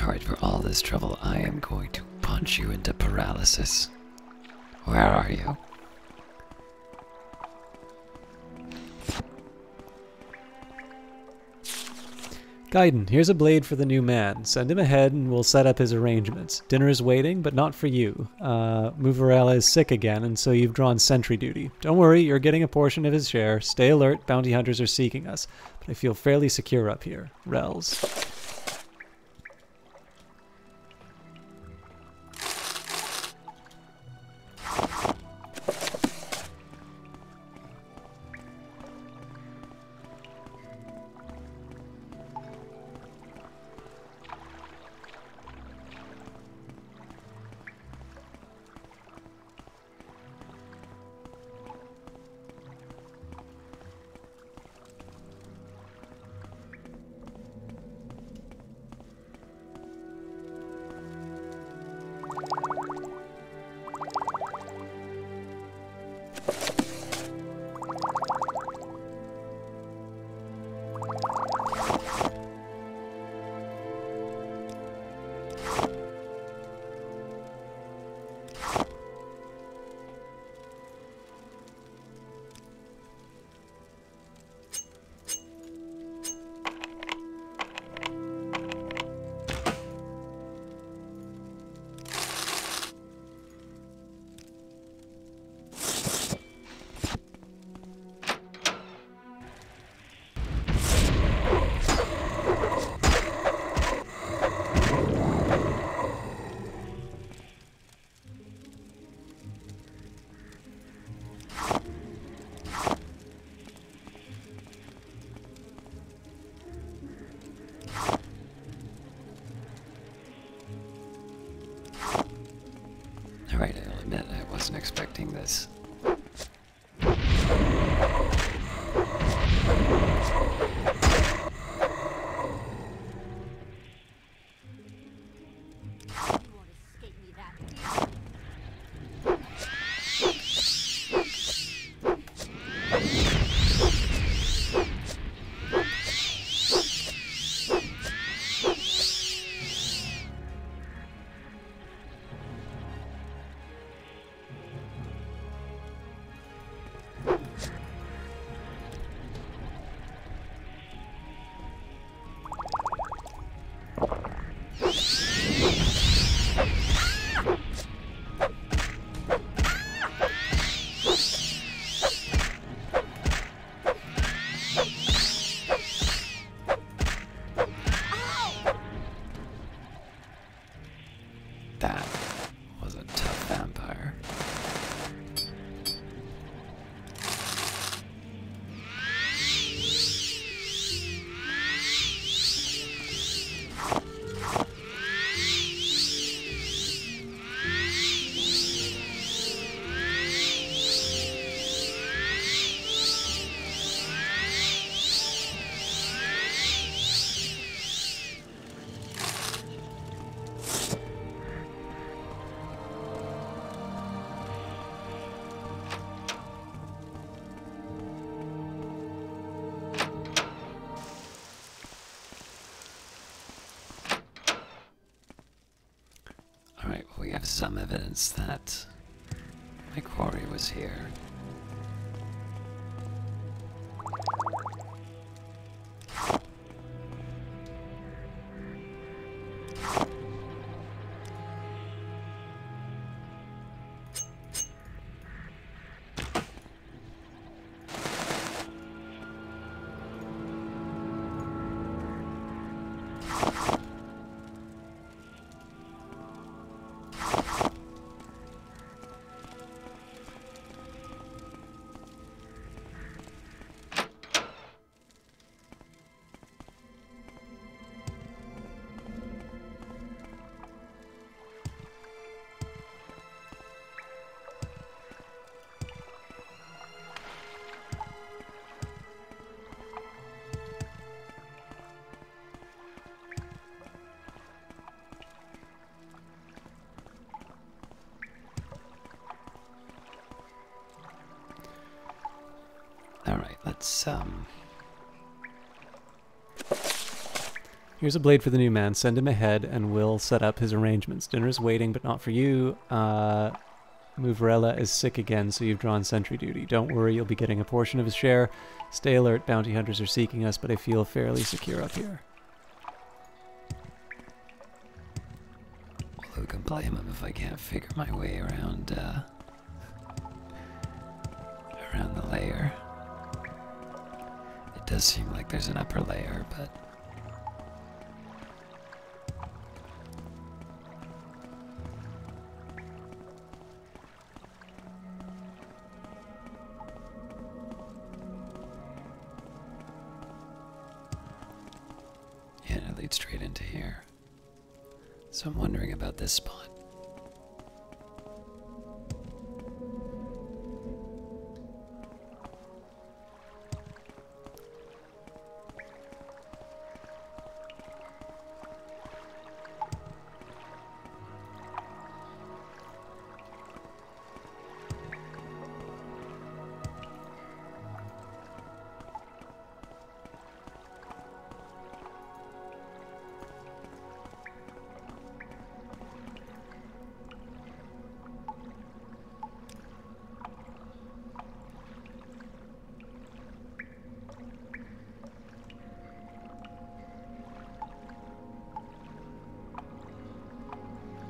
Alright, for all this trouble, I am going to punch you into paralysis. Where are you? Gaiden, here's a blade for the new man. Send him ahead and we'll set up his arrangements. Dinner is waiting, but not for you. Muvarella is sick again, and so you've drawn sentry duty. Don't worry, you're getting a portion of his share. Stay alert, bounty hunters are seeking us. But I feel fairly secure up here. Rels. Alright, I'll admit I wasn't expecting this. That was a tough vampire. Alright, well, we have some evidence that my quarry was here. Alright, let's, Here's a blade for the new man. Send him ahead and we'll set up his arrangements. Dinner's waiting, but not for you. Muvarella is sick again, so you've drawn sentry duty. Don't worry, you'll be getting a portion of his share. Stay alert, bounty hunters are seeking us, but I feel fairly secure up here. well, who can blame him if I can't figure my way around, around the layer? It does seem like there's an upper layer, but yeah, it leads straight into here. So I'm wondering about this spot.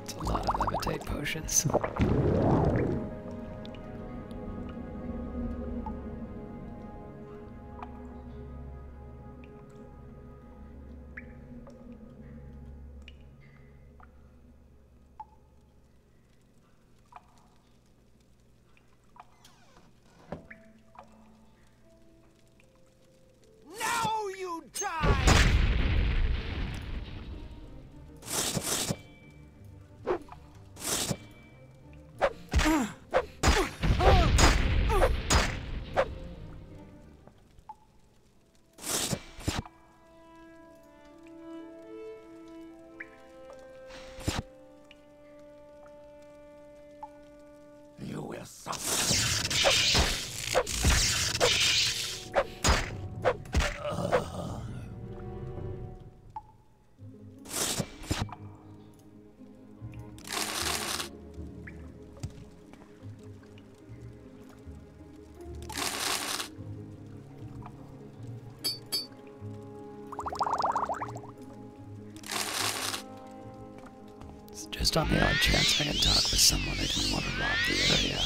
It's a lot of levitate potions. Now you die! You will suffer. Just on the odd chance I can talk with someone, I didn't want to rob the area.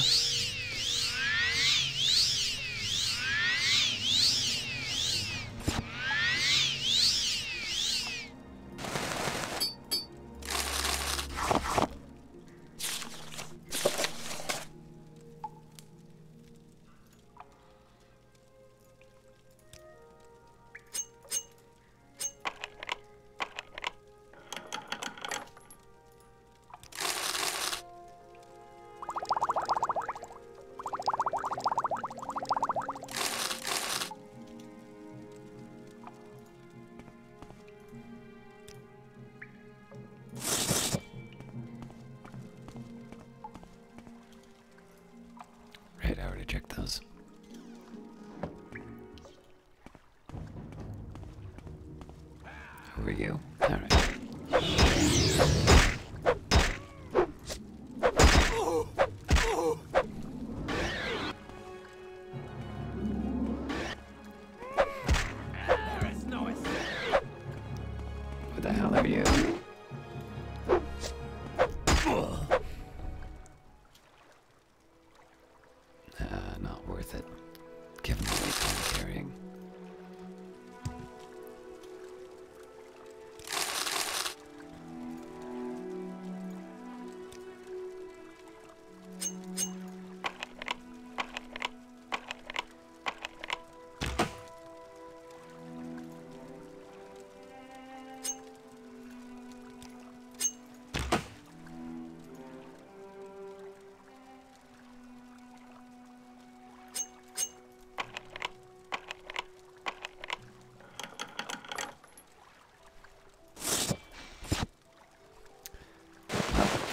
Right, I already checked those. Who are you? Alright. What the hell are you? Not worth it. Given the weight I'm carrying.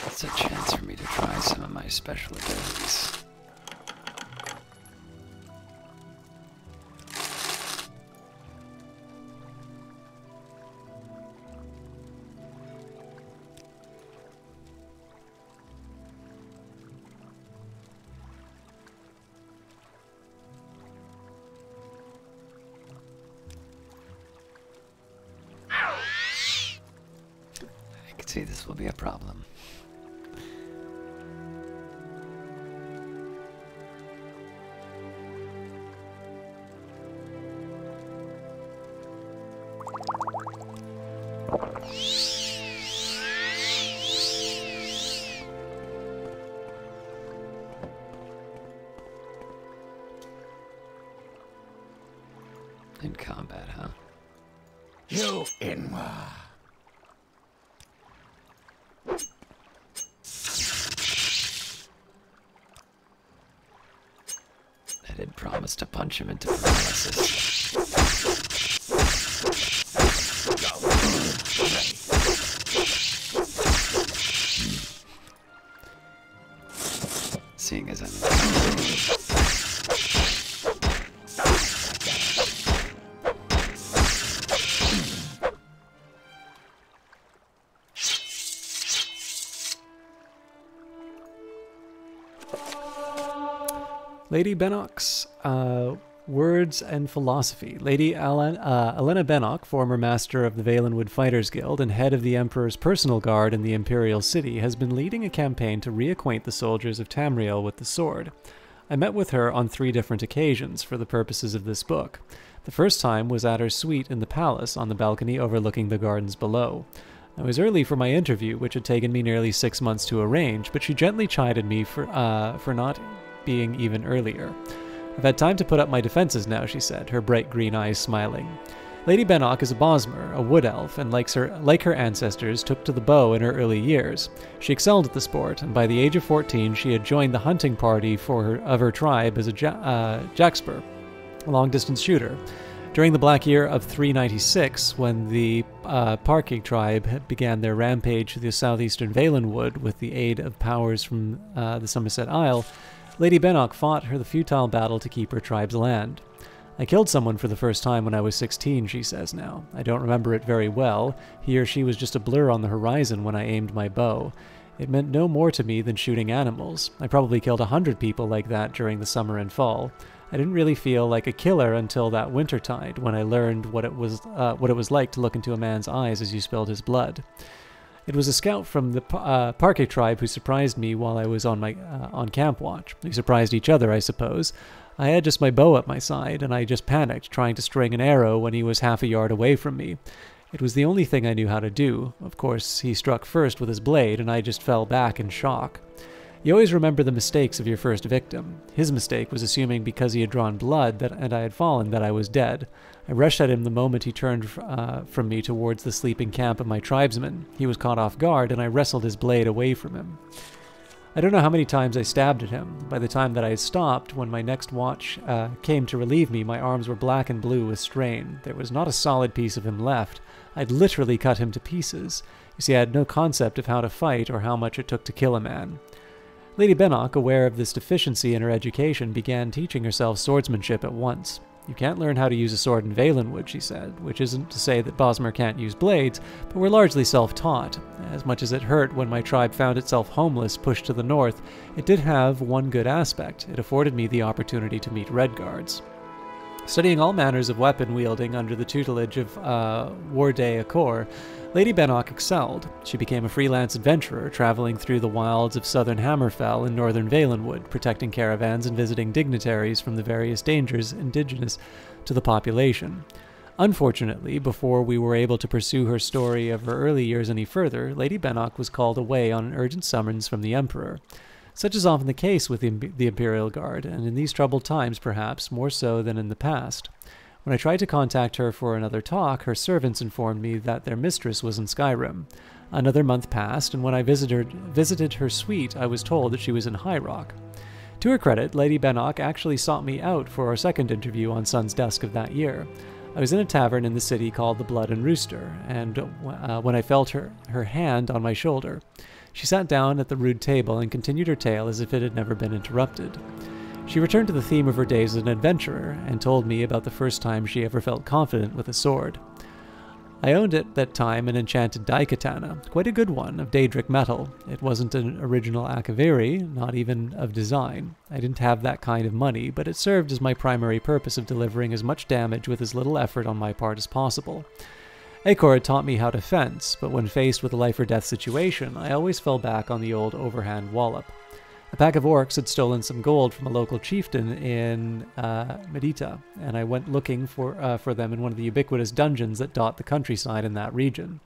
It's a chance for me to try some of my special abilities. I can see this will be a problem. In combat, huh? You Inwa. I did promise to punch him into paralysis. Seeing as I'm Lady Bennock's Words and Philosophy. Lady Elena Bennock, former master of the Valenwood Fighters Guild and head of the Emperor's personal guard in the Imperial City, has been leading a campaign to reacquaint the soldiers of Tamriel with the sword. I met with her on 3 different occasions for the purposes of this book. The first time was at her suite in the palace on the balcony overlooking the gardens below. I was early for my interview, which had taken me nearly 6 months to arrange, but she gently chided me for not being even earlier. I've had time to put up my defenses now, she said, her bright green eyes smiling. Lady Bennock is a Bosmer, a wood elf, and like her ancestors, took to the bow in her early years. She excelled at the sport, and by the age of 14 she had joined the hunting party of her tribe as a jackspur, a long-distance shooter. During the Black Year of 396, when the Parking tribe began their rampage through the southeastern Valenwood with the aid of powers from the Somerset Isle, Lady Bennock fought the futile battle to keep her tribe's land. I killed someone for the first time when I was 16, she says now. I don't remember it very well. He or she was just a blur on the horizon when I aimed my bow. It meant no more to me than shooting animals. I probably killed 100 people like that during the summer and fall. I didn't really feel like a killer until that wintertide, when I learned what it was like to look into a man's eyes as you spilled his blood. It was a scout from the Parke tribe who surprised me while I was on camp watch. We surprised each other, I suppose. I had just my bow at my side, and I just panicked, trying to string an arrow when he was half a yard away from me. It was the only thing I knew how to do. Of course, he struck first with his blade, and I just fell back in shock. You always remember the mistakes of your first victim. His mistake was assuming because he had drawn blood and I had fallen that I was dead. I rushed at him the moment he turned from me towards the sleeping camp of my tribesmen. He was caught off guard, and I wrestled his blade away from him. I don't know how many times I stabbed at him. By the time that I had stopped, when my next watch came to relieve me, my arms were black and blue with strain. There was not a solid piece of him left. I'd literally cut him to pieces. You see, I had no concept of how to fight or how much it took to kill a man. Lady Bennock, aware of this deficiency in her education, began teaching herself swordsmanship at once. You can't learn how to use a sword in Valenwood, she said, which isn't to say that Bosmer can't use blades, but we're largely self-taught. As much as it hurt when my tribe found itself homeless, pushed to the north, it did have one good aspect. It afforded me the opportunity to meet Redguards. Studying all manners of weapon-wielding under the tutelage of Warday Akor, Lady Bennock excelled. She became a freelance adventurer, traveling through the wilds of southern Hammerfell and northern Valenwood, protecting caravans and visiting dignitaries from the various dangers indigenous to the population. Unfortunately, before we were able to pursue her story of her early years any further, Lady Bennock was called away on an urgent summons from the Emperor. Such is often the case with the Imperial Guard, and in these troubled times, perhaps, more so than in the past. When I tried to contact her for another talk, her servants informed me that their mistress was in Skyrim. Another month passed, and when I visited her suite, I was told that she was in High Rock. To her credit, Lady Bennock actually sought me out for our second interview on Sun's Dusk of that year. I was in a tavern in the city called the Blood and Rooster, and when I felt her hand on my shoulder, she sat down at the rude table and continued her tale as if it had never been interrupted. She returned to the theme of her days as an adventurer, and told me about the first time she ever felt confident with a sword. I owned at that time an enchanted daikatana, quite a good one, of Daedric metal. It wasn't an original Akaviri, not even of design. I didn't have that kind of money, but it served as my primary purpose of delivering as much damage with as little effort on my part as possible. Akor had taught me how to fence, but when faced with a life-or-death situation, I always fell back on the old overhand wallop. A pack of orcs had stolen some gold from a local chieftain in Medita, and I went looking for them in one of the ubiquitous dungeons that dot the countryside in that region.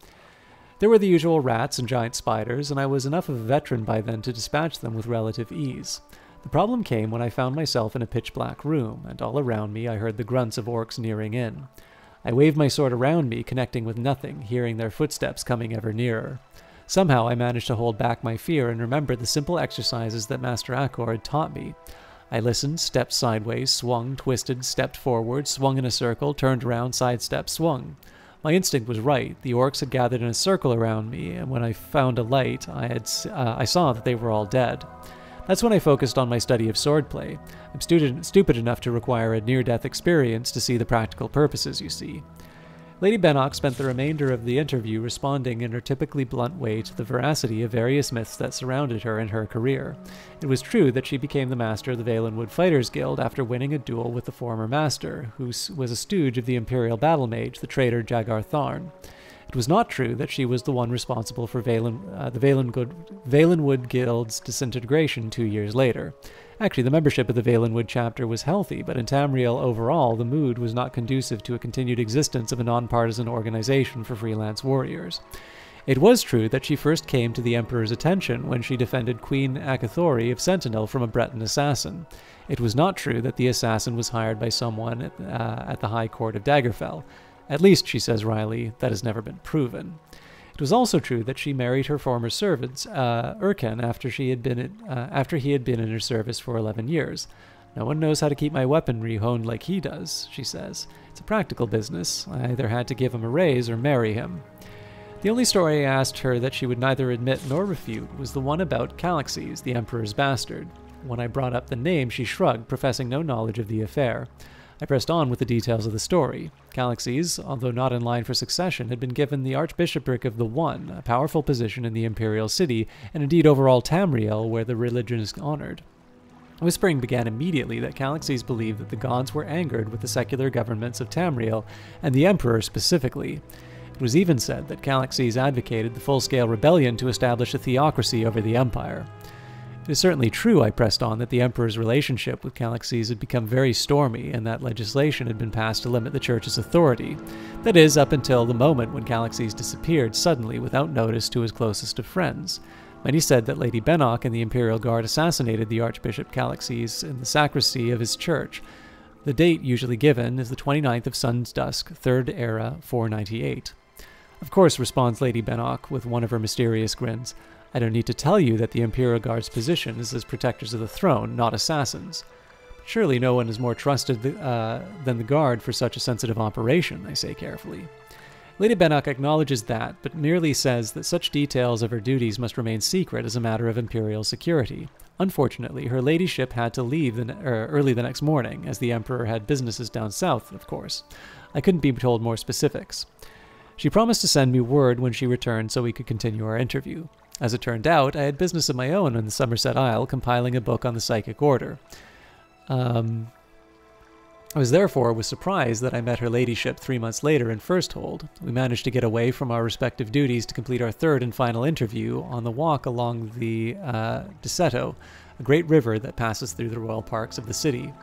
There were the usual rats and giant spiders, and I was enough of a veteran by then to dispatch them with relative ease. The problem came when I found myself in a pitch-black room, and all around me I heard the grunts of orcs nearing in. I waved my sword around me, connecting with nothing, hearing their footsteps coming ever nearer. Somehow I managed to hold back my fear and remember the simple exercises that Master Akor had taught me. I listened, stepped sideways, swung, twisted, stepped forward, swung in a circle, turned around, sidestepped, swung. My instinct was right. The orcs had gathered in a circle around me, and when I found a light, I saw that they were all dead. That's when I focused on my study of swordplay. I'm stupid enough to require a near-death experience to see the practical purposes, you see. Lady Bennock spent the remainder of the interview responding in her typically blunt way to the veracity of various myths that surrounded her in her career. It was true that she became the master of the Valenwood Fighters Guild after winning a duel with the former master, who was a stooge of the Imperial battle mage, the traitor Jagar Tharn. It was not true that she was the one responsible for the Valenwood Guild's disintegration 2 years later. Actually, the membership of the Valenwood chapter was healthy, but in Tamriel overall, the mood was not conducive to a continued existence of a nonpartisan organization for freelance warriors. It was true that she first came to the Emperor's attention when she defended Queen Akathori of Sentinel from a Breton assassin. It was not true that the assassin was hired by someone at the High Court of Daggerfell. At least, she says wryly, that has never been proven. It was also true that she married her former servant, Urken, after he had been in her service for 11 years. No one knows how to keep my weaponry honed like he does, she says. It's a practical business. I either had to give him a raise or marry him. The only story I asked her that she would neither admit nor refute was the one about Calaxes, the Emperor's bastard. When I brought up the name, she shrugged, professing no knowledge of the affair. I pressed on with the details of the story. Calaxes, although not in line for succession, had been given the Archbishopric of the One, a powerful position in the imperial city, and indeed overall Tamriel, where the religion is honored. Whispering began immediately that Calaxes believed that the gods were angered with the secular governments of Tamriel, and the Emperor specifically. It was even said that Calaxes advocated the full-scale rebellion to establish a theocracy over the Empire. It is certainly true, I pressed on, that the Emperor's relationship with Calaxes had become very stormy, and that legislation had been passed to limit the Church's authority. That is, up until the moment when Calaxes disappeared suddenly without notice to his closest of friends. Many said that Lady Bennock and the Imperial Guard assassinated the Archbishop Calaxes in the sacristy of his church. The date usually given is the 29th of Sun's Dusk, 3rd Era, 498. Of course, responds Lady Bennock with one of her mysterious grins. I don't need to tell you that the Imperial Guard's position is as protectors of the throne, not assassins. But surely no one is more trusted than the Guard for such a sensitive operation, I say carefully. Lady Bennock acknowledges that, but merely says that such details of her duties must remain secret as a matter of Imperial security. Unfortunately, her ladyship had to leave early the next morning, as the Emperor had businesses down south, of course. I couldn't be told more specifics. She promised to send me word when she returned so we could continue our interview. As it turned out, I had business of my own in the Somerset Isle, compiling a book on the Psychic Order. I was surprised that I met her ladyship 3 months later in Firsthold. We managed to get away from our respective duties to complete our third and final interview on the walk along the Disetto, a great river that passes through the royal parks of the city.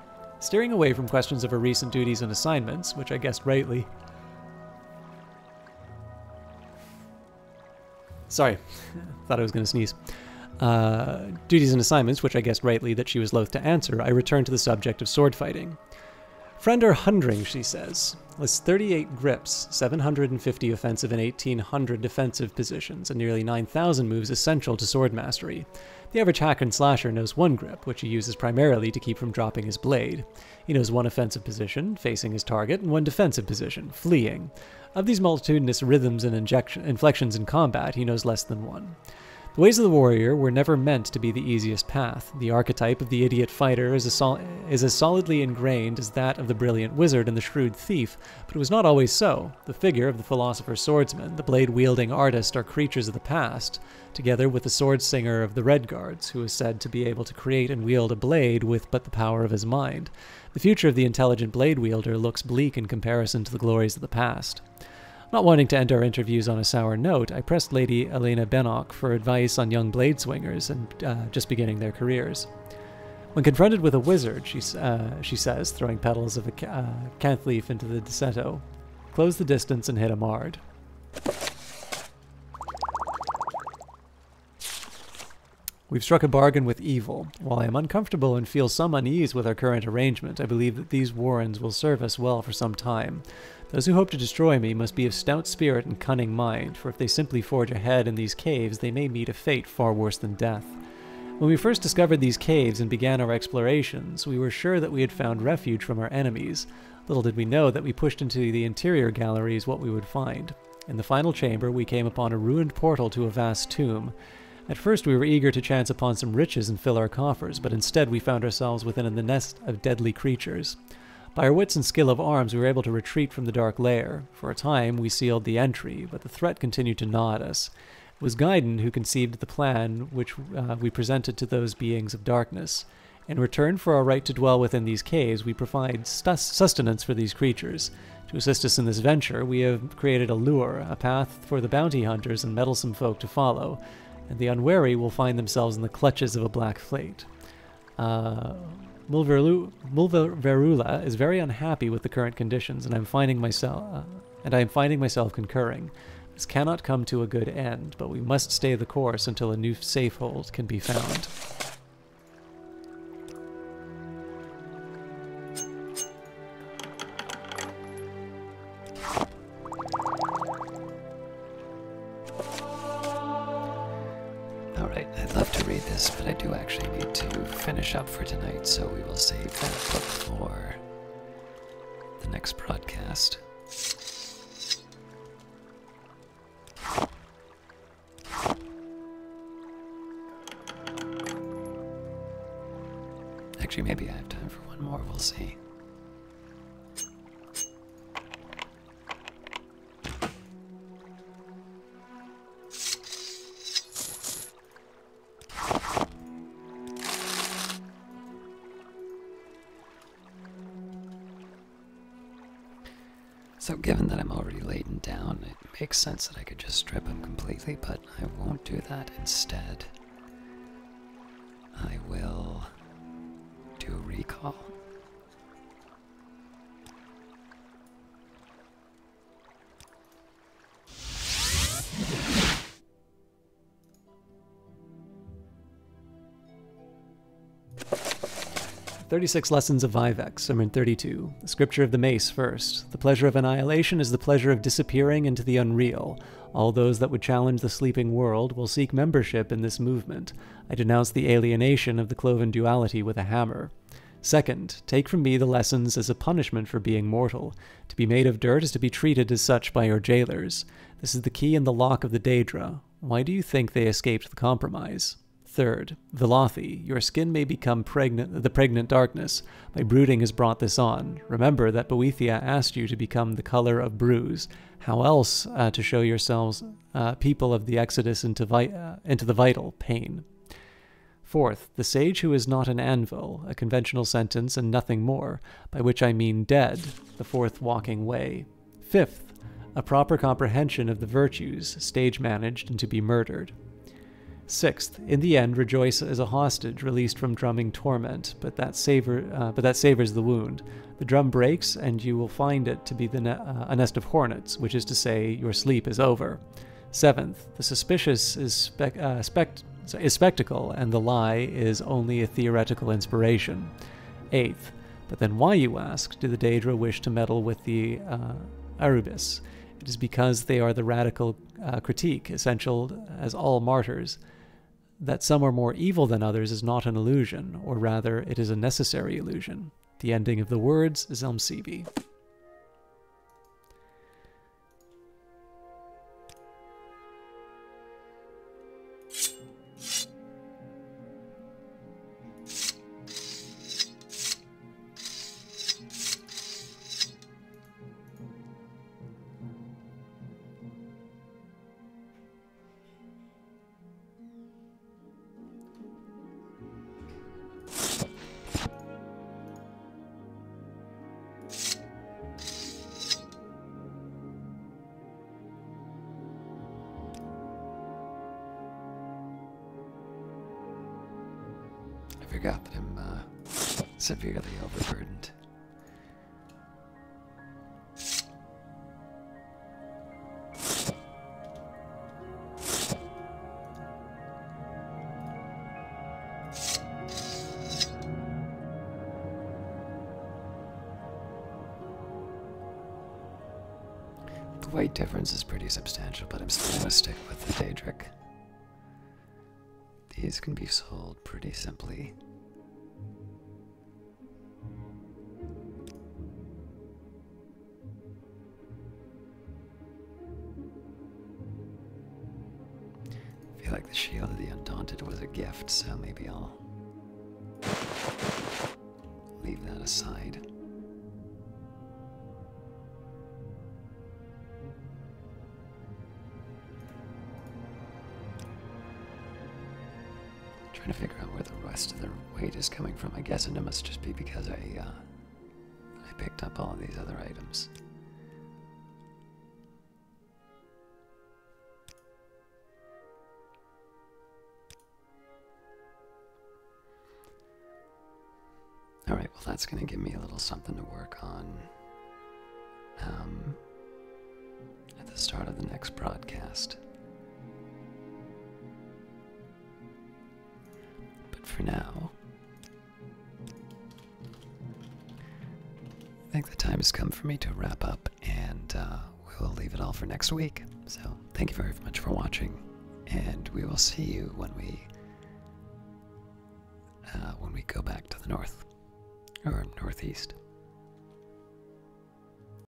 Steering away from questions of her recent duties and assignments, which I guessed rightly... Sorry, thought I was going to sneeze. Duties and assignments, which I guessed rightly that she was loath to answer, I returned to the subject of sword fighting. Frender Hundring, she says, lists 38 grips, 750 offensive and 1,800 defensive positions, and nearly 9,000 moves essential to sword mastery. The average hack and slasher knows one grip, which he uses primarily to keep from dropping his blade. He knows one offensive position, facing his target, and one defensive position, fleeing. Of these multitudinous rhythms and inflections in combat, he knows less than one. The ways of the warrior were never meant to be the easiest path. The archetype of the idiot fighter is as solidly ingrained as that of the brilliant wizard and the shrewd thief, but it was not always so. The figure of the philosopher swordsman, the blade-wielding artist are creatures of the past, together with the sword singer of the Red Guards, who is said to be able to create and wield a blade with but the power of his mind. The future of the intelligent blade wielder looks bleak in comparison to the glories of the past. Not wanting to end our interviews on a sour note, I pressed Lady Elena Bennock for advice on young blade swingers and just beginning their careers. When confronted with a wizard, she says, throwing petals of a canth leaf into the Disetto, close the distance and hit him hard. We've struck a bargain with evil. While I am uncomfortable and feel some unease with our current arrangement, I believe that these warrens will serve us well for some time. Those who hope to destroy me must be of stout spirit and cunning mind, for if they simply forge ahead in these caves, they may meet a fate far worse than death. When we first discovered these caves and began our explorations, we were sure that we had found refuge from our enemies. Little did we know that we pushed into the interior galleries what we would find. In the final chamber, we came upon a ruined portal to a vast tomb. At first we were eager to chance upon some riches and fill our coffers, but instead we found ourselves within the nest of deadly creatures. By our wits and skill of arms we were able to retreat from the dark lair. For a time we sealed the entry, but the threat continued to gnaw at us. It was Gaiden who conceived the plan which we presented to those beings of darkness. In return for our right to dwell within these caves, we provide sustenance for these creatures. To assist us in this venture, we have created a lure, a path for the bounty hunters and meddlesome folk to follow, and the unwary will find themselves in the clutches of a black fate. Mulverula is very unhappy with the current conditions, and I am finding myself concurring. This cannot come to a good end, but we must stay the course until a new safe hold can be found. this, but I do actually need to finish up for tonight, so we will save that book for the next broadcast. Actually, maybe I have time for one more, we'll see. So given that I'm already laden down, it makes sense that I could just strip him completely, but I won't do that. Instead, I will do a recall. "36 Lessons of Vivex, Sermon 32. The Scripture of the Mace first. The pleasure of annihilation is the pleasure of disappearing into the unreal. All those that would challenge the sleeping world will seek membership in this movement. I denounce the alienation of the cloven duality with a hammer. Second, take from me the lessons as a punishment for being mortal. To be made of dirt is to be treated as such by your jailers. This is the key and the lock of the Daedra. Why do you think they escaped the compromise? Third, Velothi, your skin may become the pregnant darkness. My brooding has brought this on. Remember that Boethia asked you to become the color of bruise. How else to show yourselves people of the exodus into the vital pain? Fourth, the sage who is not an anvil, a conventional sentence and nothing more, by which I mean dead, the fourth walking way. Fifth, a proper comprehension of the virtues, stage-managed and to be murdered. Sixth, in the end, rejoice as a hostage released from drumming torment, but that savors the wound. The drum breaks, and you will find it to be a nest of hornets, which is to say, your sleep is over. Seventh, the suspicious is spectacle, and the lie is only a theoretical inspiration. Eighth, but then why, you ask, do the Daedra wish to meddle with the Arubis? It is because they are the radical critique, essential as all martyrs. That some are more evil than others is not an illusion, or rather, it is a necessary illusion. The ending of the words is Elmsibi. I forgot that I'm severely overburdened. The weight difference is pretty substantial, but I'm still going to stick with the Daedric. These can be sold pretty simply. I feel like the Shield of the Undaunted was a gift, so maybe I'll leave that aside. Trying to figure out where the rest of the weight is coming from. I guess it must just be because I picked up all of these other items. Alright, well that's going to give me a little something to work on at the start of the next broadcast. But for now, I think the time has come for me to wrap up, and we will leave it all for next week. So thank you very much for watching, and we will see you when we when we go back to the north, or northeast.